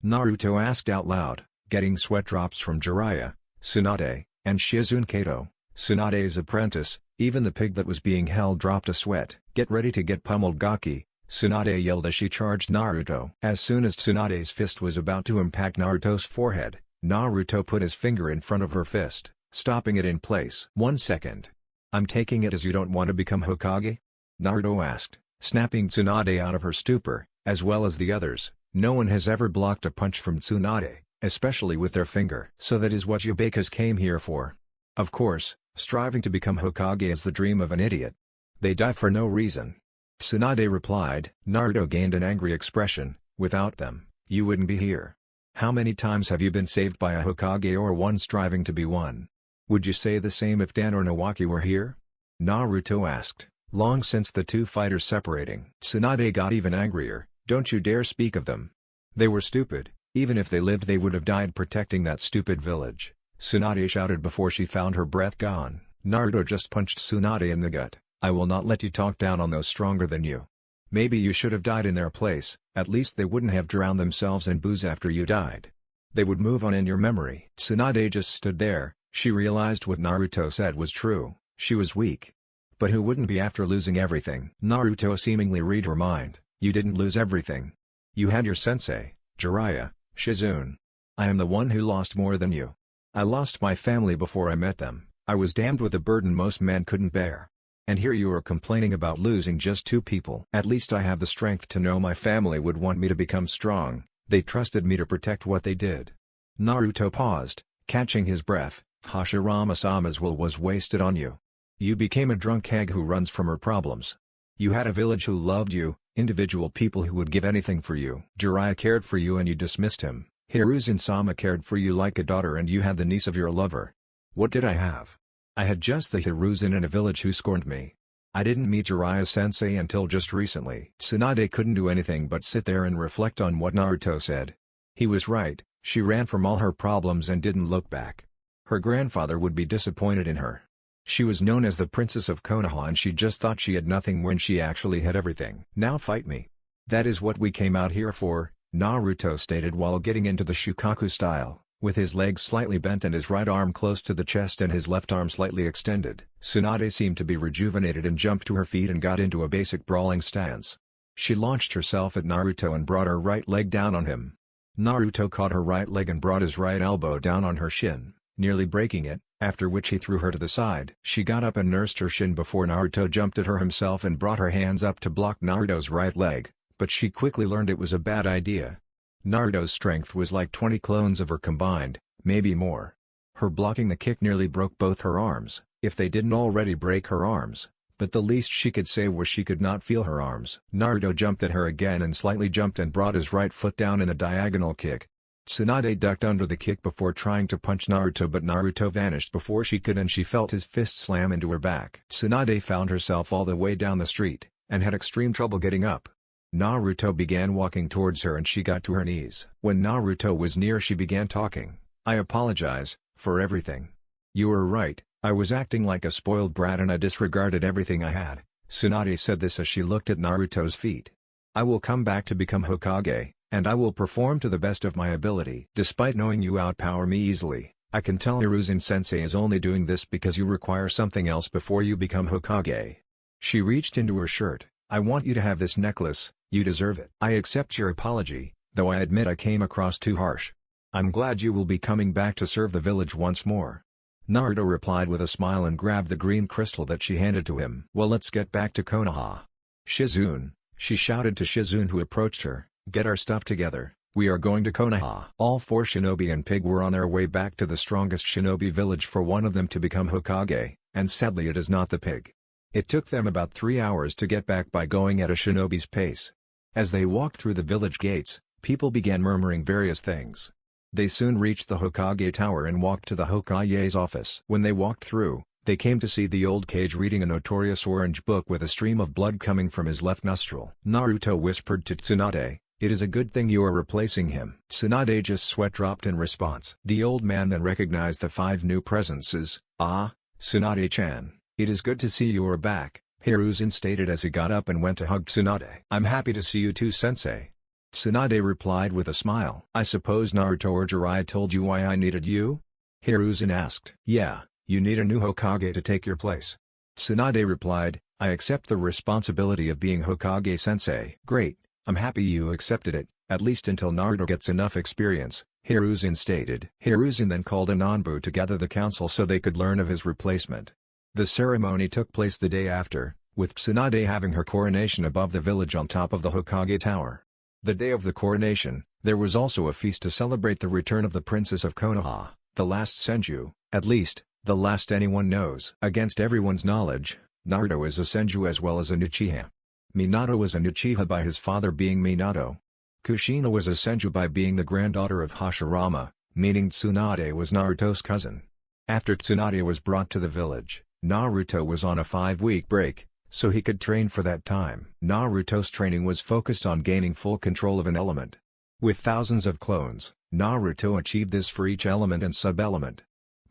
Naruto asked out loud, getting sweat drops from Jiraiya, Tsunade, and Shizune Kato, Tsunade's apprentice. Even the pig that was being held dropped a sweat. "Get ready to get pummeled, Gaki," Tsunade yelled as she charged Naruto. As soon as Tsunade's fist was about to impact Naruto's forehead, Naruto put his finger in front of her fist, stopping it in place. "1 second. I'm taking it as you don't want to become Hokage?" Naruto asked, snapping Tsunade out of her stupor, as well as the others. No one has ever blocked a punch from Tsunade, especially with their finger. "So that is what you Bakas came here for?" Of course, striving to become Hokage is the dream of an idiot. They die for no reason. Tsunade replied. Naruto gained an angry expression. "Without them, you wouldn't be here. How many times have you been saved by a Hokage or one striving to be one? Would you say the same if Dan or Nawaki were here?" Naruto asked, long since the two fighters separating. Tsunade got even angrier. "Don't you dare speak of them. They were stupid. Even if they lived, they would have died protecting that stupid village," Tsunade shouted before she found her breath gone. Naruto just punched Tsunade in the gut. "I will not let you talk down on those stronger than you. Maybe you should have died in their place. At least they wouldn't have drowned themselves in booze after you died. They would move on in your memory." Tsunade just stood there. She realized what Naruto said was true. She was weak. But who wouldn't be after losing everything? Naruto seemingly read her mind. "You didn't lose everything. You had your sensei, Jiraiya, Shizune. I am the one who lost more than you. I lost my family before I met them. I was damned with a burden most men couldn't bear. And here you are complaining about losing just 2 people. At least I have the strength to know my family would want me to become strong. They trusted me to protect what they did." Naruto paused, catching his breath. "Hashirama-sama's will was wasted on you. You became a drunk hag who runs from her problems. You had a village who loved you, individual people who would give anything for you. Jiraiya cared for you and you dismissed him. Hiruzen-sama cared for you like a daughter and you had the niece of your lover. What did I have? I had just the Hiruzen in a village who scorned me. I didn't meet Jiraiya-sensei until just recently." Tsunade couldn't do anything but sit there and reflect on what Naruto said. He was right. She ran from all her problems and didn't look back. Her grandfather would be disappointed in her. She was known as the Princess of Konoha and she just thought she had nothing when she actually had everything. "Now fight me. That is what we came out here for," Naruto stated while getting into the Shukaku style, with his legs slightly bent and his right arm close to the chest and his left arm slightly extended. Tsunade seemed to be rejuvenated and jumped to her feet and got into a basic brawling stance. She launched herself at Naruto and brought her right leg down on him. Naruto caught her right leg and brought his right elbow down on her shin, nearly breaking it, after which he threw her to the side. She got up and nursed her shin before Naruto jumped at her himself and brought her hands up to block Naruto's right leg, but she quickly learned it was a bad idea. Naruto's strength was like 20 clones of her combined, maybe more. Her blocking the kick nearly broke both her arms, if they didn't already break her arms, but the least she could say was she could not feel her arms. Naruto jumped at her again and slightly jumped and brought his right foot down in a diagonal kick. Tsunade ducked under the kick before trying to punch Naruto, but Naruto vanished before she could and she felt his fist slam into her back. Tsunade found herself all the way down the street, and had extreme trouble getting up. Naruto began walking towards her and she got to her knees. When Naruto was near, she began talking. "I apologize for everything. You were right, I was acting like a spoiled brat and I disregarded everything I had." Tsunade said this as she looked at Naruto's feet. "I will come back to become Hokage, and I will perform to the best of my ability. Despite knowing you outpower me easily, I can tell Hiruzen-sensei is only doing this because you require something else before you become Hokage." She reached into her shirt. "I want you to have this necklace, you deserve it. I accept your apology, though I admit I came across too harsh. I'm glad you will be coming back to serve the village once more." Naruto replied with a smile and grabbed the green crystal that she handed to him. "Well, let's get back to Konoha. Shizune," she shouted to Shizune who approached her, "get our stuff together, we are going to Konoha." All 4 shinobi and Pig were on their way back to the strongest shinobi village for one of them to become Hokage, and sadly it is not the Pig. It took them about 3 hours to get back by going at a shinobi's pace. As they walked through the village gates, people began murmuring various things. They soon reached the Hokage tower and walked to the Hokage's office. When they walked through, they came to see the old Kage reading a notorious orange book with a stream of blood coming from his left nostril. Naruto whispered to Tsunade, It is a good thing you are replacing him." Tsunade's sweat dropped in response. The old man then recognized the 5 new presences. "Ah, Tsunade-chan, it is good to see you are back," Hiruzen stated as he got up and went to hug Tsunade. "I'm happy to see you too, sensei." Tsunade replied with a smile. "I suppose Naruto or Jiraiya told you why I needed you?" Hiruzen asked. "Yeah, you need a new Hokage to take your place." Tsunade replied, "I accept the responsibility of being Hokage-sensei." "Great, I'm happy you accepted it, at least until Naruto gets enough experience," Hiruzen stated. Hiruzen then called Ananbu to gather the council so they could learn of his replacement. The ceremony took place the day after, with Tsunade having her coronation above the village on top of the Hokage Tower. The day of the coronation, there was also a feast to celebrate the return of the Princess of Konoha, the last Senju, at least, the last anyone knows. Against everyone's knowledge, Naruto is a Senju as well as a Uchiha. Minato was an Uchiha by his father being Minato. Kushina was a Senju by being the granddaughter of Hashirama, meaning Tsunade was Naruto's cousin. After Tsunade was brought to the village, Naruto was on a 5-week break, so he could train for that time. Naruto's training was focused on gaining full control of an element. With thousands of clones, Naruto achieved this for each element and sub-element.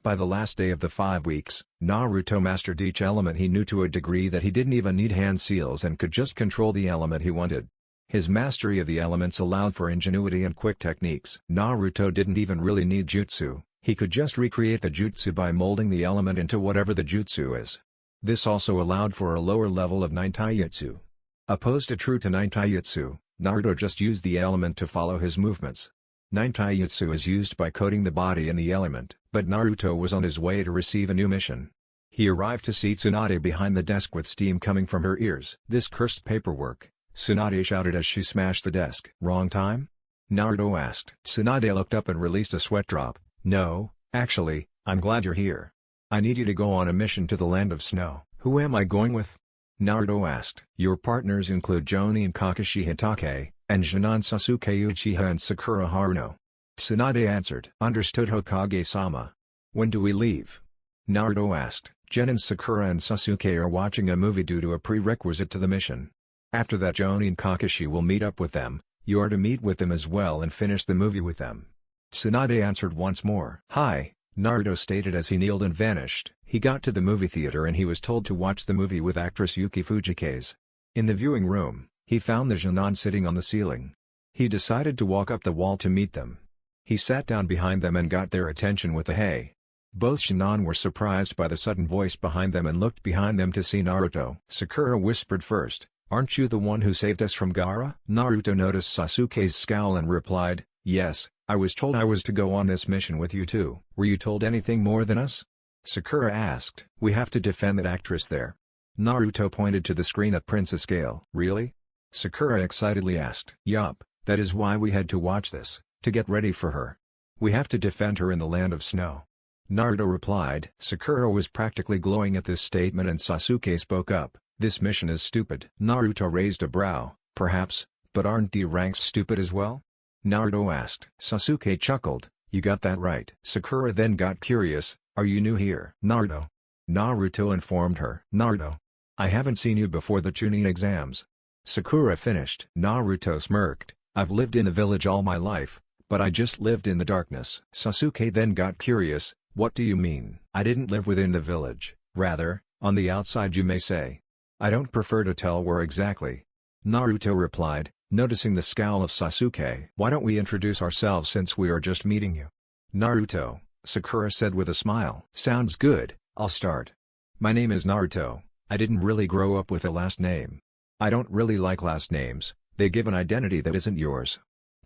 By the last day of the 5 weeks, Naruto mastered each element he knew to a degree that he didn't even need hand seals and could just control the element he wanted. His mastery of the elements allowed for ingenuity and quick techniques. Naruto didn't even really need jutsu, he could just recreate the jutsu by molding the element into whatever the jutsu is. This also allowed for a lower level of nintaijutsu. Opposed to true to nintaijutsu, Naruto just used the element to follow his movements. Nintaijutsu is used by coating the body in the element, but Naruto was on his way to receive a new mission. He arrived to see Tsunade behind the desk with steam coming from her ears. "This cursed paperwork," Tsunade shouted as she smashed the desk. "Wrong time?" Naruto asked. Tsunade looked up and released a sweat drop. "No, actually, I'm glad you're here. I need you to go on a mission to the land of snow." "Who am I going with?" Naruto asked. "Your partners include Jonin Kakashi Hitake, and Jinan Sasuke Uchiha and Sakura Haruno." Tsunade answered. "Understood, Hokage-sama. When do we leave?" Naruto asked. "Jonin, Sakura and Sasuke are watching a movie due to a prerequisite to the mission. After that Jonin Kakashi will meet up with them, you are to meet with them as well and finish the movie with them." Tsunade answered once more. "Hi," Naruto stated as he kneeled and vanished. He got to the movie theater and he was told to watch the movie with actress Yuki Fujikaze. In the viewing room, he found the Jinan sitting on the ceiling. He decided to walk up the wall to meet them. He sat down behind them and got their attention with a "hey." Both Jinan were surprised by the sudden voice behind them and looked behind them to see Naruto. Sakura whispered first, "Aren't you the one who saved us from Gaara?" Naruto noticed Sasuke's scowl and replied, "Yes, I was told I was to go on this mission with you too." "Were you told anything more than us?" Sakura asked. "We have to defend that actress there." Naruto pointed to the screen at Princess Gale. "Really?" Sakura excitedly asked. "Yup, that is why we had to watch this, to get ready for her. We have to defend her in the land of snow." Naruto replied. Sakura was practically glowing at this statement and Sasuke spoke up. "This mission is stupid." Naruto raised a brow. "Perhaps, but aren't D-ranks stupid as well?" Naruto asked. Sasuke chuckled. "You got that right." Sakura then got curious. "Are you new here?" Naruto informed her. "Naruto, I haven't seen you before the Chunin exams." Sakura finished. Naruto smirked. "I've lived in a village all my life, but I just lived in the darkness." Sasuke then got curious. "What do you mean?" "I didn't live within the village, rather, on the outside you may say. I don't prefer to tell where exactly." Naruto replied, noticing the scowl of Sasuke. "Why don't we introduce ourselves since we are just meeting you?" "Naruto," Sakura said with a smile. "Sounds good, I'll start. My name is Naruto. I didn't really grow up with a last name. I don't really like last names, they give an identity that isn't yours.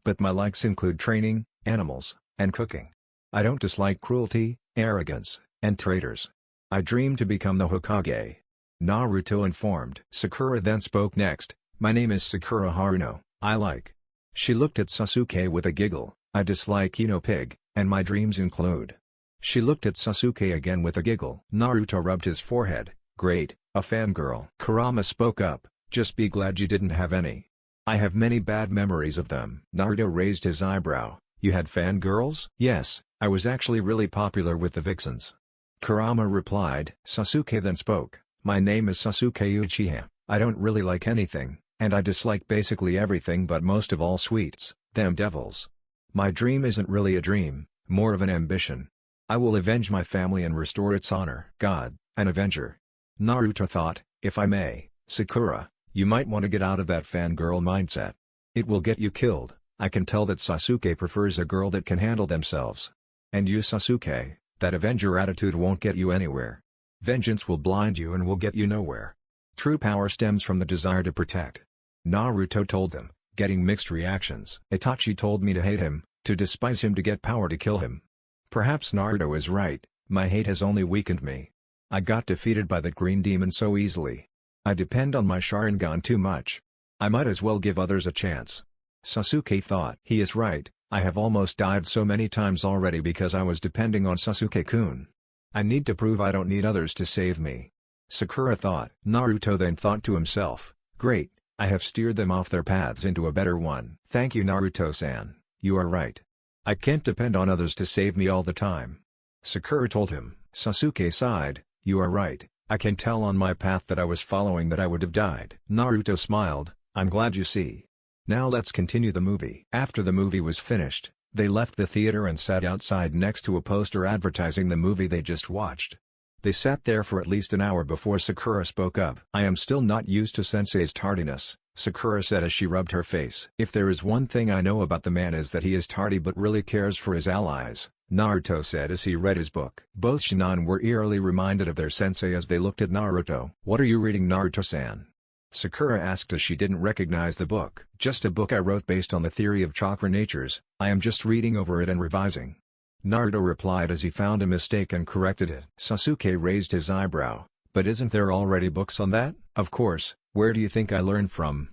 But my likes include training, animals, and cooking. I don't dislike cruelty, arrogance, and traitors. I dream to become the Hokage." Naruto informed. Sakura then spoke next. "My name is Sakura Haruno. I like." She looked at Sasuke with a giggle. "I dislike Pig, and my dreams include." She looked at Sasuke again with a giggle. Naruto rubbed his forehead. "Great, a fangirl." Kurama spoke up. "Just be glad you didn't have any. I have many bad memories of them." Naruto raised his eyebrow. "You had fangirls?" "Yes, I was actually really popular with the vixens." Kurama replied. Sasuke then spoke. "My name is Sasuke Uchiha. I don't really like anything, And I dislike basically everything but most of all sweets, them devils. My dream isn't really a dream, more of an ambition. I will avenge my family and restore its honor. God, an avenger. Naruto thought, if I may, Sakura, you might want to get out of that fangirl mindset. It will get you killed. I can tell that Sasuke prefers a girl that can handle themselves. And you Sasuke, that avenger attitude won't get you anywhere. Vengeance will blind you and will get you nowhere. True power stems from the desire to protect. Naruto told them, getting mixed reactions. Itachi told me to hate him, to despise him to get power to kill him. Perhaps Naruto is right, my hate has only weakened me. I got defeated by the green demon so easily. I depend on my Sharingan too much. I might as well give others a chance. Sasuke thought. He is right, I have almost died so many times already because I was depending on Sasuke-kun. I need to prove I don't need others to save me. Sakura thought. Naruto then thought to himself, great, I have steered them off their paths into a better one. Thank you Naruto-san, you are right. I can't depend on others to save me all the time. Sakura told him. Sasuke sighed, you are right, I can tell on my path that I was following that I would have died. Naruto smiled, I'm glad you see. Now let's continue the movie. After the movie was finished, they left the theater and sat outside next to a poster advertising the movie they just watched. They sat there for at least an hour before Sakura spoke up. I am still not used to Sensei's tardiness, Sakura said as she rubbed her face. If there is one thing I know about the man is that he is tardy but really cares for his allies, Naruto said as he read his book. Both Shinin were eerily reminded of their sensei as they looked at Naruto. What are you reading Naruto-san? Sakura asked as she didn't recognize the book. Just a book I wrote based on the theory of chakra natures, I am just reading over it and revising. Naruto replied as he found a mistake and corrected it. Sasuke raised his eyebrow, but isn't there already books on that? Of course, where do you think I learned from?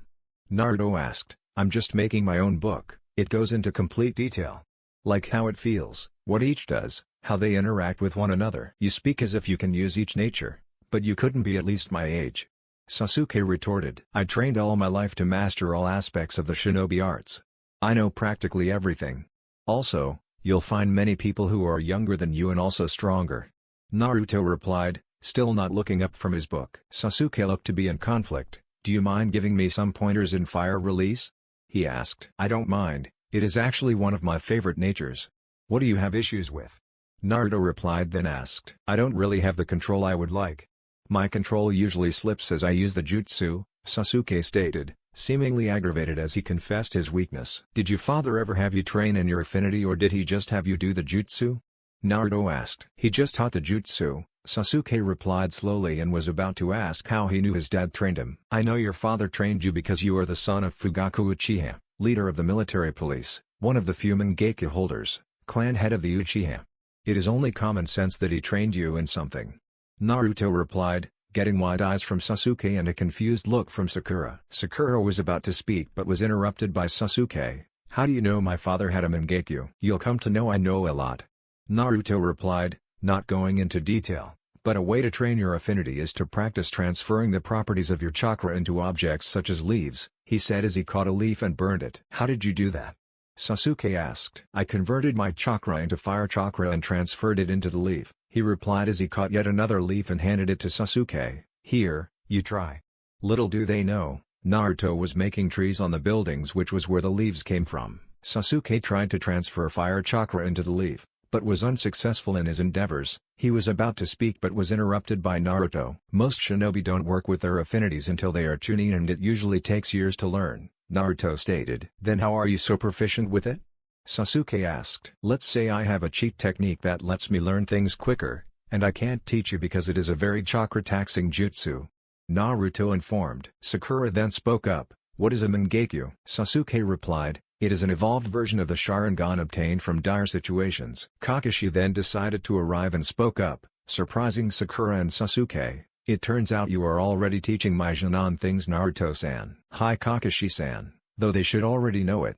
Naruto asked, I'm just making my own book, it goes into complete detail. Like how it feels, what each does, how they interact with one another. You speak as if you can use each nature, but you couldn't be at least my age. Sasuke retorted. I trained all my life to master all aspects of the shinobi arts. I know practically everything. Also, you'll find many people who are younger than you and also stronger. Naruto replied, still not looking up from his book. Sasuke looked to be in conflict. Do you mind giving me some pointers in fire release? He asked. I don't mind, it is actually one of my favorite natures. What do you have issues with? Naruto replied then asked. I don't really have the control I would like. My control usually slips as I use the jutsu, Sasuke stated, seemingly aggravated as he confessed his weakness. Did your father ever have you train in your affinity or did he just have you do the jutsu? Naruto asked. He just taught the jutsu, Sasuke replied slowly and was about to ask how he knew his dad trained him. I know your father trained you because you are the son of Fugaku Uchiha, leader of the military police, one of the few Mangekyo holders, clan head of the Uchiha. It is only common sense that he trained you in something. Naruto replied, getting wide eyes from Sasuke and a confused look from Sakura. Sakura was about to speak but was interrupted by Sasuke. How do you know my father had a Mangekyo? You'll come to know I know a lot. Naruto replied, not going into detail, but a way to train your affinity is to practice transferring the properties of your chakra into objects such as leaves, he said as he caught a leaf and burned it. How did you do that? Sasuke asked. I converted my chakra into fire chakra and transferred it into the leaf, he replied as he caught yet another leaf and handed it to Sasuke. Here, you try. Little do they know, Naruto was making trees on the buildings which was where the leaves came from. Sasuke tried to transfer fire chakra into the leaf, but was unsuccessful in his endeavors. He was about to speak but was interrupted by Naruto. Most shinobi don't work with their affinities until they are chunin and it usually takes years to learn, Naruto stated. Then how are you so proficient with it? Sasuke asked. Let's say I have a cheat technique that lets me learn things quicker, and I can't teach you because it is a very chakra-taxing jutsu. Naruto informed. Sakura then spoke up, what is a Mangekyo? Sasuke replied, it is an evolved version of the Sharingan obtained from dire situations. Kakashi then decided to arrive and spoke up, surprising Sakura and Sasuke. It turns out you are already teaching my Jonin things Naruto-san. Hi Kakashi-san, though they should already know it.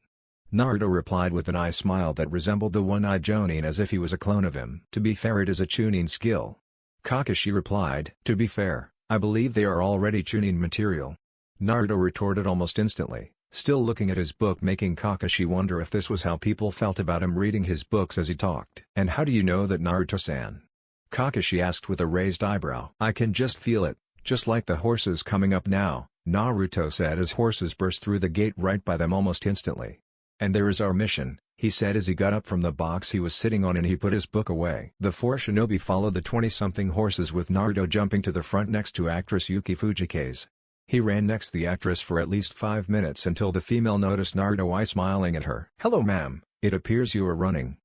Naruto replied with an eye smile that resembled the one-eyed Jonin as if he was a clone of him. To be fair, it is a chunin skill. Kakashi replied. To be fair, I believe they are already chunin material. Naruto retorted almost instantly, still looking at his book, making Kakashi wonder if this was how people felt about him reading his books as he talked. And how do you know that Naruto-san? Kakashi asked with a raised eyebrow. I can just feel it, just like the horses coming up now, Naruto said as horses burst through the gate right by them almost instantly. "And there is our mission," he said as he got up from the box he was sitting on and he put his book away. The 4 shinobi followed the 20-something horses with Naruto jumping to the front next to actress Yuki Fujikaze. He ran next the actress for at least 5 minutes until the female noticed Naruto smiling at her. "Hello ma'am, it appears you are running.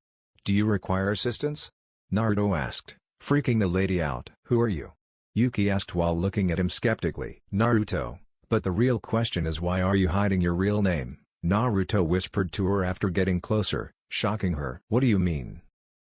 Do you require assistance?" Naruto asked, freaking the lady out. "Who are you?" Yuki asked while looking at him skeptically. "Naruto, but the real question is why are you hiding your real name?" Naruto whispered to her after getting closer, shocking her. "What do you mean?"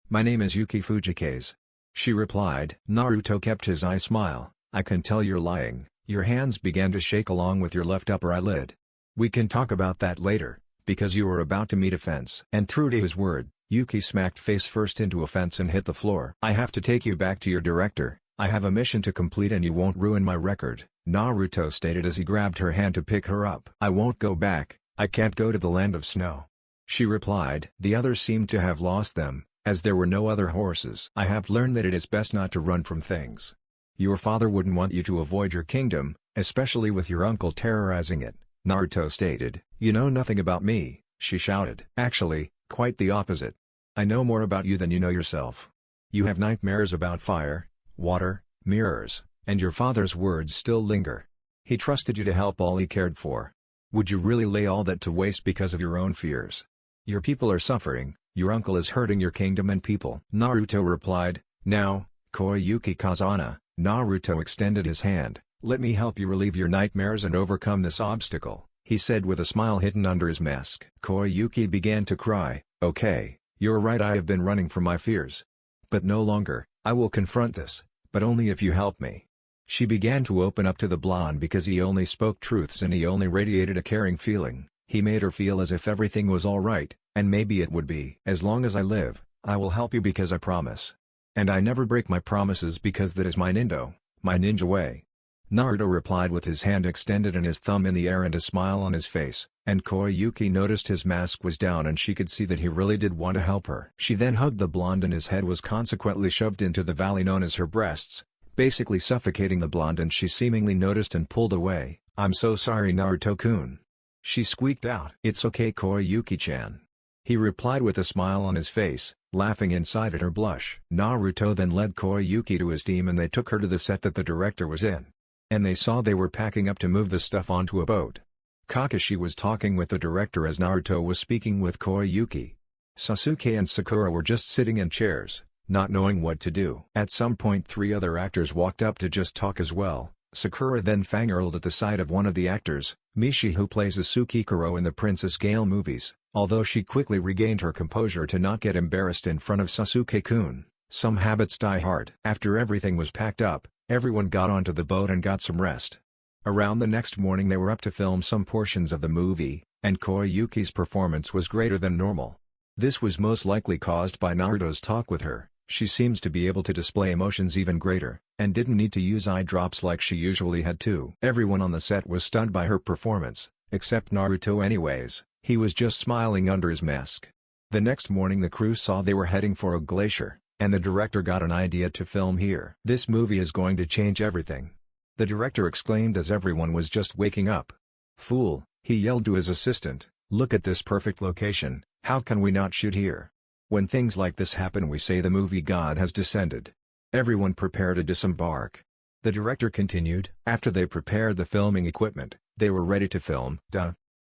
"My name is Yuki Fujikaze," she replied. Naruto kept his eye smile. "I can tell you're lying." Your hands began to shake along with your left upper eyelid. "We can talk about that later, because you are about to meet a fence." And true to his word, Yuki smacked face first into a fence and hit the floor. "I have to take you back to your director. I have a mission to complete and you won't ruin my record," Naruto stated as he grabbed her hand to pick her up. "I won't go back, I can't go to the land of snow," she replied. The others seemed to have lost them, as there were no other horses. "I have learned that it is best not to run from things. Your father wouldn't want you to avoid your kingdom, especially with your uncle terrorizing it," Naruto stated. "You know nothing about me," she shouted. "Actually, quite the opposite. I know more about you than you know yourself. You have nightmares about fire, water, mirrors, and your father's words still linger. He trusted you to help all he cared for. Would you really lay all that to waste because of your own fears? Your people are suffering, your uncle is hurting your kingdom and people." Naruto replied, "Now, Koyuki Kazana." Naruto extended his hand. "Let me help you relieve your nightmares and overcome this obstacle," he said with a smile hidden under his mask. Koyuki began to cry. "Okay, you're right, I have been running from my fears. But no longer, I will confront this, but only if you help me." She began to open up to the blonde because he only spoke truths and he only radiated a caring feeling. He made her feel as if everything was alright, and maybe it would be. "As long as I live, I will help you because I promise. And I never break my promises because that is my ninja way." Naruto replied with his hand extended and his thumb in the air and a smile on his face, and Koyuki noticed his mask was down and she could see that he really did want to help her. She then hugged the blonde and his head was consequently shoved into the valley known as her breasts, basically suffocating the blonde, and she seemingly noticed and pulled away. "I'm so sorry Naruto-kun," she squeaked out. "It's okay Koyuki-chan," he replied with a smile on his face, laughing inside at her blush. Naruto then led Koyuki to his team and they took her to the set that the director was in. And they saw they were packing up to move the stuff onto a boat. Kakashi was talking with the director as Naruto was speaking with Koyuki. Sasuke and Sakura were just sitting in chairs, not knowing what to do. At some point 3 other actors walked up to just talk as well. Sakura then fangirled at the sight of one of the actors, Mishi, who plays Asuki Kuro in the Princess Gale movies, although she quickly regained her composure to not get embarrassed in front of Sasuke-kun. Some habits die hard. After everything was packed up, everyone got onto the boat and got some rest. Around the next morning they were up to film some portions of the movie, and Koyuki's performance was greater than normal. This was most likely caused by Naruto's talk with her. She seems to be able to display emotions even greater, and didn't need to use eye drops like she usually had to. Everyone on the set was stunned by her performance, except Naruto anyways. He was just smiling under his mask. The next morning the crew saw they were heading for a glacier, and the director got an idea to film here. "This movie is going to change everything," the director exclaimed as everyone was just waking up. "Fool," he yelled to his assistant, "look at this perfect location, how can we not shoot here? When things like this happen we say the movie god has descended. Everyone prepare to disembark." The director continued. After they prepared the filming equipment, they were ready to film.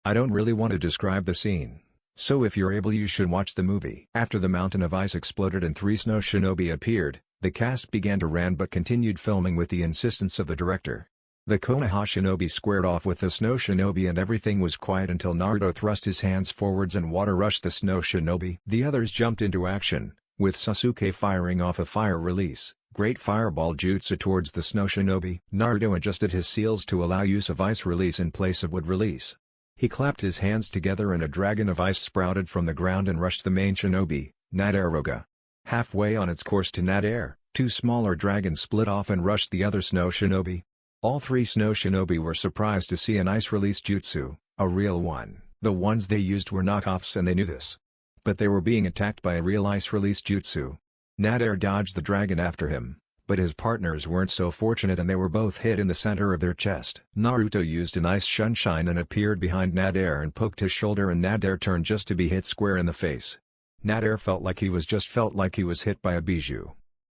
I don't really want to describe the scene, so if you're able you should watch the movie. After the mountain of ice exploded and 3 snow shinobi appeared, the cast began to run but continued filming with the insistence of the director. The Konoha shinobi squared off with the snow shinobi and everything was quiet until Naruto thrust his hands forwards and water rushed the snow shinobi. The others jumped into action, with Sasuke firing off a fire release, great fireball jutsu towards the snow shinobi. Naruto adjusted his seals to allow use of ice release in place of wood release. He clapped his hands together and a dragon of ice sprouted from the ground and rushed the main shinobi, Nadaroga. Halfway on its course to Nadair, 2 smaller dragons split off and rushed the other snow shinobi. All 3 snow shinobi were surprised to see an ice release jutsu, a real one. The ones they used were knockoffs and they knew this. But they were being attacked by a real ice release jutsu. Nadair dodged the dragon after him, but his partners weren't so fortunate and they were both hit in the center of their chest. Naruto used an ice sunshine and appeared behind Nader and poked his shoulder, and Nader turned just to be hit square in the face. Nader felt like he was hit by a bijou.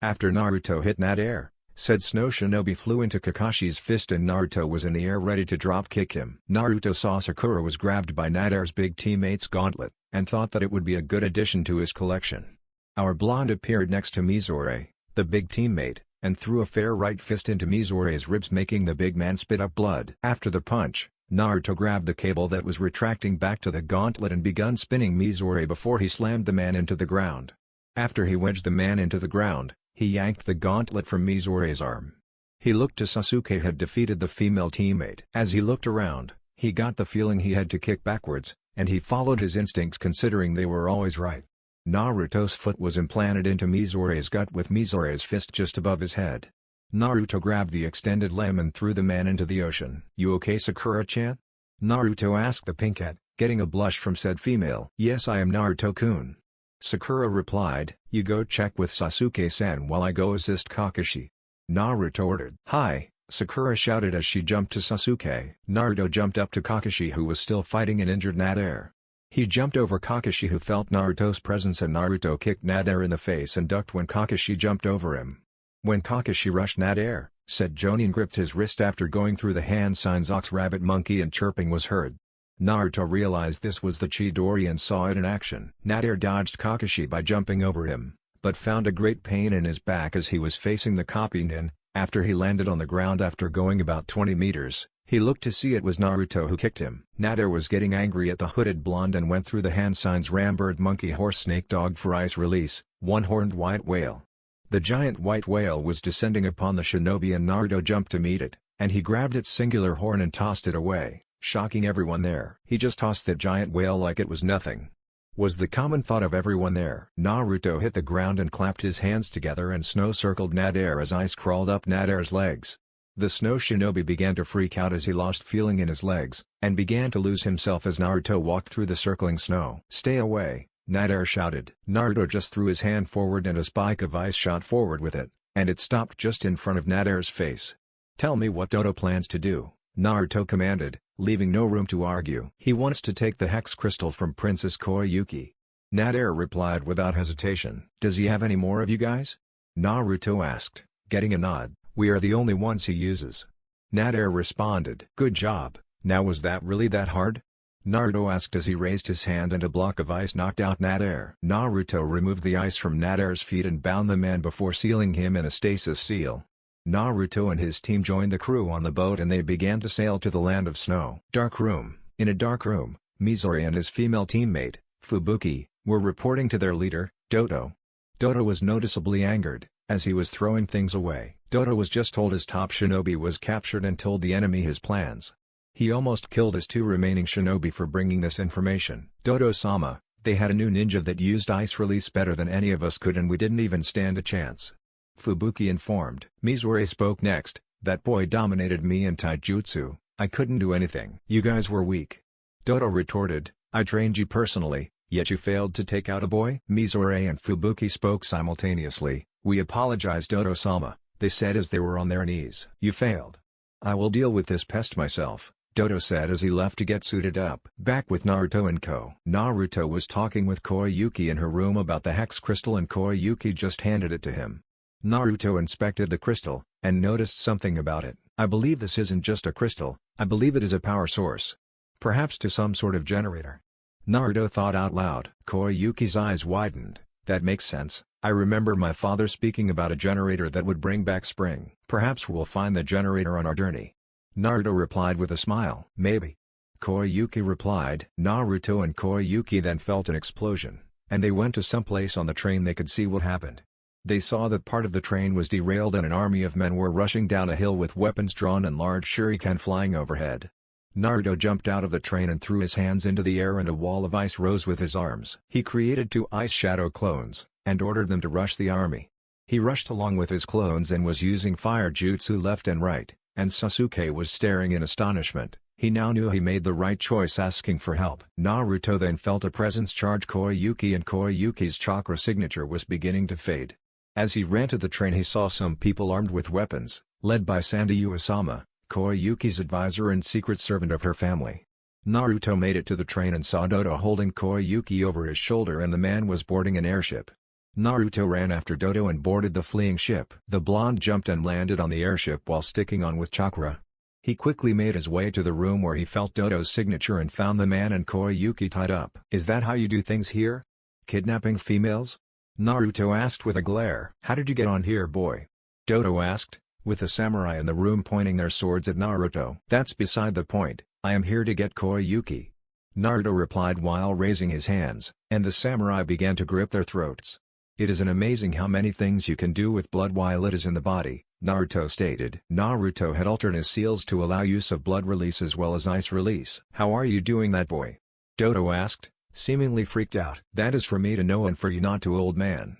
After Naruto hit Nader, said Snow Shinobi flew into Kakashi's fist and Naruto was in the air ready to drop kick him. Naruto saw Sakura was grabbed by Nader's big teammate's gauntlet, and thought that it would be a good addition to his collection. Our blonde appeared next to Mizore, the big teammate, and threw a fair right fist into Mizore's ribs, making the big man spit up blood. After the punch, Naruto grabbed the cable that was retracting back to the gauntlet and begun spinning Mizore before he slammed the man into the ground. After he wedged the man into the ground, he yanked the gauntlet from Mizore's arm. He looked to Sasuke had defeated the female teammate. As he looked around, he got the feeling he had to kick backwards, and he followed his instincts considering they were always right. Naruto's foot was implanted into Mizore's gut with Mizore's fist just above his head. Naruto grabbed the extended limb and threw the man into the ocean. "You okay, Sakura-chan?" Naruto asked the pinkette, getting a blush from said female. "Yes, I am Naruto-kun." Sakura replied, "You go check with Sasuke-san while I go assist Kakashi." Naruto ordered. "Hi," Sakura shouted as she jumped to Sasuke. Naruto jumped up to Kakashi, who was still fighting an injured Nader. He jumped over Kakashi, who felt Naruto's presence, and Naruto kicked Nader in the face and ducked when Kakashi jumped over him. When Kakashi rushed Nader, said Jonin gripped his wrist after going through the hand signs ox rabbit monkey and chirping was heard. Naruto realized this was the Chidori and saw it in action. Nader dodged Kakashi by jumping over him, but found a great pain in his back as he was facing the copy nin. After he landed on the ground after going about 20 meters, he looked to see it was Naruto who kicked him. Nader was getting angry at the hooded blonde and went through the hand signs ram bird monkey horse snake dog for ice release, one-horned white whale. The giant white whale was descending upon the shinobi and Naruto jumped to meet it, and he grabbed its singular horn and tossed it away, shocking everyone there. He just tossed that giant whale like it was nothing, was the common thought of everyone there. Naruto hit the ground and clapped his hands together and snow circled Nader as ice crawled up Nader's legs. The snow shinobi began to freak out as he lost feeling in his legs, and began to lose himself as Naruto walked through the circling snow. "Stay away," Nader shouted. Naruto just threw his hand forward and a spike of ice shot forward with it, and it stopped just in front of Nader's face. "Tell me what Dodo plans to do," Naruto commanded, leaving no room to argue. "He wants to take the hex crystal from Princess Koyuki." Nader replied without hesitation. "Does he have any more of you guys?" Naruto asked, getting a nod. "We are the only ones he uses." Nader responded. "Good job. Now was that really that hard?" Naruto asked as he raised his hand and a block of ice knocked out Nader. Naruto removed the ice from Nader's feet and bound the man before sealing him in a stasis seal. Naruto and his team joined the crew on the boat and they began to sail to the land of snow. Dark room. In a dark room, Mizore and his female teammate, Fubuki, were reporting to their leader, Dodo. Dodo was noticeably angered, as he was throwing things away. Dodo was just told his top shinobi was captured and told the enemy his plans. He almost killed his two remaining shinobi for bringing this information. "Dodo-sama, they had a new ninja that used ice release better than any of us could and we didn't even stand a chance," Fubuki informed. Mizore spoke next. "That boy dominated me in taijutsu, I couldn't do anything." "You guys were weak," Dodo retorted. "I trained you personally, yet you failed to take out a boy?" Mizore and Fubuki spoke simultaneously. "We apologize, Dodo-sama," they said as they were on their knees. "You failed. I will deal with this pest myself," Dodo said as he left to get suited up. Back with Naruto and Ko. Naruto was talking with Koyuki in her room about the hex crystal and Koyuki just handed it to him. Naruto inspected the crystal, and noticed something about it. "I believe this isn't just a crystal, I believe it is a power source. Perhaps to some sort of generator." Naruto thought out loud. Koyuki's eyes widened. "That makes sense. I remember my father speaking about a generator that would bring back spring. Perhaps we'll find the generator on our journey." Naruto replied with a smile. "Maybe." Koyuki replied. Naruto and Koyuki then felt an explosion, and they went to some place on the train they could see what happened. They saw that part of the train was derailed and an army of men were rushing down a hill with weapons drawn and large shuriken flying overhead. Naruto jumped out of the train and threw his hands into the air and a wall of ice rose with his arms. He created 2 ice shadow clones, and ordered them to rush the army. He rushed along with his clones and was using fire jutsu left and right, and Sasuke was staring in astonishment. He now knew he made the right choice asking for help. Naruto then felt a presence charge Koyuki and Koyuki's chakra signature was beginning to fade. As he ran to the train he saw some people armed with weapons, led by Sandayu Asama, Koyuki's advisor and secret servant of her family. Naruto made it to the train and saw Dodo holding Koyuki over his shoulder and the man was boarding an airship. Naruto ran after Dodo and boarded the fleeing ship. The blonde jumped and landed on the airship while sticking on with chakra. He quickly made his way to the room where he felt Dodo's signature and found the man and Koyuki tied up. "Is that how you do things here? Kidnapping females?" Naruto asked with a glare. "How did you get on here, boy?" Dodo asked, with the samurai in the room pointing their swords at Naruto. "That's beside the point, I am here to get Koyuki," Naruto replied while raising his hands, and the samurai began to grip their throats. "It is an amazing how many things you can do with blood while it is in the body," Naruto stated. Naruto had altered his seals to allow use of blood release as well as ice release. "How are you doing that, boy?" Dodo asked, seemingly freaked out. "That is for me to know and for you not to, old man,"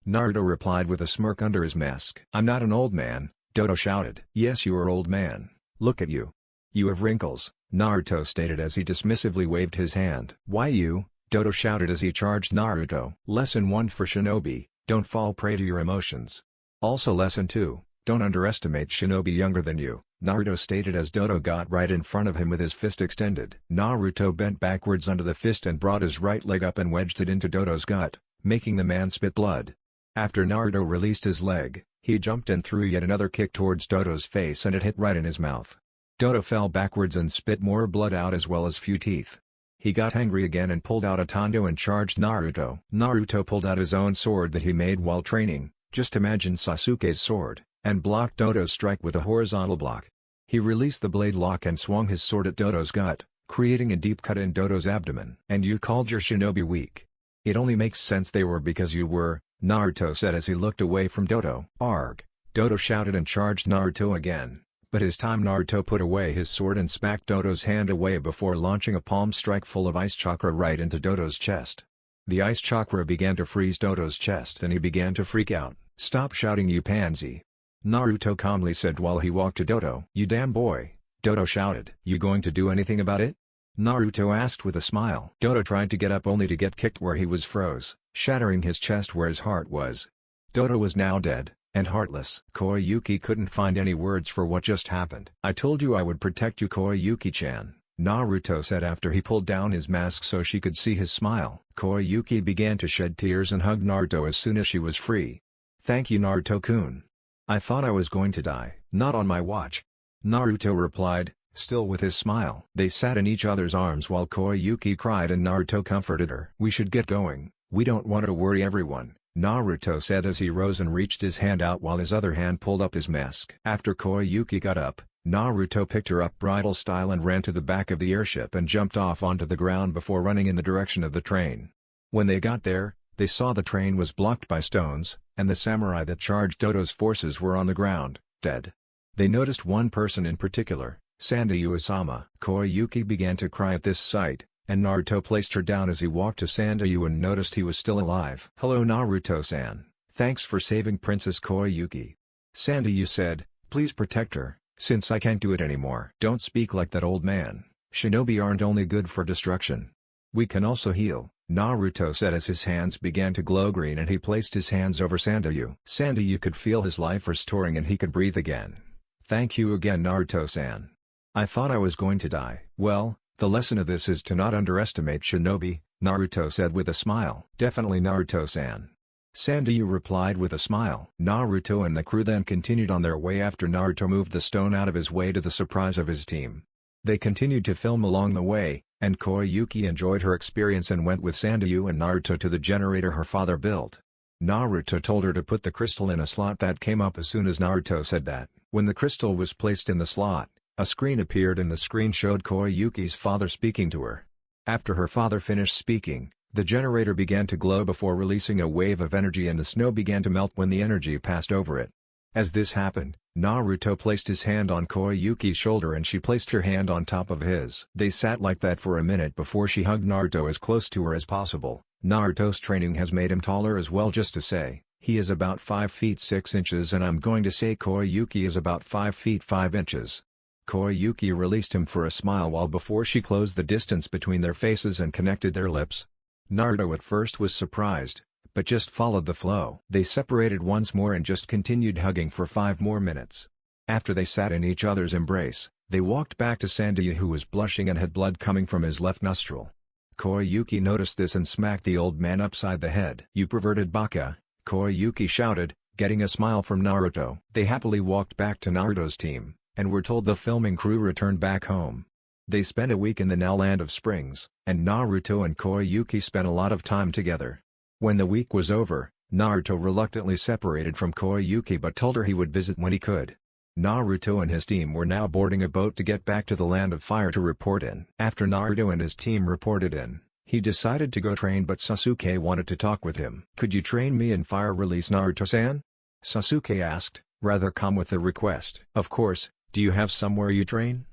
Naruto replied with a smirk under his mask. "I'm not an old man," Dodo shouted. "Yes, you are, old man. Look at you. You have wrinkles," Naruto stated as he dismissively waved his hand. "Why you?" Dodo shouted as he charged Naruto. Lesson 1 for Shinobi, don't fall prey to your emotions. Also Lesson 2, don't underestimate shinobi younger than you, Naruto stated as Dodo got right in front of him with his fist extended. Naruto bent backwards under the fist and brought his right leg up and wedged it into Dodo's gut, making the man spit blood. After Naruto released his leg, he jumped and threw yet another kick towards Dodo's face and it hit right in his mouth. Dodo fell backwards and spit more blood out as well as few teeth. He got angry again and pulled out a tando and charged Naruto. Naruto pulled out his own sword that he made while training, just imagine Sasuke's sword, and blocked Dodo's strike with a horizontal block. He released the blade lock and swung his sword at Dodo's gut, creating a deep cut in Dodo's abdomen. "And you called your shinobi weak? It only makes sense they were because you were," Naruto said as he looked away from Dodo. "Arg!" Dodo shouted and charged Naruto again. But this time Naruto put away his sword and smacked Dodo's hand away before launching a palm strike full of ice chakra right into Dodo's chest. The ice chakra began to freeze Dodo's chest and he began to freak out. "Stop shouting, you pansy," Naruto calmly said while he walked to Dodo. "You damn boy," Dodo shouted. "You going to do anything about it?" Naruto asked with a smile. Dodo tried to get up only to get kicked where he was froze, shattering his chest where his heart was. Dodo was now dead and heartless. Koyuki couldn't find any words for what just happened. "I told you I would protect you, Koyuki-chan," Naruto said after he pulled down his mask so she could see his smile. Koyuki began to shed tears and hugged Naruto as soon as she was free. "Thank you, Naruto-kun. I thought I was going to die." "Not on my watch," Naruto replied, still with his smile. They sat in each other's arms while Koyuki cried and Naruto comforted her. "We should get going, we don't want to worry everyone," Naruto said as he rose and reached his hand out while his other hand pulled up his mask. After Koyuki got up, Naruto picked her up bridal style and ran to the back of the airship and jumped off onto the ground before running in the direction of the train. When they got there, they saw the train was blocked by stones, and the samurai that charged Dodo's forces were on the ground, dead. They noticed one person in particular, Sandayu Asama. Koyuki began to cry at this sight, and Naruto placed her down as he walked to Sandayu and noticed he was still alive. "Hello Naruto-san, thanks for saving Princess Koyuki," Sandayu said. "Please protect her, since I can't do it anymore." "Don't speak like that, old man. Shinobi aren't only good for destruction. We can also heal," Naruto said as his hands began to glow green and he placed his hands over Sandayu. Sandayu could feel his life restoring and he could breathe again. "Thank you again, Naruto-san. I thought I was going to die." "Well, the lesson of this is to not underestimate shinobi," Naruto said with a smile. "Definitely, Naruto-san," Sandayu replied with a smile. Naruto and the crew then continued on their way after Naruto moved the stone out of his way to the surprise of his team. They continued to film along the way, and Koyuki enjoyed her experience and went with Sandayu and Naruto to the generator her father built. Naruto told her to put the crystal in a slot that came up as soon as Naruto said that. When the crystal was placed in the slot, a screen appeared and the screen showed Koyuki's father speaking to her. After her father finished speaking, the generator began to glow before releasing a wave of energy and the snow began to melt when the energy passed over it. As this happened, Naruto placed his hand on Koyuki's shoulder and she placed her hand on top of his. They sat like that for a minute before she hugged Naruto as close to her as possible. Naruto's training has made him taller as well, just to say. He is about 5 feet 6 inches and I'm going to say Koyuki is about 5 feet 5 inches. Koyuki released him for a smile while before she closed the distance between their faces and connected their lips. Naruto at first was surprised, but just followed the flow. They separated once more and just continued hugging for 5 more minutes. After they sat in each other's embrace, they walked back to Sandy, who was blushing and had blood coming from his left nostril. Koyuki noticed this and smacked the old man upside the head. "You perverted baka," Koyuki shouted, getting a smile from Naruto. They happily walked back to Naruto's team, and were told the filming crew returned back home. They spent a week in the now Land of Springs, and Naruto and Koyuki spent a lot of time together. When the week was over, Naruto reluctantly separated from Koyuki but told her he would visit when he could. Naruto and his team were now boarding a boat to get back to the Land of Fire to report in. After Naruto and his team reported in, he decided to go train, but Sasuke wanted to talk with him. "Could you train me in fire release, Naruto-san?" Sasuke asked, rather calm with the request. "Of course, do you have somewhere you train?"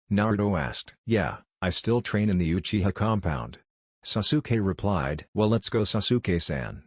Naruto asked. "Yeah, I still train in the Uchiha compound." Sasuke replied. "Well, let's go, Sasuke-san."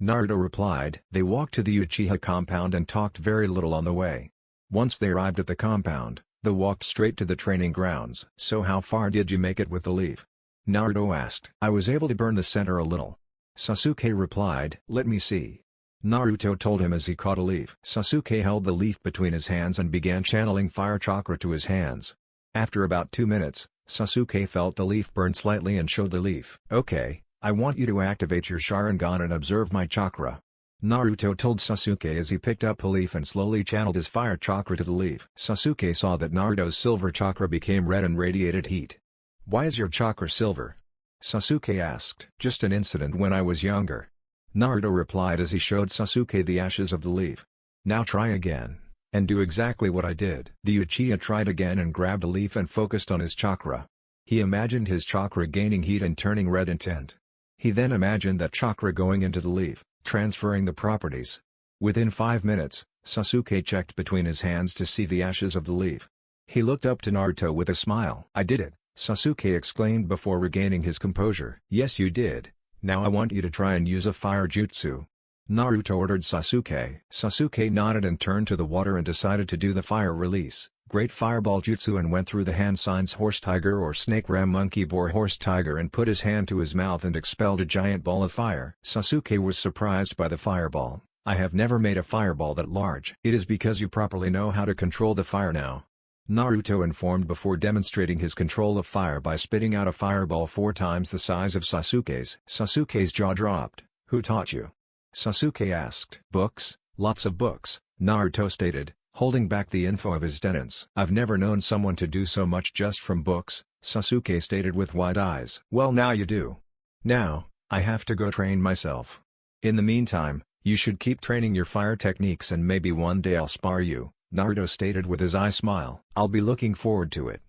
Naruto replied. They walked to the Uchiha compound and talked very little on the way. Once they arrived at the compound, they walked straight to the training grounds. "So how far did you make it with the leaf?" Naruto asked. "I was able to burn the center a little." Sasuke replied. "Let me see." Naruto told him as he caught a leaf. Sasuke held the leaf between his hands and began channeling fire chakra to his hands. After about 2 minutes, Sasuke felt the leaf burn slightly and showed the leaf. "Okay, I want you to activate your Sharingan and observe my chakra," Naruto told Sasuke as he picked up a leaf and slowly channeled his fire chakra to the leaf. Sasuke saw that Naruto's silver chakra became red and radiated heat. "Why is your chakra silver?" Sasuke asked. "Just an incident when I was younger," Naruto replied as he showed Sasuke the ashes of the leaf. "Now try again, and do exactly what I did." The Uchiha tried again and grabbed a leaf and focused on his chakra. He imagined his chakra gaining heat and turning red in tint. He then imagined that chakra going into the leaf, transferring the properties. Within 5 minutes, Sasuke checked between his hands to see the ashes of the leaf. He looked up to Naruto with a smile. "I did it," Sasuke exclaimed before regaining his composure. "Yes, you did. Now I want you to try and use a fire jutsu," Naruto ordered Sasuke. Sasuke nodded and turned to the water and decided to do the fire release, Great Fireball Jutsu, and went through the hand signs horse tiger or snake ram monkey boar horse tiger and put his hand to his mouth and expelled a giant ball of fire. Sasuke was surprised by the fireball. "I have never made a fireball that large." "It is because you properly know how to control the fire now," Naruto informed before demonstrating his control of fire by spitting out a fireball 4 times the size of Sasuke's. Sasuke's jaw dropped. "Who taught you?" Sasuke asked. "Books, lots of books," Naruto stated, holding back the info of his students. "I've never known someone to do so much just from books," Sasuke stated with wide eyes. "Well, now you do. Now, I have to go train myself. In the meantime, you should keep training your fire techniques and maybe one day I'll spar you," Naruto stated with his eye smile. "I'll be looking forward to it,"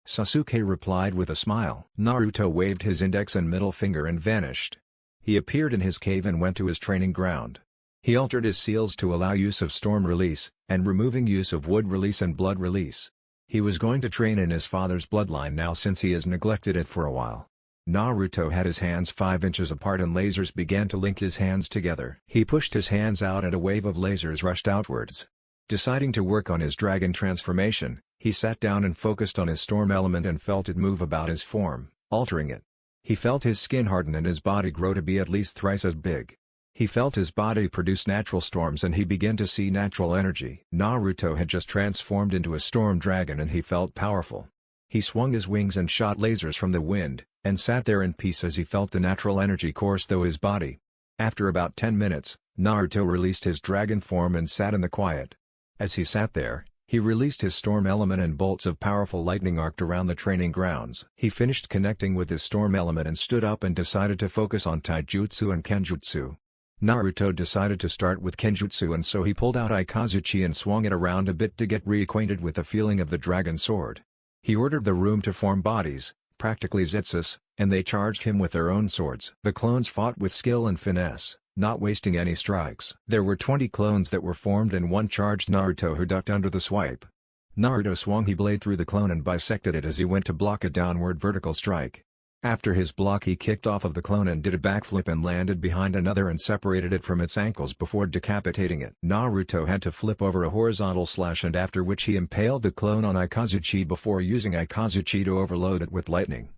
Sasuke replied with a smile. Naruto waved his index and middle finger and vanished. He appeared in his cave and went to his training ground. He altered his seals to allow use of storm release, and removing use of wood release and blood release. He was going to train in his father's bloodline now since he has neglected it for a while. Naruto had his hands 5 inches apart and lasers began to link his hands together. He pushed his hands out and a wave of lasers rushed outwards. Deciding to work on his dragon transformation, he sat down and focused on his storm element and felt it move about his form, altering it. He felt his skin harden and his body grow to be at least thrice as big. He felt his body produce natural storms and he began to see natural energy. Naruto had just transformed into a storm dragon and he felt powerful. He swung his wings and shot lasers from the wind, and sat there in peace as he felt the natural energy course through his body. After about 10 minutes, Naruto released his dragon form and sat in the quiet. As he sat there, he released his storm element and bolts of powerful lightning arced around the training grounds. He finished connecting with his storm element and stood up and decided to focus on taijutsu and kenjutsu. Naruto decided to start with kenjutsu, and so he pulled out Ikazuchi and swung it around a bit to get reacquainted with the feeling of the dragon sword. He ordered the room to form bodies, practically Zetsus, and they charged him with their own swords. The clones fought with skill and finesse, not wasting any strikes. There were 20 clones that were formed and one charged Naruto, who ducked under the swipe. Naruto swung his blade through the clone and bisected it as he went to block a downward vertical strike. After his block he kicked off of the clone and did a backflip and landed behind another and separated it from its ankles before decapitating it. Naruto had to flip over a horizontal slash, and after which he impaled the clone on Ikazuchi before using Ikazuchi to overload it with lightning.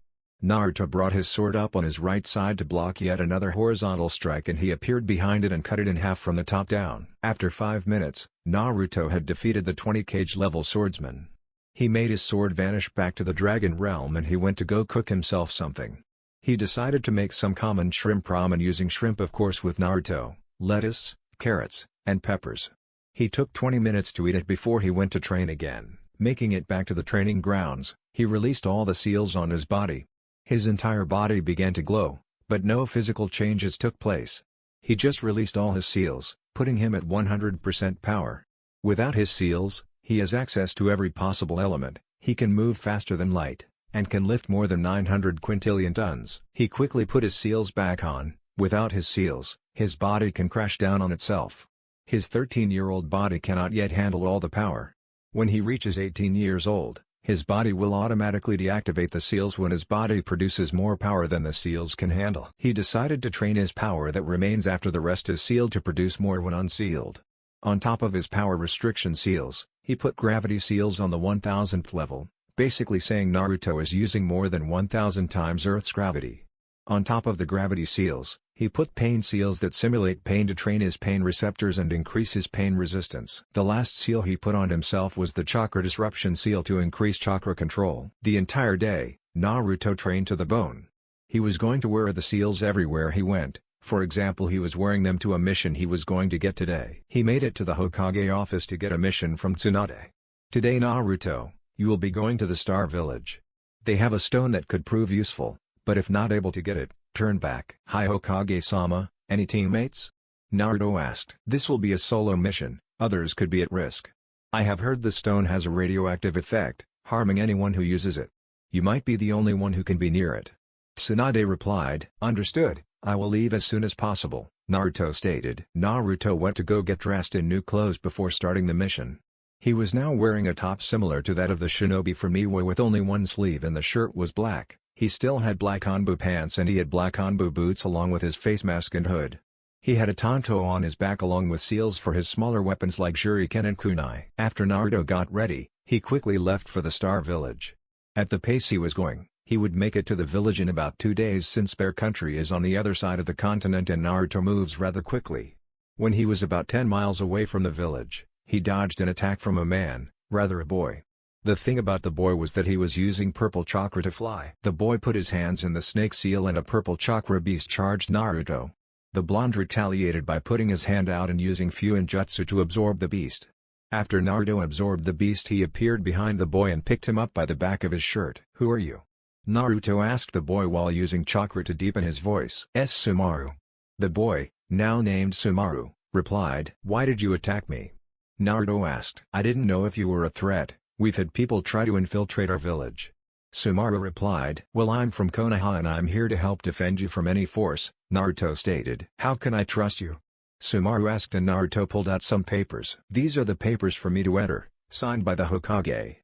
Naruto brought his sword up on his right side to block yet another horizontal strike, and he appeared behind it and cut it in half from the top down. After 5 minutes, Naruto had defeated the 20-cage level swordsman. He made his sword vanish back to the dragon realm and he went to go cook himself something. He decided to make some common shrimp ramen using shrimp, of course, with Naruto, lettuce, carrots, and peppers. He took 20 minutes to eat it before he went to train again. Making it back to the training grounds, he released all the seals on his body. His entire body began to glow, but no physical changes took place. He just released all his seals, putting him at 100% power. Without his seals, he has access to every possible element. He can move faster than light, and can lift more than 900 quintillion tons. He quickly put his seals back on. Without his seals, his body can crash down on itself. His 13-year-old body cannot yet handle all the power. When he reaches 18 years old, his body will automatically deactivate the seals when his body produces more power than the seals can handle. He decided to train his power that remains after the rest is sealed to produce more when unsealed. On top of his power restriction seals, he put gravity seals on the 1000th level, basically saying Naruto is using more than 1000 times Earth's gravity. On top of the gravity seals, he put pain seals that simulate pain to train his pain receptors and increase his pain resistance. The last seal he put on himself was the chakra disruption seal to increase chakra control. The entire day, Naruto trained to the bone. He was going to wear the seals everywhere he went. For example, he was wearing them to a mission he was going to get today. He made it to the Hokage office to get a mission from Tsunade. Today, Naruto, you will be going to the Star Village. They have a stone that could prove useful, but if not able to get it, turn back. Hi Hokage-sama, any teammates? Naruto asked. This will be a solo mission, others could be at risk. I have heard the stone has a radioactive effect, harming anyone who uses it. You might be the only one who can be near it. Tsunade replied, understood, I will leave as soon as possible, Naruto stated. Naruto went to go get dressed in new clothes before starting the mission. He was now wearing a top similar to that of the shinobi from Iwa with only one sleeve and the shirt was black. He still had black Hanbu pants and he had black Hanbu boots along with his face mask and hood. He had a tanto on his back along with seals for his smaller weapons like shuriken and kunai. After Naruto got ready, he quickly left for the Star Village. At the pace he was going, he would make it to the village in about 2 days since their country is on the other side of the continent and Naruto moves rather quickly. When he was about 10 miles away from the village, he dodged an attack from a man, rather a boy. The thing about the boy was that he was using purple chakra to fly. The boy put his hands in the snake seal and a purple chakra beast charged Naruto. The blonde retaliated by putting his hand out and using Fuin Jutsu to absorb the beast. After Naruto absorbed the beast, he appeared behind the boy and picked him up by the back of his shirt. Who are you? Naruto asked the boy while using chakra to deepen his voice. Sumaru. The boy, now named Sumaru, replied. Why did you attack me? Naruto asked. I didn't know if you were a threat. We've had people try to infiltrate our village. Sumaru replied. Well, I'm from Konoha and I'm here to help defend you from any force, Naruto stated. How can I trust you? Sumaru asked and Naruto pulled out some papers. These are the papers for me to enter, signed by the Hokage.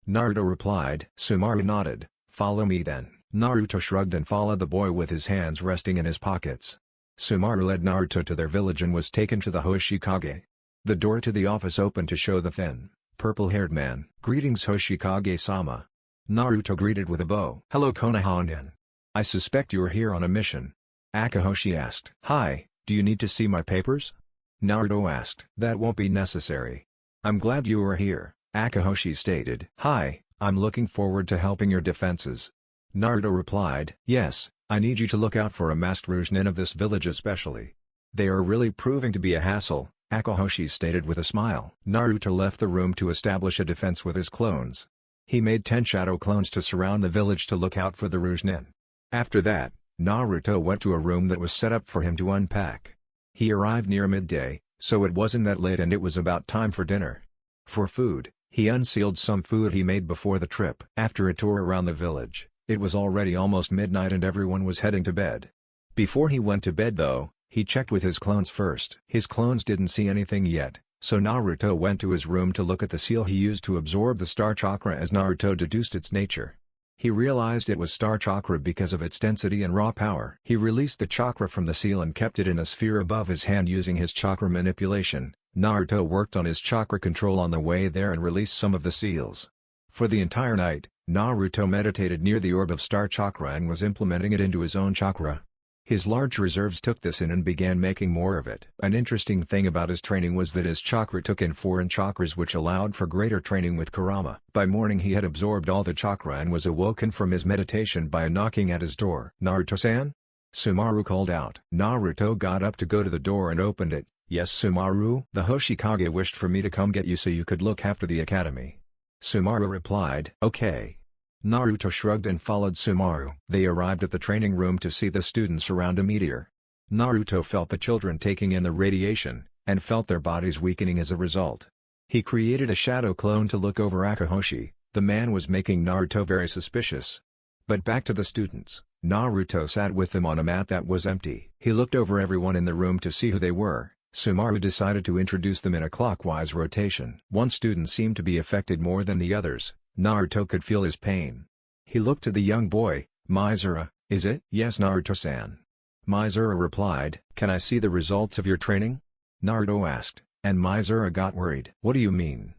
Naruto replied. Sumaru nodded. Follow me then. Naruto shrugged and followed the boy with his hands resting in his pockets. Sumaru led Naruto to their village and was taken to the Hoshikage. The door to the office opened to show the thin, purple-haired man. Greetings Hoshikage-sama. Naruto greeted with a bow. Hello Konoha-nin. I suspect you are here on a mission. Akahoshi asked. Hi, do you need to see my papers? Naruto asked. That won't be necessary. I'm glad you are here, Akahoshi stated. Hi, I'm looking forward to helping your defenses. Naruto replied. Yes, I need you to look out for a masked Rougenin of this village especially. They are really proving to be a hassle, Akahoshi stated with a smile. Naruto left the room to establish a defense with his clones. He made 10 shadow clones to surround the village to look out for the Rougenin. After that, Naruto went to a room that was set up for him to unpack. He arrived near midday, so it wasn't that late and it was about time for dinner. For food, he unsealed some food he made before the trip. After a tour around the village, it was already almost midnight and everyone was heading to bed. Before he went to bed though, he checked with his clones first. His clones didn't see anything yet, so Naruto went to his room to look at the seal he used to absorb the star chakra as Naruto deduced its nature. He realized it was star chakra because of its density and raw power. He released the chakra from the seal and kept it in a sphere above his hand using his chakra manipulation. Naruto worked on his chakra control on the way there and released some of the seals. For the entire night, Naruto meditated near the orb of star chakra and was implementing it into his own chakra. His large reserves took this in and began making more of it. An interesting thing about his training was that his chakra took in foreign chakras, which allowed for greater training with Kurama. By morning he had absorbed all the chakra and was awoken from his meditation by a knocking at his door. "Naruto-san?" Sumaru called out. Naruto got up to go to the door and opened it. "Yes, Sumaru?" "The Hoshikage wished for me to come get you so you could look after the academy." Sumaru replied. "Okay." Naruto shrugged and followed Sumaru. They arrived at the training room to see the students around a meteor. Naruto felt the children taking in the radiation, and felt their bodies weakening as a result. He created a shadow clone to look over Akahoshi. The man was making Naruto very suspicious. But back to the students. Naruto sat with them on a mat that was empty. He looked over everyone in the room to see who they were. Sumaru decided to introduce them in a clockwise rotation. One student seemed to be affected more than the others. Naruto could feel his pain. He looked to the young boy. "Mizura, is it?" "Yes, Naruto-san." Mizura replied. "Can I see the results of your training?" Naruto asked, and Mizura got worried. "What do you mean?"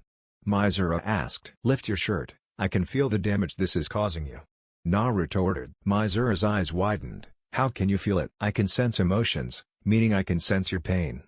Mizura asked. "Lift your shirt, I can feel the damage this is causing you." Naruto ordered. Mizura's eyes widened. "How can you feel it?" "I can sense emotions, meaning I can sense your pain."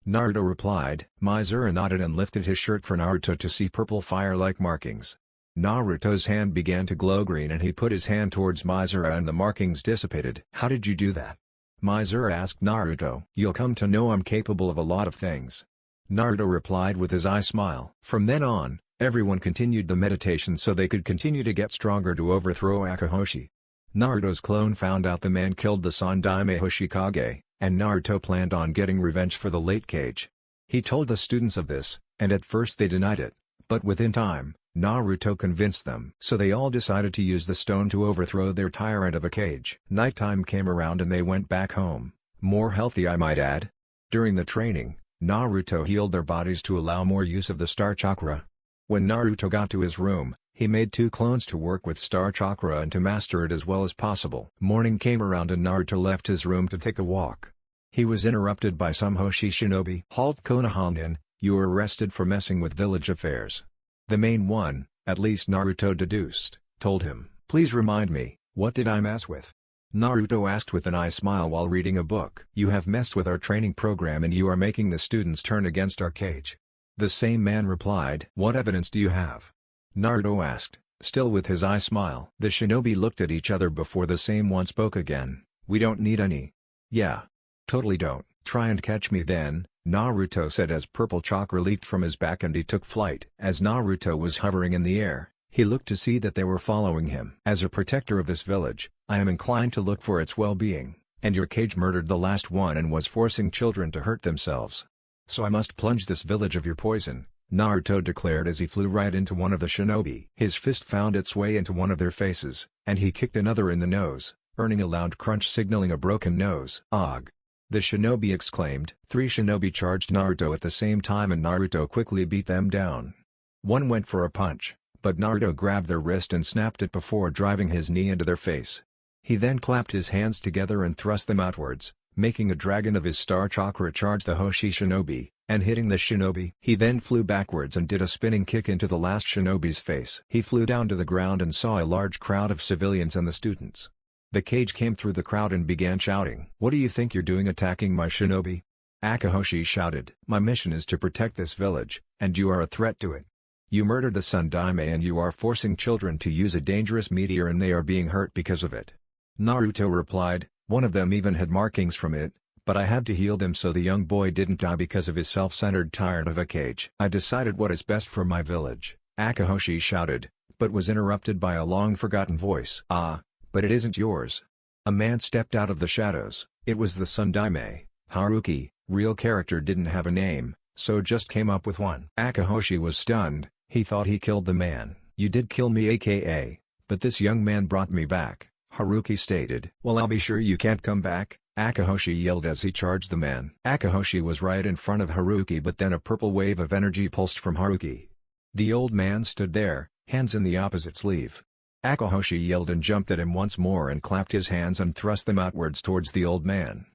Naruto replied. Mizura nodded and lifted his shirt for Naruto to see purple fire-like markings. Naruto's hand began to glow green and he put his hand towards Mizura and the markings dissipated. "How did you do that?" Mizura asked Naruto. "You'll come to know I'm capable of a lot of things." Naruto replied with his eye smile. From then on, everyone continued the meditation so they could continue to get stronger to overthrow Akahoshi. Naruto's clone found out the man killed the Sandaime Hoshikage, and Naruto planned on getting revenge for the late Kage. He told the students of this, and at first they denied it, but within time, Naruto convinced them. So they all decided to use the stone to overthrow their tyrant of a Kage. Nighttime came around and they went back home, more healthy I might add. During the training, Naruto healed their bodies to allow more use of the star chakra. When Naruto got to his room, he made 2 clones to work with star chakra and to master it as well as possible. Morning came around and Naruto left his room to take a walk. He was interrupted by some Hoshi shinobi. "Halt, Konohanin, you are arrested for messing with village affairs." The main one, at least Naruto deduced, told him. "Please remind me, what did I mess with?" Naruto asked with an eye smile while reading a book. "You have messed with our training program and you are making the students turn against our Kage." The same man replied. "What evidence do you have?" Naruto asked, still with his eye smile. The shinobi looked at each other before the same one spoke again. "We don't need any." "Yeah. Totally don't. Try and catch me then," Naruto said as purple chakra leaked from his back and he took flight. As Naruto was hovering in the air, he looked to see that they were following him. "As a protector of this village, I am inclined to look for its well-being, and your Kage murdered the last one and was forcing children to hurt themselves. So I must plunge this village of your poison," Naruto declared as he flew right into one of the shinobi. His fist found its way into one of their faces, and he kicked another in the nose, earning a loud crunch signaling a broken nose. "Ugh!" the shinobi exclaimed. 3 shinobi charged Naruto at the same time and Naruto quickly beat them down. One went for a punch, but Naruto grabbed their wrist and snapped it before driving his knee into their face. He then clapped his hands together and thrust them outwards, making a dragon of his star chakra charge the Hoshi shinobi, and hitting the shinobi. He then flew backwards and did a spinning kick into the last shinobi's face. He flew down to the ground and saw a large crowd of civilians and the students. The Kage came through the crowd and began shouting. "What do you think you're doing attacking my shinobi?" Akahoshi shouted. "My mission is to protect this village, and you are a threat to it. You murdered the Sandaime and you are forcing children to use a dangerous meteor and they are being hurt because of it." Naruto replied, "One of them even had markings from it, but I had to heal them so the young boy didn't die because of his self-centered tyrant of a Kage. I decided what is best for my village." Akahoshi shouted, but was interrupted by a long-forgotten voice. "Ah, but it isn't yours." A man stepped out of the shadows. It was the Sandaime, Haruki. Real character didn't have a name, so just came up with one. Akahoshi was stunned. He thought he killed the man. "You did kill me aka, but this young man brought me back," Haruki stated. "Well, I'll be sure you can't come back," Akahoshi yelled as he charged the man. Akahoshi was right in front of Haruki but then a purple wave of energy pulsed from Haruki. The old man stood there, hands in the opposite sleeve. Akahoshi yelled and jumped at him once more and clapped his hands and thrust them outwards towards the old man.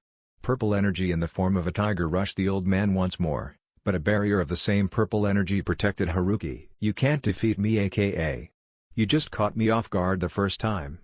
Purple energy in the form of a tiger rushed the old man once more, but a barrier of the same purple energy protected Haruki. "You can't defeat me aka. You just caught me off guard the first time.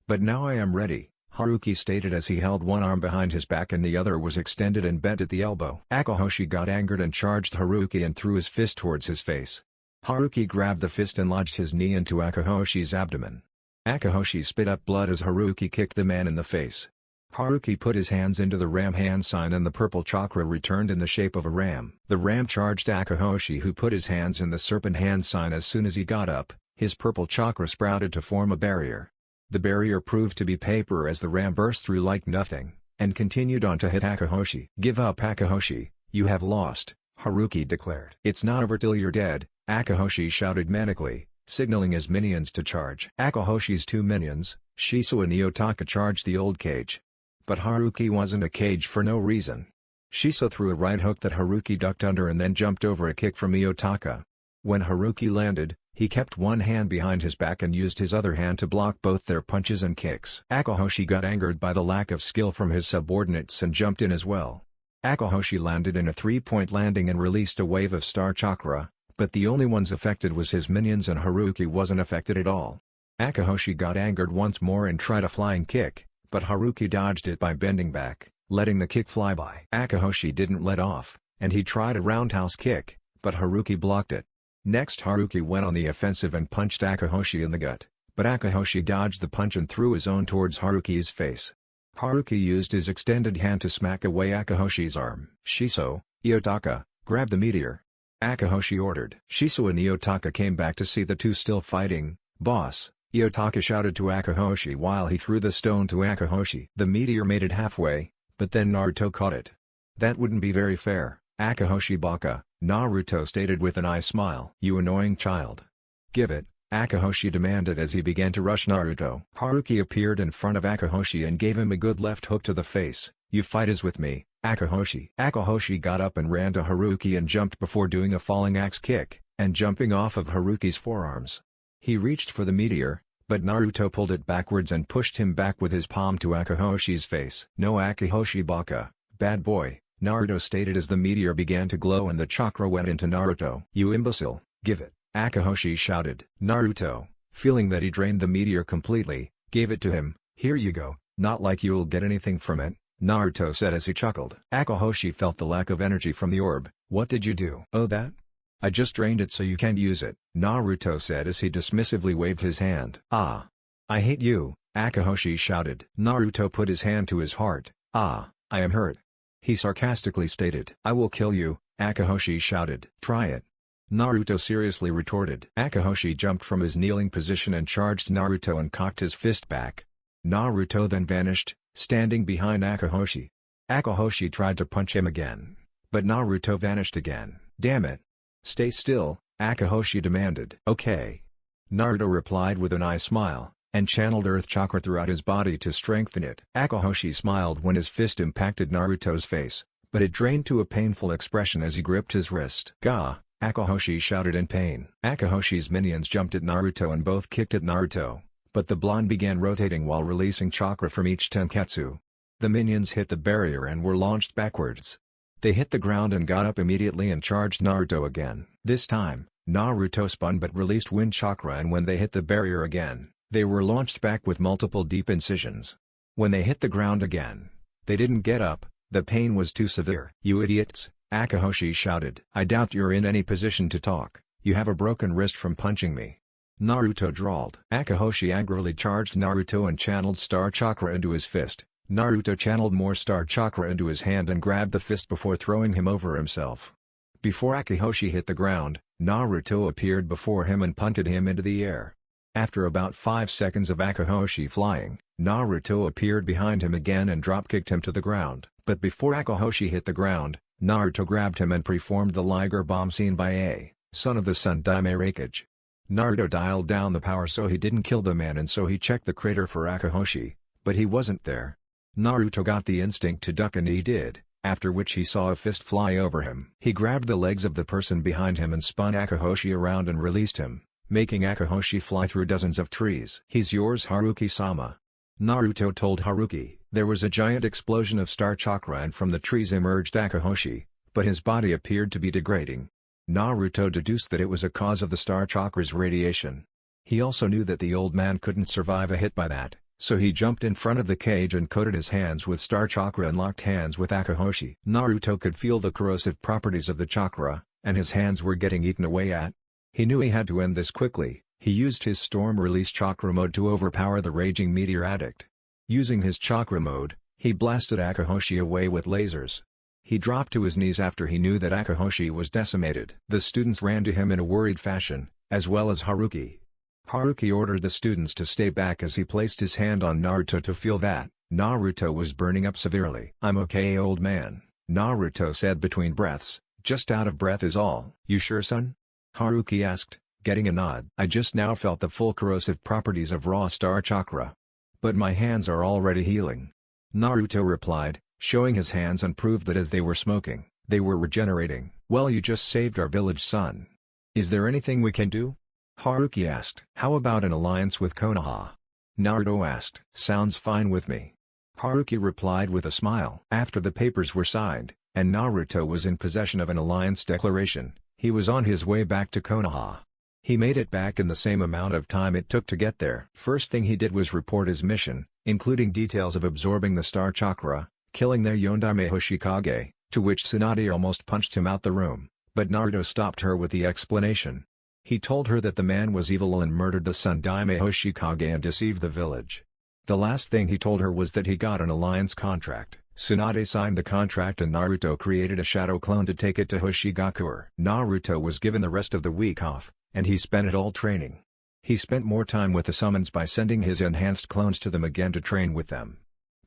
But now I am ready, Haruki stated as he held one arm behind his back and the other was extended and bent at the elbow. Akahoshi got angered and charged Haruki and threw his fist towards his face. Haruki grabbed the fist and lodged his knee into Akahoshi's abdomen. Akahoshi spit up blood as Haruki kicked the man in the face. Haruki put his hands into the ram hand sign and the purple chakra returned in the shape of a ram. The ram charged Akahoshi, who put his hands in the serpent hand sign. As soon as he got up, his purple chakra sprouted to form a barrier. The barrier proved to be paper as the ram burst through like nothing, and continued on to hit Akahoshi. "Give up, Akahoshi, you have lost," Haruki declared. "It's not over till you're dead," Akahoshi shouted manically, signaling his minions to charge. Akahoshi's two minions, Shiso and Iyotaka, charged the old cage. But Haruki wasn't a cage for no reason. Shiso threw a right hook that Haruki ducked under and then jumped over a kick from Iyotaka. When Haruki landed, he kept one hand behind his back and used his other hand to block both their punches and kicks. Akahoshi got angered by the lack of skill from his subordinates and jumped in as well. Akahoshi landed in a three-point landing and released a wave of star chakra, but the only ones affected was his minions and Haruki wasn't affected at all. Akahoshi got angered once more and tried a flying kick, but Haruki dodged it by bending back, letting the kick fly by. Akahoshi didn't let off, and he tried a roundhouse kick, but Haruki blocked it. Next Haruki went on the offensive and punched Akahoshi in the gut, but Akahoshi dodged the punch and threw his own towards Haruki's face. Haruki used his extended hand to smack away Akahoshi's arm. "Shiso, Iyotaka, grab the meteor," Akahoshi ordered. Shiso and Iyotaka came back to see the two still fighting. "Boss," Iyotaka shouted to Akahoshi while he threw the stone to Akahoshi. The meteor made it halfway, but then Naruto caught it. "That wouldn't be very fair, Akahoshi Baka," Naruto stated with an eye smile. "You annoying child. Give it," Akahoshi demanded as he began to rush Naruto. Haruki appeared in front of Akahoshi and gave him a good left hook to the face. "You fight as with me, Akahoshi." Akahoshi got up and ran to Haruki and jumped before doing a falling axe kick, and jumping off of Haruki's forearms. He reached for the meteor, but Naruto pulled it backwards and pushed him back with his palm to Akahoshi's face. "No, Akahoshi Baka, bad boy," Naruto stated as the meteor began to glow and the chakra went into Naruto. "You imbecile, give it," Akahoshi shouted. Naruto, feeling that he drained the meteor completely, gave it to him. "Here you go, not like you'll get anything from it," Naruto said as he chuckled. Akahoshi felt the lack of energy from the orb. "What did you do?" "Oh, that? I just drained it so you can't use it," Naruto said as he dismissively waved his hand. "Ah. I hate you," Akahoshi shouted. Naruto put his hand to his heart. "Ah, I am hurt," he sarcastically stated. "I will kill you," Akahoshi shouted. "Try it," Naruto seriously retorted. Akahoshi jumped from his kneeling position and charged Naruto and cocked his fist back. Naruto then vanished, standing behind Akahoshi. Akahoshi tried to punch him again, but Naruto vanished again. "Damn it. Stay still," Akahoshi demanded. "Okay," Naruto replied with an eye smile, and channeled Earth Chakra throughout his body to strengthen it. Akahoshi smiled when his fist impacted Naruto's face, but it drained to a painful expression as he gripped his wrist. "Gah!" Akahoshi shouted in pain. Akahoshi's minions jumped at Naruto and both kicked at Naruto, but the blonde began rotating while releasing chakra from each tenketsu. The minions hit the barrier and were launched backwards. They hit the ground and got up immediately and charged Naruto again. This time, Naruto spun but released wind chakra, and when they hit the barrier again, they were launched back with multiple deep incisions. When they hit the ground again, they didn't get up, the pain was too severe. "You idiots," Akahoshi shouted. "I doubt you're in any position to talk, you have a broken wrist from punching me," Naruto drawled. Akahoshi angrily charged Naruto and channeled star chakra into his fist. Naruto channeled more star chakra into his hand and grabbed the fist before throwing him over himself. Before Akahoshi hit the ground, Naruto appeared before him and punted him into the air. After about 5 seconds of Akahoshi flying, Naruto appeared behind him again and drop-kicked him to the ground. But before Akahoshi hit the ground, Naruto grabbed him and preformed the Liger bomb seen by A, son of the Sun Daime Raikage. Naruto dialed down the power so he didn't kill the man, and so he checked the crater for Akahoshi, but he wasn't there. Naruto got the instinct to duck and he did, after which he saw a fist fly over him. He grabbed the legs of the person behind him and spun Akahoshi around and released him, making Akahoshi fly through dozens of trees. "He's yours, Haruki-sama," Naruto told Haruki. There was a giant explosion of star chakra and from the trees emerged Akahoshi, but his body appeared to be degrading. Naruto deduced that it was a cause of the star chakra's radiation. He also knew that the old man couldn't survive a hit by that, so he jumped in front of the cage and coated his hands with star chakra and locked hands with Akahoshi. Naruto could feel the corrosive properties of the chakra, and his hands were getting eaten away at. He knew he had to end this quickly. He used his storm release chakra mode to overpower the raging meteor addict. Using his chakra mode, he blasted Akahoshi away with lasers. He dropped to his knees after he knew that Akahoshi was decimated. The students ran to him in a worried fashion, as well as Haruki. Haruki ordered the students to stay back as he placed his hand on Naruto to feel that Naruto was burning up severely. "I'm okay, old man," Naruto said between breaths, "just out of breath is all." "You sure, son?" Haruki asked, getting a nod. "I just now felt the full corrosive properties of raw star chakra. But my hands are already healing." Naruto replied, showing his hands and proved that as they were smoking, they were regenerating. "Well, you just saved our village, son. Is there anything we can do?" Haruki asked. "How about an alliance with Konoha?" Naruto asked. "Sounds fine with me." Haruki replied with a smile. After the papers were signed, and Naruto was in possession of an alliance declaration, he was on his way back to Konoha. He made it back in the same amount of time it took to get there. First thing he did was report his mission, including details of absorbing the star chakra, killing the Yondaime Hoshikage, to which Tsunade almost punched him out the room, but Naruto stopped her with the explanation. He told her that the man was evil and murdered the Sundaime Hoshikage and deceived the village. The last thing he told her was that he got an alliance contract. Tsunade signed the contract and Naruto created a shadow clone to take it to Hoshigakure. Naruto was given the rest of the week off, and he spent it all training. He spent more time with the summons by sending his enhanced clones to them again to train with them.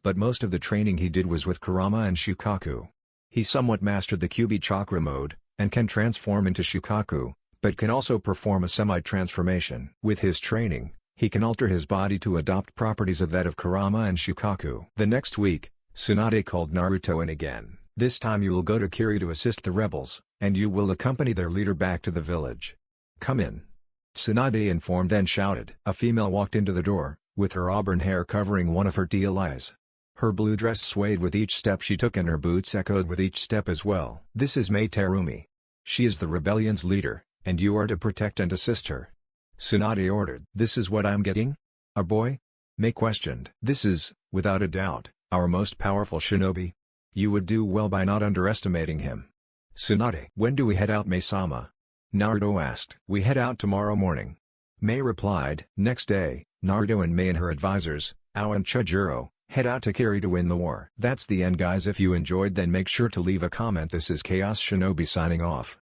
But most of the training he did was with Kurama and Shukaku. He somewhat mastered the Kyuubi chakra mode, and can transform into Shukaku, but can also perform a semi-transformation. With his training, he can alter his body to adopt properties of that of Kurama and Shukaku. The next week, Tsunade called Naruto in again. "This time you will go to Kiri to assist the rebels, and you will accompany their leader back to the village. Come in." Tsunade informed then shouted. A female walked into the door, with her auburn hair covering one of her teal eyes. Her blue dress swayed with each step she took and her boots echoed with each step as well. "This is Mai Terumi. She is the rebellion's leader, and you are to protect and assist her," Tsunade ordered. "This is what I'm getting? A boy?" Mai questioned. "This is, without a doubt, our most powerful shinobi. You would do well by not underestimating him." Tsunade. "When do we head out, Mai-sama?" Naruto asked. "We head out tomorrow morning." Mai replied. Next day, Naruto and Mai and her advisors, Ao and Chujuro, head out to Kiri to win the war. That's the end, guys. If you enjoyed, then make sure to leave a comment. This is Chaos Shinobi signing off.